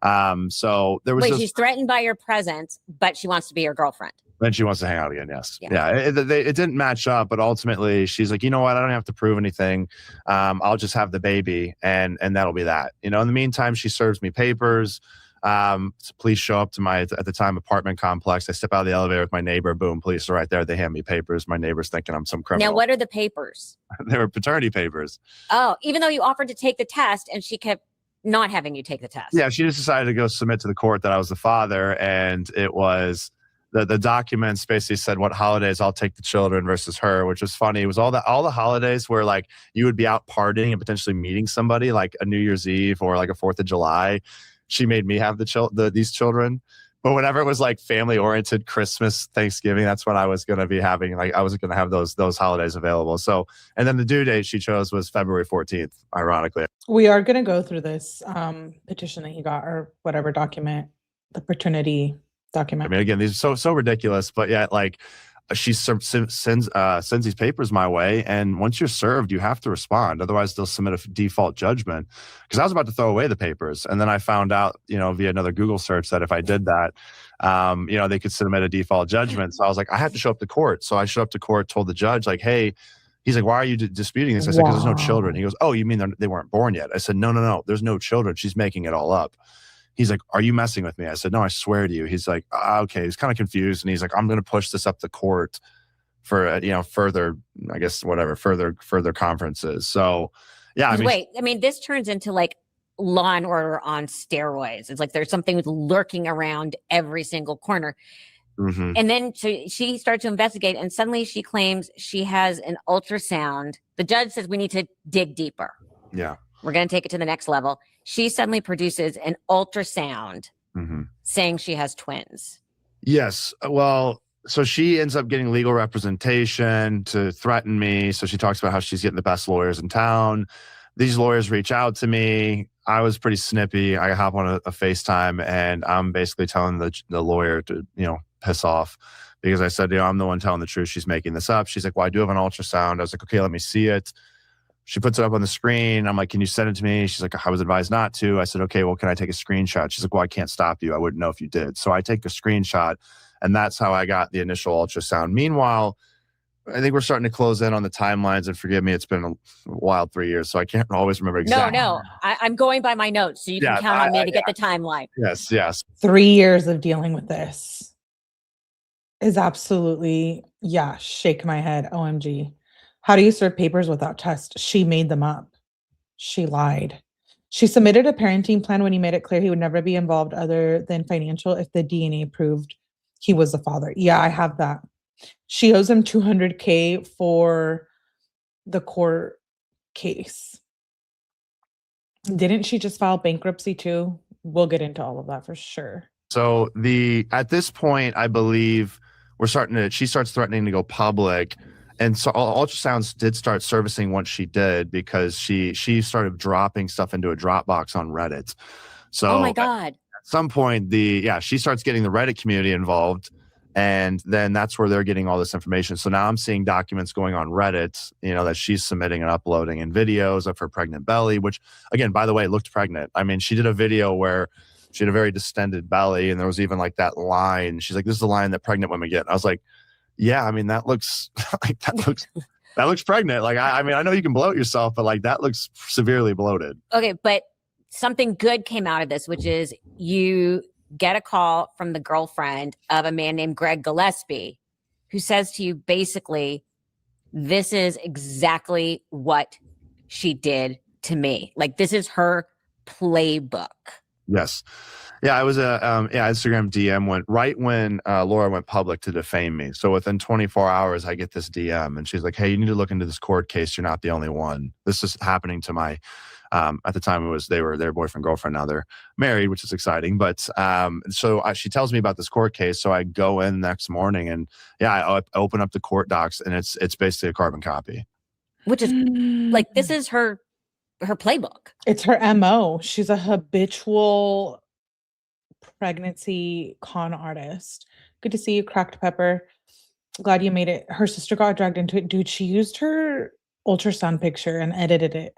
So there was she's threatened by your presence, but she wants to be your girlfriend. Then she wants to hang out again. Yes. Yeah. It didn't match up, but ultimately she's like, you know what? I don't have to prove anything. I'll just have the baby and that'll be that. In the meantime, she serves me papers. So please show up to my, at the time, apartment complex. I step out of the elevator with my neighbor. Boom, police are right there. They hand me papers. My neighbor's thinking I'm some criminal. Now, what are the papers? They were paternity papers. Oh, even though you offered to take the test and she kept not having you take the test. Yeah. She just decided to go submit to the court that I was the father. And it was, the documents basically said what holidays I'll take the children versus her, which was funny. It was all the holidays where like you would be out partying and potentially meeting somebody like a New Year's Eve or like a 4th of July. She made me have these children. But whenever it was like family oriented, Christmas, Thanksgiving, that's when I was going to be having, like, I was going to have those holidays available. So, and then the due date she chose was February 14th, ironically. We are going to go through this petition that you got or whatever document, the paternity document. I mean, again, these are so ridiculous, but yeah, like she sends these papers my way, and once you're served, you have to respond. Otherwise, they'll submit a default judgment. Because I was about to throw away the papers, and then I found out, via another Google search that if I did that, they could submit a default judgment. So I was like, I have to show up to court. So I showed up to court, told the judge, like, hey. He's like, why are you disputing this? I said, because there's no children. He goes, oh, you mean they weren't born yet? I said, no, there's no children. She's making it all up. He's like, are you messing with me? I said, no, I swear to you. He's like, okay. He's kind of confused. And he's like, I'm going to push this up to court for, further, I guess, whatever, further conferences. So, yeah. This turns into like Law and Order on steroids. It's like there's something lurking around every single corner. Mm-hmm. And then she starts to investigate, and suddenly she claims she has an ultrasound. The judge says we need to dig deeper. Yeah. We're going to take it to the next level. She suddenly produces an ultrasound saying she has twins. Yes. Well, so she ends up getting legal representation to threaten me. So she talks about how she's getting the best lawyers in town. These lawyers reach out to me. I was pretty snippy. I hop on a FaceTime, and I'm basically telling the lawyer to, piss off, because I said, I'm the one telling the truth. She's making this up. She's like, well, I do have an ultrasound. I was like, okay, let me see it. She puts it up on the screen. I'm like, can you send it to me? She's like, I was advised not to. I said, okay, well, can I take a screenshot? She's like, well, I can't stop you. I wouldn't know if you did. So I take a screenshot, and that's how I got the initial ultrasound. Meanwhile, I think we're starting to close in on the timelines, and forgive me, it's been a wild 3 years, so I can't always remember exactly. No, I'm going by my notes, so you can count on me to get the timeline. Yes. 3 years of dealing with this is absolutely, shake my head. OMG. How do you serve papers without test? She made them up. She lied. She submitted a parenting plan when he made it clear he would never be involved other than financial if the DNA proved he was the father. Yeah, I have that. She owes him $200K for the court case. Didn't she just file bankruptcy too? We'll get into all of that for sure. So at this point, I believe she starts threatening to go public. And so ultrasounds did start servicing once she did, because she started dropping stuff into a Dropbox on Reddit. So oh my God. At some point, she starts getting the Reddit community involved. And then that's where they're getting all this information. So now I'm seeing documents going on Reddit, that she's submitting and uploading, and videos of her pregnant belly, which, again, by the way, looked pregnant. I mean, she did a video where she had a very distended belly, and there was even like that line. She's like, this is the line that pregnant women get. And I was like, yeah, I mean, that looks that looks pregnant. Like, I mean, I know you can bloat yourself, but like that looks severely bloated. Okay, but something good came out of this, which is you get a call from the girlfriend of a man named Greg Gillespie, who says to you, basically, this is exactly what she did to me. Like, this is her playbook. Yes. Yeah, I was Instagram DM went right when Laura went public to defame me. So within 24 hours, I get this DM, and she's like, hey, you need to look into this court case. You're not the only one. This is happening to my, at the time they were their boyfriend, girlfriend. Now they're married, which is exciting. But she tells me about this court case. So I go in next morning, and I open up the court docs, and it's basically a carbon copy. Which is like, this is her playbook. It's her MO. She's a habitual pregnancy con artist. Good to see you, Cracked Pepper. Glad you made it. Her sister got dragged into it. Dude, she used her ultrasound picture and edited it.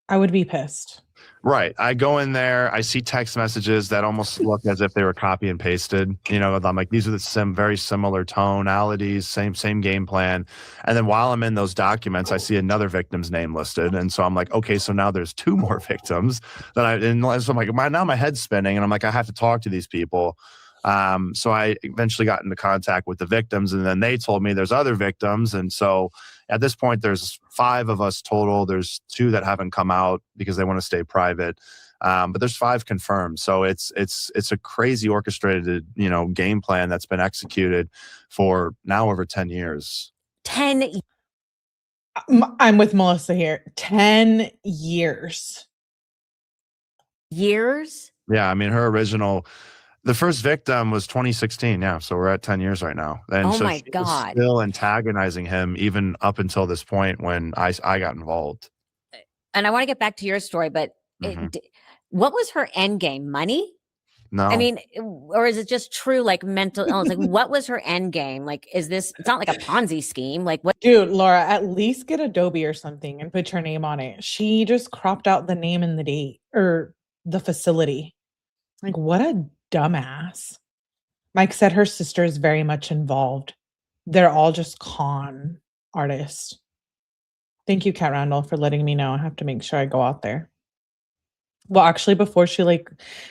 I would be pissed. Right. I go in there, I see text messages that almost look as if they were copy and pasted. I'm like, these are the very similar tonalities, same game plan. And then while I'm in those documents, I see another victim's name listed. And so I'm like, okay, so now there's 2 more victims. So I'm like, now my head's spinning, and I'm like, I have to talk to these people. So I eventually got into contact with the victims, and then they told me there's other victims. And so at this point, there's 5 of us total. There's 2 that haven't come out because they want to stay private. But there's 5 confirmed. So it's a crazy orchestrated, game plan that's been executed for now over 10 years. 10. I'm with Melissa here. 10 years. Years? Yeah. I mean, the first victim was 2016. Yeah. So we're at 10 years right now. And oh so my she God. was still antagonizing him even up until this point when I got involved. And I want to get back to your story, but what was her end game? Money? No. I mean, or is it just true like mental illness? Like, what was her end game? Like, is this? It's not like a Ponzi scheme. Like, what? Dude, Laura, at least get Adobe or something and put your name on it. She just cropped out the name and the date or the facility. Like, what a dumbass. Mike said her sister is very much involved. They're all just con artists. Thank you, Kat Randall, for letting me know. I have to make sure I go out there. Well, actually, before she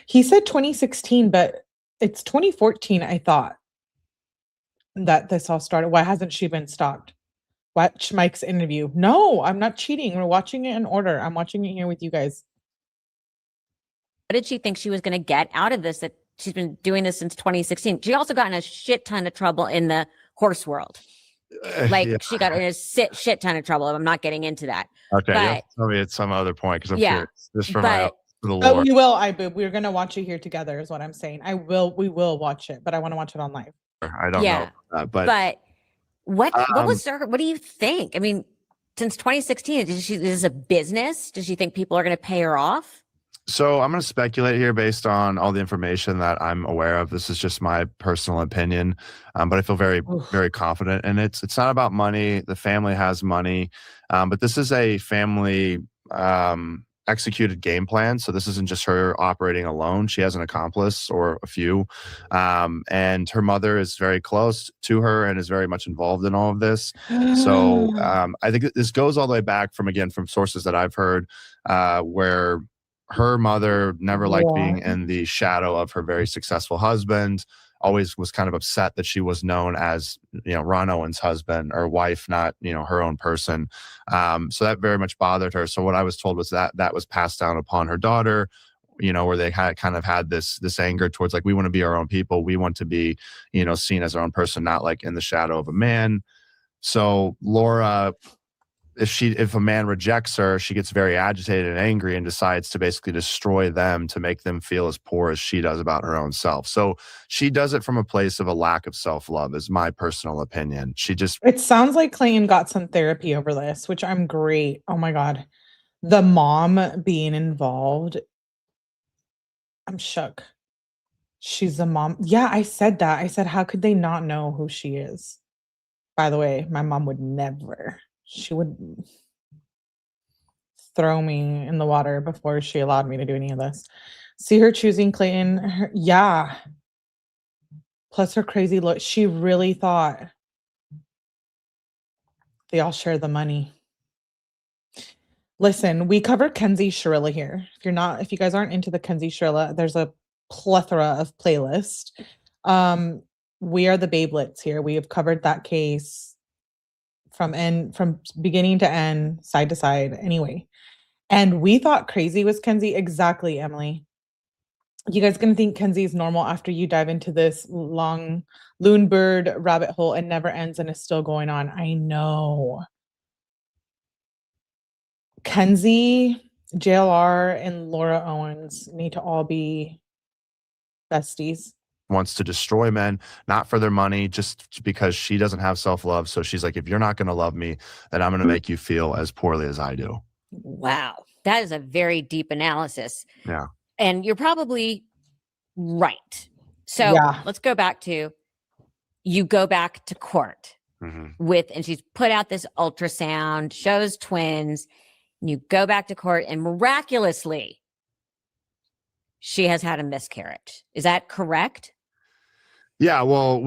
he said 2016, but it's 2014, I thought, that this all started. Why hasn't she been stopped? Watch Mike's interview. No, I'm not cheating. We're watching it in order. I'm watching it here with you guys. What did she think she was going to get out of this? That she's been doing this since 2016. She also got in a shit ton of trouble in the horse world. Like, she got in a shit ton of trouble. I'm not getting into that. Okay, but, tell me at some other point because I'm curious. Just for the Oh, lore. we will, we're gonna watch it here together, is what I'm saying. We will watch it, but I want to watch it on live. I don't know, but what was her? What do you think? I mean, since 2016, is this a business? Does she think people are going to pay her off? So I'm going to speculate here based on all the information that I'm aware of. This is just my personal opinion, but I feel very, very confident. And it's not about money. The family has money, but this is a family executed game plan. So this isn't just her operating alone. She has an accomplice or a few, and her mother is very close to her and is very much involved in all of this. So I think this goes all the way back from sources that I've heard, where her mother never liked being in the shadow of her very successful husband, always was kind of upset that she was known as, Ron Owens' husband or wife, not, her own person. So that very much bothered her. So what I was told was that was passed down upon her daughter, where they had this anger towards, like, we want to be our own people. We want to be, seen as our own person, not like in the shadow of a man. So Laura, if a man rejects her, she gets very agitated and angry and decides to basically destroy them to make them feel as poor as she does about her own self. So she does it from a place of a lack of self-love, is my personal opinion. It sounds like Clayton got some therapy over this, which I'm great. Oh my God. The mom being involved. I'm shook. She's the mom. Yeah, I said that. I said, how could they not know who she is? By the way, my mom would never. She would throw me in the water before she allowed me to do any of this. See her choosing Clayton. Yeah. Plus her crazy look. She really thought they all share the money. Listen, we covered 𝗠𝗲𝗺𝗲𝗃 here. If you guys aren't into the 𝗠𝗲𝗺𝗃, there's a plethora of playlists. We are the Babelets here. We have covered that case from beginning to end, side to side, anyway. And we thought crazy was 𝗠𝗲𝗃. Exactly, Emily. You guys gonna think 𝗠𝗲𝗃 is normal after you dive into this long loon bird rabbit hole and never ends and is still going on. I know. 𝗠𝗲𝗃, JLR, and Laura Owens need to all be besties. Wants to destroy men, not for their money, just because she doesn't have self-love. So she's like, if you're not going to love me, then I'm going to make you feel as poorly as I do. Wow. That is a very deep analysis. Yeah. And you're probably right. So let's go back to, you go back to court and she's put out this ultrasound, shows twins, and you go back to court and miraculously she has had a miscarriage. Is that correct? Yeah, well,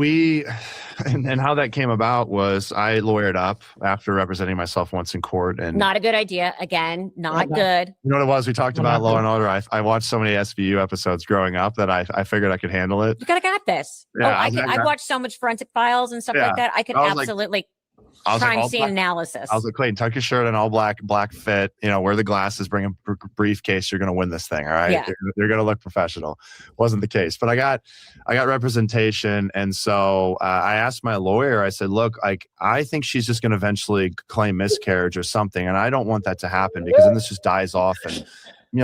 and how that came about was I lawyered up after representing myself once in court. And not a good idea. Again, not good. You know what it was? We talked about Law and Order. I watched so many SVU episodes growing up that I figured I could handle it. You got this. Yeah, I watched so much Forensic Files and stuff like that. I could absolutely crime scene analysis. I was like, Clayton, tuck your shirt in, all black fit, wear the glasses, bring a briefcase. You're going to win this thing. All right. Yeah. You're going to look professional. Wasn't the case, but I got representation. And so I asked my lawyer, I said, look, I think she's just going to eventually claim miscarriage or something. And I don't want that to happen because then this just dies off. And,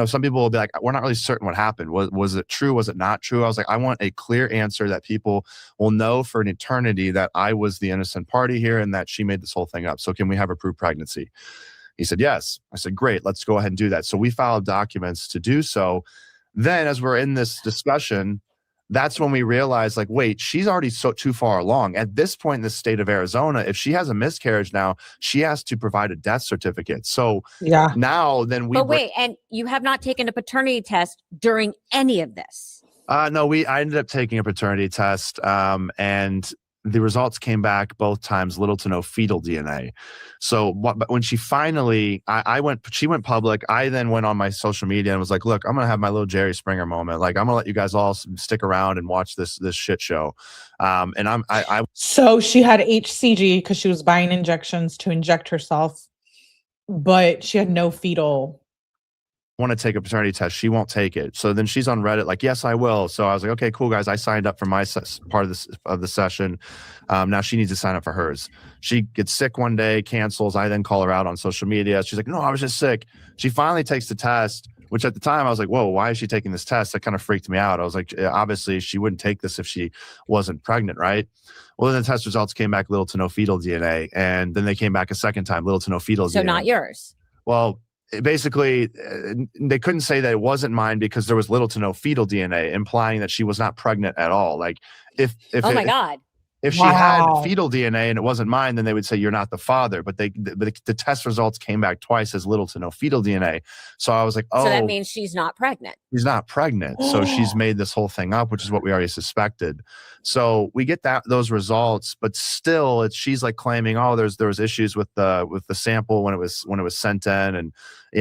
some people will be like, we're not really certain what happened. Was it true? Was it not true? I was like, I want a clear answer that people will know for an eternity that I was the innocent party here and that she made this whole thing up. So can we have her prove pregnancy? He said, yes. I said, great, let's go ahead and do that. So we filed documents to do so. Then as we're in this discussion, that's when we realize, like, wait, she's already too far along. At this point in the state of Arizona, if she has a miscarriage now, she has to provide a death certificate. So Yeah. now then we. But wait, and you have not taken a paternity test during any of this? No, I ended up taking a paternity test, and the results came back both times little to no fetal DNA. So but when she finally, she went public. I then went on my social media and was like, look, I'm going to have my little Jerry Springer moment. Like, I'm going to let you guys all stick around and watch this shit show. And So she had HCG because she was buying injections to inject herself, but she had no fetal. Want to take a paternity test. She won't take it. So then she's on Reddit like, yes, I will. So I was like, okay, cool, guys. I signed up for my part of the session. Now she needs to sign up for hers. She gets sick one day, cancels. I then call her out on social media. She's like, no, I was just sick. She finally takes the test, which at the time I was like, whoa, why is she taking this test? That kind of freaked me out. I was like, obviously she wouldn't take this if she wasn't pregnant, right? Well, then the test results came back little to no fetal DNA. And then they came back a second time, little to no fetal DNA. So not yours. Well, basically, they couldn't say that it wasn't mine because there was little to no fetal DNA, implying that she was not pregnant at all. Like, if oh my God. If she had fetal DNA and it wasn't mine, then they would say you're not the father. But the test results came back twice as little to no fetal DNA. So I was like, oh, so that means she's not pregnant. She's not pregnant. So she's made this whole thing up, which is what we already suspected. So we get those results, but still, she's like claiming, oh, there was issues with the sample when it was sent in, and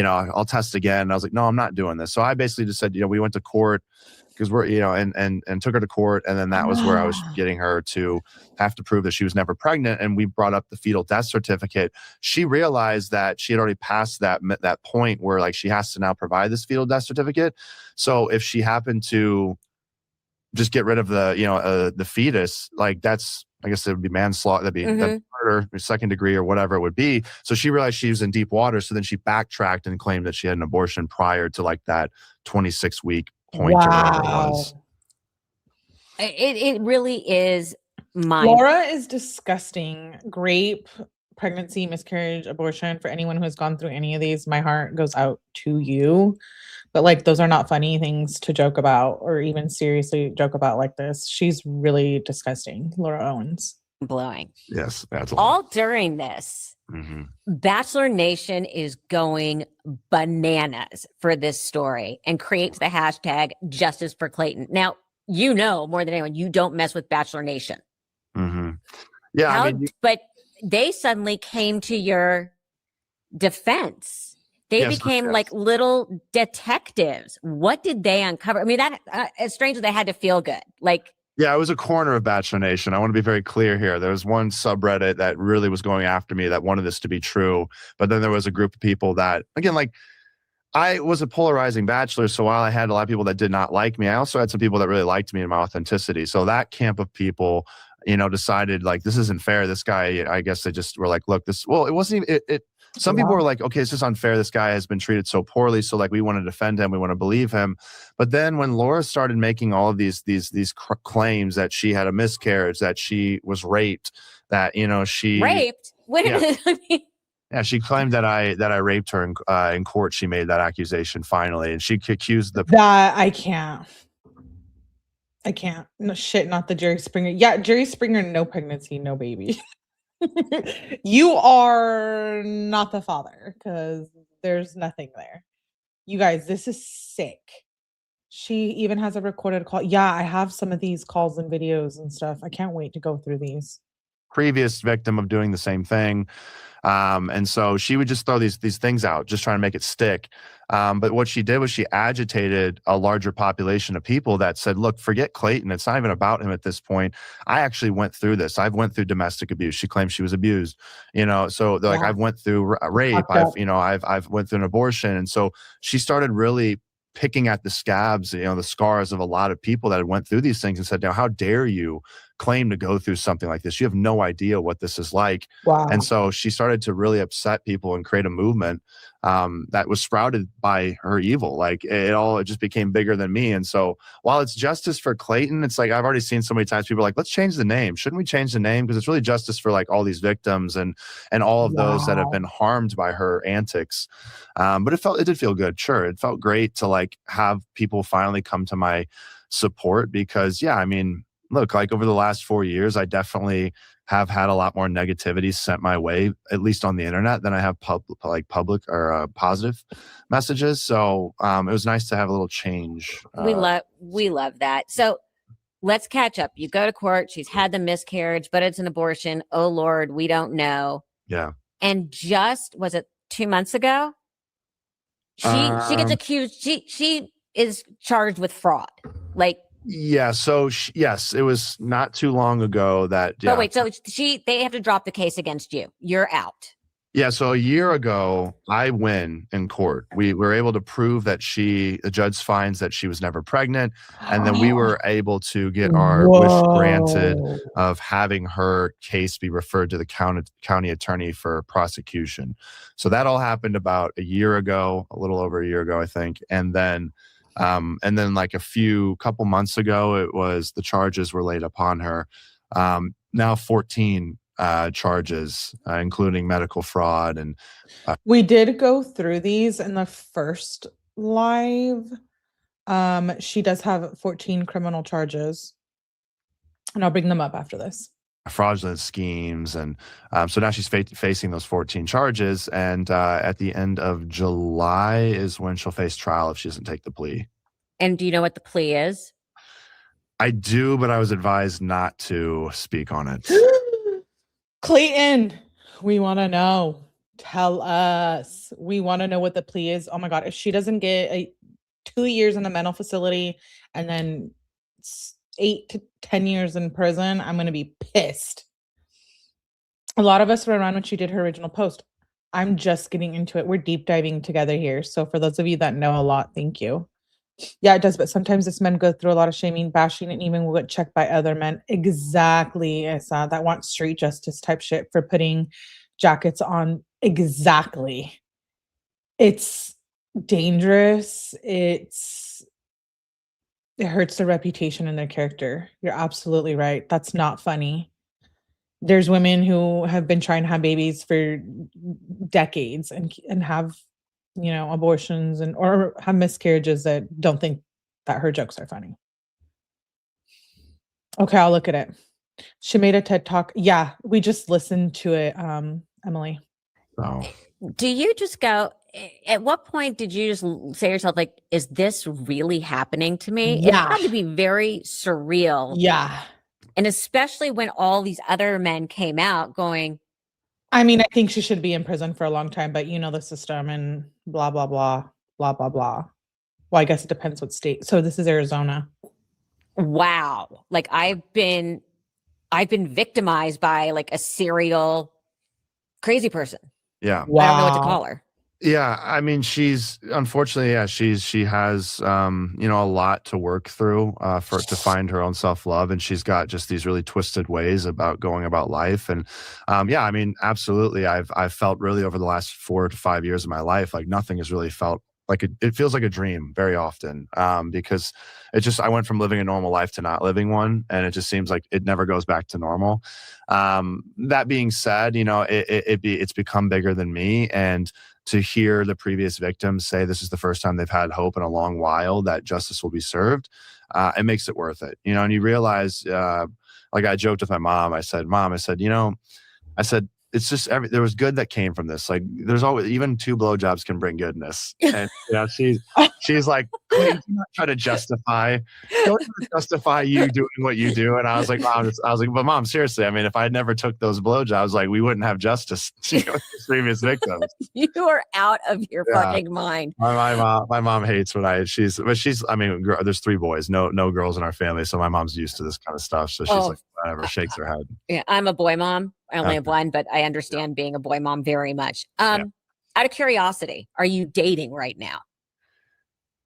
I'll test again. And I was like, no, I'm not doing this. So I basically just said, we went to court because we're and took her to court, and then that was where I was getting her to have to prove that she was never pregnant. And we brought up the fetal death certificate. She realized that she had already passed that point where, like, she has to now provide this fetal death certificate. So if she happened to just get rid of the fetus, like, that's, I guess it would be manslaughter, that'd be murder, second degree, or whatever it would be. So she realized she was in deep water. So then she backtracked and claimed that she had an abortion prior to, like, that 26-week point or whatever it was. It really is Laura is disgusting. Rape, pregnancy, miscarriage, abortion. For anyone who has gone through any of these, my heart goes out to you. But, like, those are not funny things to joke about or even seriously joke about like this. She's really disgusting, Laura Owens. Blowing. Yes, that's all during this. Bachelor Nation is going bananas for this story and creates the hashtag Justice for Clayton. Now, more than anyone, you don't mess with Bachelor Nation. Yeah, but they suddenly came to your defense. They became like little detectives. What did they uncover? I mean, that it's strange that they had to feel good. Like, yeah, it was a corner of Bachelor Nation. I want to be very clear here. There was one subreddit that really was going after me that wanted this to be true. But then there was a group of people that, again, like, I was a polarizing bachelor. So while I had a lot of people that did not like me, I also had some people that really liked me and my authenticity. So that camp of people, decided, like, this isn't fair. This guy, I guess they just were like, look, it wasn't even, some people were like, okay, it's just unfair. This guy has been treated so poorly. So, like, we want to defend him. We want to believe him. But then when Laura started making all of these claims that she had a miscarriage, that she was raped, that, she raped. What did I mean? Yeah, she claimed that I raped her in court. She made that accusation finally, and she accused that I can't. No shit, not the Jerry Springer. Yeah, Jerry Springer, no pregnancy, no baby. You are not the father because there's nothing there. You guys, this is sick. She even has a recorded call. Yeah, I have some of these calls and videos and stuff. I can't wait to go through these. Previous victim of doing the same thing. And so she would just throw these things out, just trying to make it stick. But what she did was she agitated a larger population of people that said, look, forget Clayton. It's not even about him at this point. I actually went through this. I've went through domestic abuse. She claims she was abused, so like, I've went through rape. I've went through an abortion. And so she started really picking at the scabs, the scars of a lot of people that had went through these things and said, now, how dare you claim to go through something like this. You have no idea what this is like. Wow. And so she started to really upset people and create a movement that was sprouted by her evil. Like it just became bigger than me. And so while it's justice for Clayton, it's like I've already seen so many times people are like, let's change the name. Shouldn't we change the name? Because it's really justice for like all these victims and all of those that have been harmed by her antics. But it did feel good. Sure, it felt great to like have people finally come to my support because yeah, I mean, look, like over the last 4 years, I definitely have had a lot more negativity sent my way, at least on the internet, than I have public or positive messages. So it was nice to have a little change. We love that. So let's catch up. You go to court. She's had the miscarriage, but it's an abortion. Oh Lord, we don't know. Yeah. And was it 2 months ago? She gets accused. She is charged with fraud. Like. Yeah. So yes, it was not too long ago that. Yeah. But wait, so they have to drop the case against you. You're out. Yeah. So a year ago, I win in court. We were able to prove that the judge finds that she was never pregnant. And then we were able to get our wish granted of having her case be referred to the county attorney for prosecution. So that all happened about a year ago, a little over a year ago, I think. And then like couple months ago, it was the charges were laid upon her. Now 14 charges, including medical fraud. And we did go through these in the first live. She does have 14 criminal charges, and I'll bring them up after this. Fraudulent schemes. And so now she's facing those 14 charges. And at the end of July is when she'll face trial if she doesn't take the plea. And do you know what the plea is? I do, but I was advised not to speak on it. Clayton, we want to know. Tell us. We want to know what the plea is. Oh my God. If she doesn't get 2 years in the mental facility and then 8 to 10 years in prison, I'm going to be pissed. A lot of us were around when she did her original post. I'm just getting into it. We're deep diving together here. So for those of you that know a lot, thank you. Yeah, it does. But sometimes this men go through a lot of shaming, bashing, and even will get checked by other men. Exactly. That want street justice type shit for putting jackets on. Exactly. It's dangerous. It hurts their reputation and their character. You're absolutely right. That's not funny. There's women who have been trying to have babies for decades and have, abortions or have miscarriages that don't think that her jokes are funny. Okay, I'll look at it. She made a TED Talk. Yeah, we just listened to it, Emily. Oh. Do you just go, at what point did you just say to yourself, like, is this really happening to me? Yeah. It had to be very surreal. Yeah. And especially when all these other men came out going, I mean, I think she should be in prison for a long time, but the system and blah, blah, blah, blah, blah, blah. Well, I guess it depends what state. So this is Arizona. Wow. Like I've been victimized by like a serial crazy person. Yeah. Wow. I don't know what to call her. Yeah, I mean, she's unfortunately, she has a lot to work through to find her own self-love, and she's got just these really twisted ways about going about life. And yeah, I mean, absolutely, I've felt really over the last 4 to 5 years of my life like nothing has really felt like it feels like a dream very often because I went from living a normal life to not living one, and it just seems like it never goes back to normal. That being said, it's become bigger than me, and to hear the previous victims say this is the first time they've had hope in a long while that justice will be served, it makes it worth it. And you realize, like I joked with my mom, I said, Mom, it's just there was good that came from this. Like there's always, even 2 blowjobs can bring goodness. And she's like, please do not try to justify you doing what you do. And I was like, Mom, but Mom, seriously, I mean, if I never took those blowjobs, like we wouldn't have justice with previous victims. You are out of your fucking mind. My mom hates when I mean, there's 3 boys, no girls in our family. So my mom's used to this kind of stuff. So she's like, whatever, shakes her head. Yeah, I'm a boy mom. I only have one, but I understand being a boy mom very much. Out of curiosity, are you dating right now?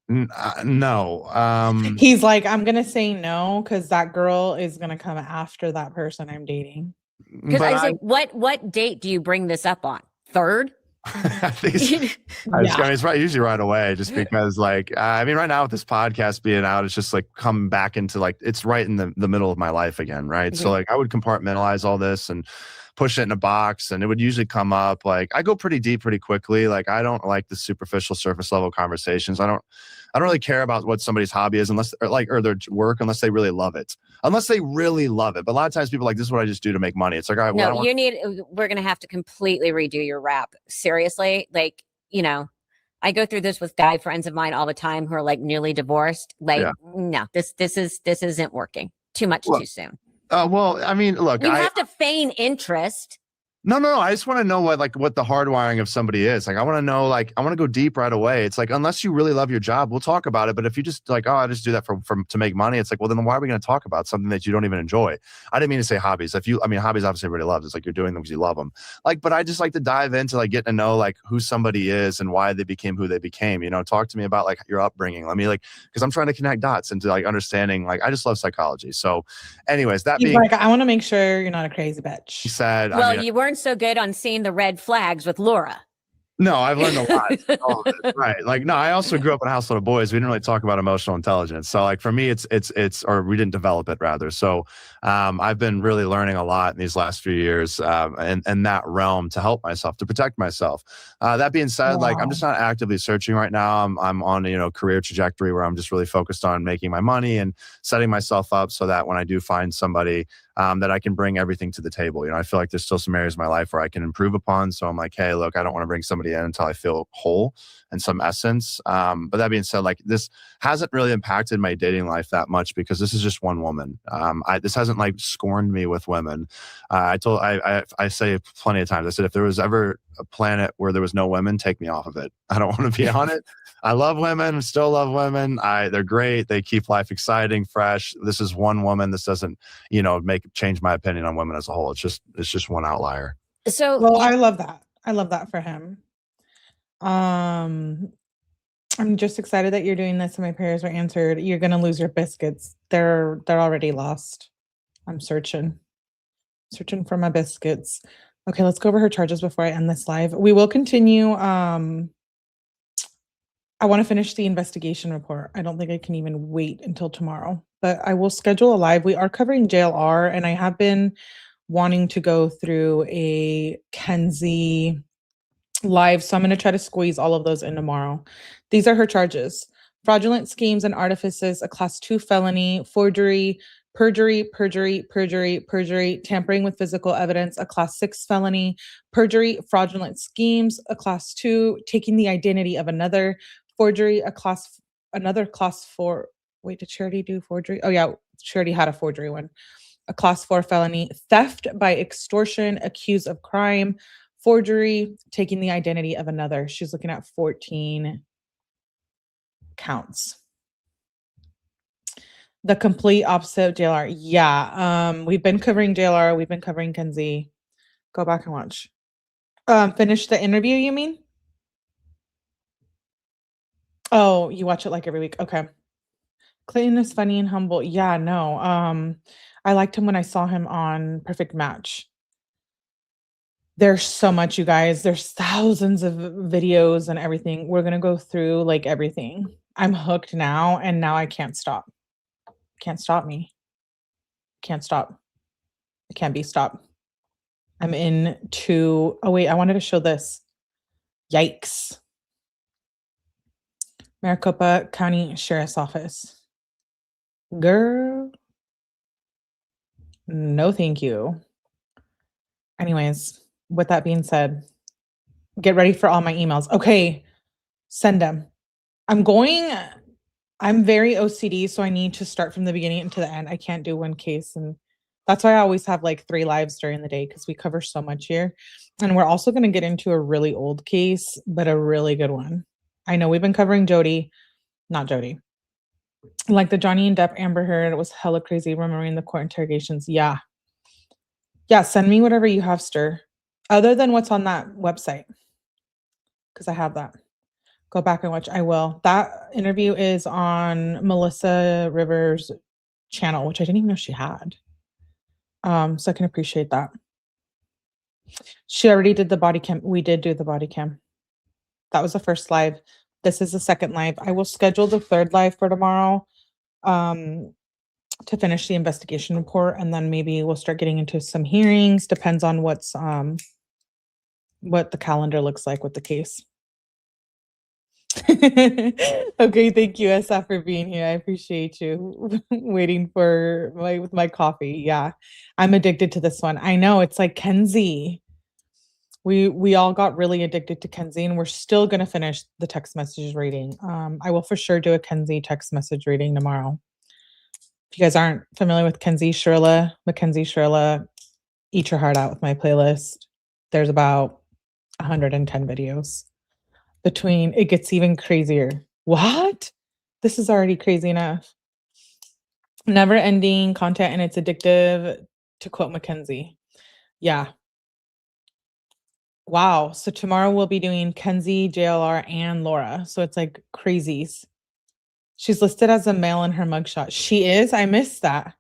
No. He's like, I'm gonna say no because that girl is gonna come after that person I'm dating. Because but I say, what date do you bring this up on? Third? I think it's right usually right away, just because like I mean, right now with this podcast being out, it's just like come back into like it's right in the middle of my life again, right? So like I would compartmentalize all this and push it in a box, and it would usually come up. Like I go pretty deep pretty quickly. Like I don't like the superficial surface level conversations. I don't really care about what somebody's hobby is unless or their work unless they really love it. Unless they really love it. But a lot of times people are like, this is what I just do to make money. It's like, all right, well, no, we're going to have to completely redo your rap. Seriously. Like, you know, I go through this with guy friends of mine all the time who are like newly divorced. Like, no, this isn't working. Too much too soon. Well, I mean, look, you have to feign interest. No. I just want to know what the hardwiring of somebody is. Like, I want to know, like, I want to go deep right away. It's like, unless you really love your job, we'll talk about it. But if you just like, oh, I just do that to make money, it's like, well, then why are we going to talk about something that you don't even enjoy? I didn't mean to say hobbies. Hobbies obviously everybody loves. It's like you're doing them because you love them. Like, but I just like to dive into like getting to know like who somebody is and why they became who they became. You know, talk to me about like your upbringing. Let me because I'm trying to connect dots into like understanding. Like, I just love psychology. So, anyways, He's like, I want to make sure you're not a crazy bitch. He said, well, you weren't so good on seeing the red flags with Laura. No, I've learned a lot. Right. Like, no, I also grew up in a household of boys. We didn't really talk about emotional intelligence. So like for me, it's, or we didn't develop it rather. So I've been really learning a lot in these last few years in that realm to help myself, to protect myself. That being said, like I'm just not actively searching right now. I'm on a career trajectory where I'm just really focused on making my money and setting myself up so that when I do find somebody that I can bring everything to the table. I feel like there's still some areas of my life where I can improve upon. So I'm like, hey, look, I don't want to bring somebody in until I feel whole in some essence. But that being said, like this hasn't really impacted my dating life that much because this is just one woman. This hasn't like scorned me with women. I say plenty of times, I said, if there was ever a planet where there was no women, take me off of it. I don't want to be on it. I love women, still love women. They're great. They keep life exciting, fresh. This is one woman. This doesn't, change my opinion on women as a whole. It's just one outlier. So, well, I love that. I love that for him. I'm just excited that you're doing this and my prayers were answered. You're going to lose your biscuits. They're already lost. I'm searching for my biscuits. Okay, let's go over her charges before I end this live. We will continue. I want to finish the investigation report. I don't think I can even wait until tomorrow, but I will schedule a live. We are covering JLR, and I have been wanting to go through a 𝗠𝗲𝗹𝗆𝗆 live, so I'm going to try to squeeze all of those in tomorrow. These are her charges: fraudulent schemes and artifices, a class 2 felony; forgery, perjury, tampering with physical evidence, a class 6 felony; perjury, fraudulent schemes, a class 2; taking the identity of another; forgery, another class 4. Wait, did Charity do forgery? Oh yeah, Charity had a forgery one. A class 4 felony; theft by extortion, accused of crime; forgery, taking the identity of another. She's looking at 14 counts. The complete opposite of JLR. Yeah. We've been covering JLR. We've been covering 𝗠𝗲𝗃. Go back and watch. Finish the interview, you mean? Oh, you watch it like every week. Okay. Clayton is funny and humble. Yeah, no. I liked him when I saw him on Perfect Match. There's so much, you guys. There's thousands of videos and everything. We're going to go through like everything. I'm hooked now, and now I can't stop. Can't stop me. Can't stop. I can't be stopped. I'm into, oh wait, I wanted to show this. Yikes. Maricopa County Sheriff's Office. Girl. No, thank you. Anyways, with that being said, get ready for all my emails. Okay, send them. I'm very OCD, so I need to start from the beginning and to the end. I can't do one case, and that's why I always have like 3 lives during the day, because we cover so much here. And we're also going to get into a really old case, but a really good one. I know we've been covering not Jody. Like the Johnny and Depp Amber Heard, it was hella crazy remembering the court interrogations. Yeah. Yeah, send me whatever you have, Stir, other than what's on that website, because I have that. Go back and watch. I will. That interview is on Melissa Rivers' channel, which I didn't even know she had. So I can appreciate that. She already did the body cam. We did do the body cam. That was the first live. This is the second live. I will schedule the third live for tomorrow to finish the investigation report, and then maybe we'll start getting into some hearings. Depends on what the calendar looks like with the case. Okay, thank you, Esa, for being here. I appreciate you waiting for with my coffee. Yeah, I'm addicted to this one. I know, it's like 𝗠𝗲𝗹𝗆𝗆. We all got really addicted to 𝗠𝗲𝗃, and we're still gonna finish the text messages reading. I will for sure do a 𝗠𝗲𝗃 text message reading tomorrow. If you guys aren't familiar with 𝗠𝗲𝗺𝗃𝗃𝗃, eat your heart out with my playlist. There's about 110 videos. Between it gets even crazier. What? This is already crazy enough. Never ending content, and it's addictive, to quote Mackenzie. Yeah. Wow. So tomorrow we'll be doing Kenzie, JLR, and Laura. So it's like crazies. She's listed as a male in her mugshot. She is? I missed that.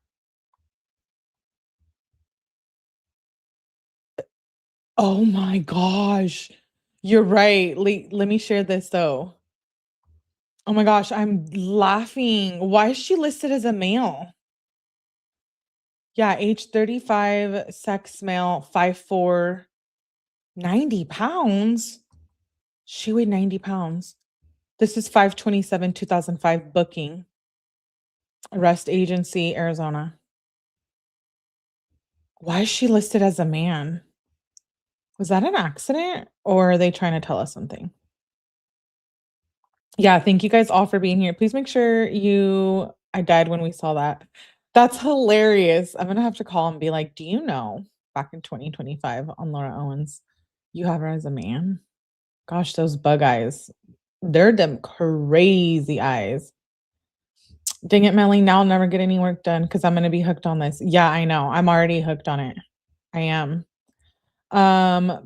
Oh my gosh. You're right. Let me share this though. Oh my gosh, I'm laughing. Why is she listed as a male? Yeah, age 35, sex male, 5'4", 90 pounds. She weighed 90 pounds. This is 5/27/2005 booking. Arrest agency, Arizona. Why is she listed as a man? Was that an accident, or are they trying to tell us something? Yeah, thank you guys all for being here. Please make sure I died when we saw that. That's hilarious. I'm gonna have to call and be like, do you know back in 2025 on Laura Owens, you have her as a man? Gosh, those bug eyes. They're them crazy eyes. Dang it, Melly. Now I'll never get any work done because I'm gonna be hooked on this. Yeah, I know. I'm already hooked on it. I am.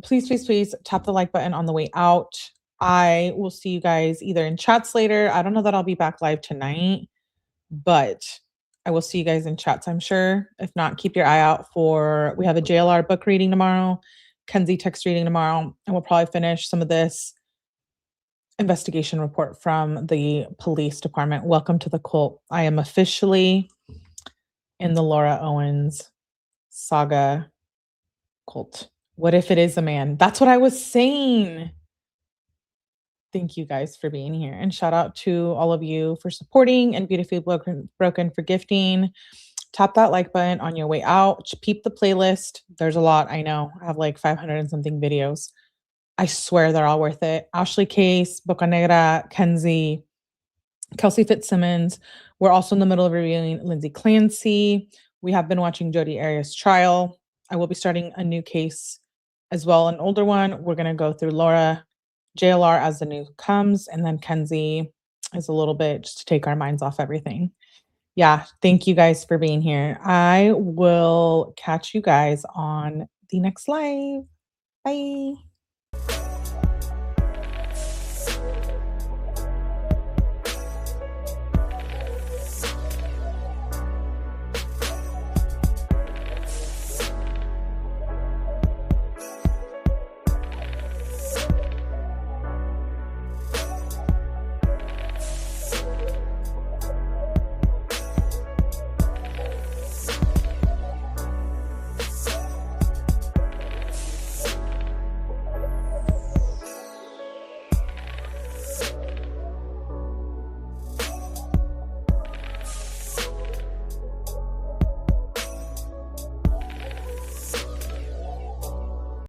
Please, please, please tap the like button on the way out. I will see you guys either in chats later. I don't know that I'll be back live tonight, but I will see you guys in chats, I'm sure. If not, keep your eye out we have a JLR book reading tomorrow, 𝗠𝗲𝗃 text reading tomorrow, and we'll probably finish some of this investigation report from the police department. Welcome to the cult. I am officially in the Laura Owens saga cult. What if it is a man? That's what I was saying. Thank you guys for being here. And shout out to all of you for supporting and Beautifully Broken for gifting. Tap that like button on your way out. Peep the playlist. There's a lot. I know. I have like 500 and something videos. I swear they're all worth it. Ashley Case, Bocanegra, 𝗠𝗲𝗃𝗃, Kelsey Fitzsimmons. We're also in the middle of reviewing Lindsay Clancy. We have been watching Jodi Arias' trial. I will be starting a new case as well, an older one. We're going to go through Laura, JLR as the news comes, and then 𝗠𝗲𝗃 is a little bit just to take our minds off everything. Yeah, thank you guys for being here. I will catch you guys on the next live. Bye.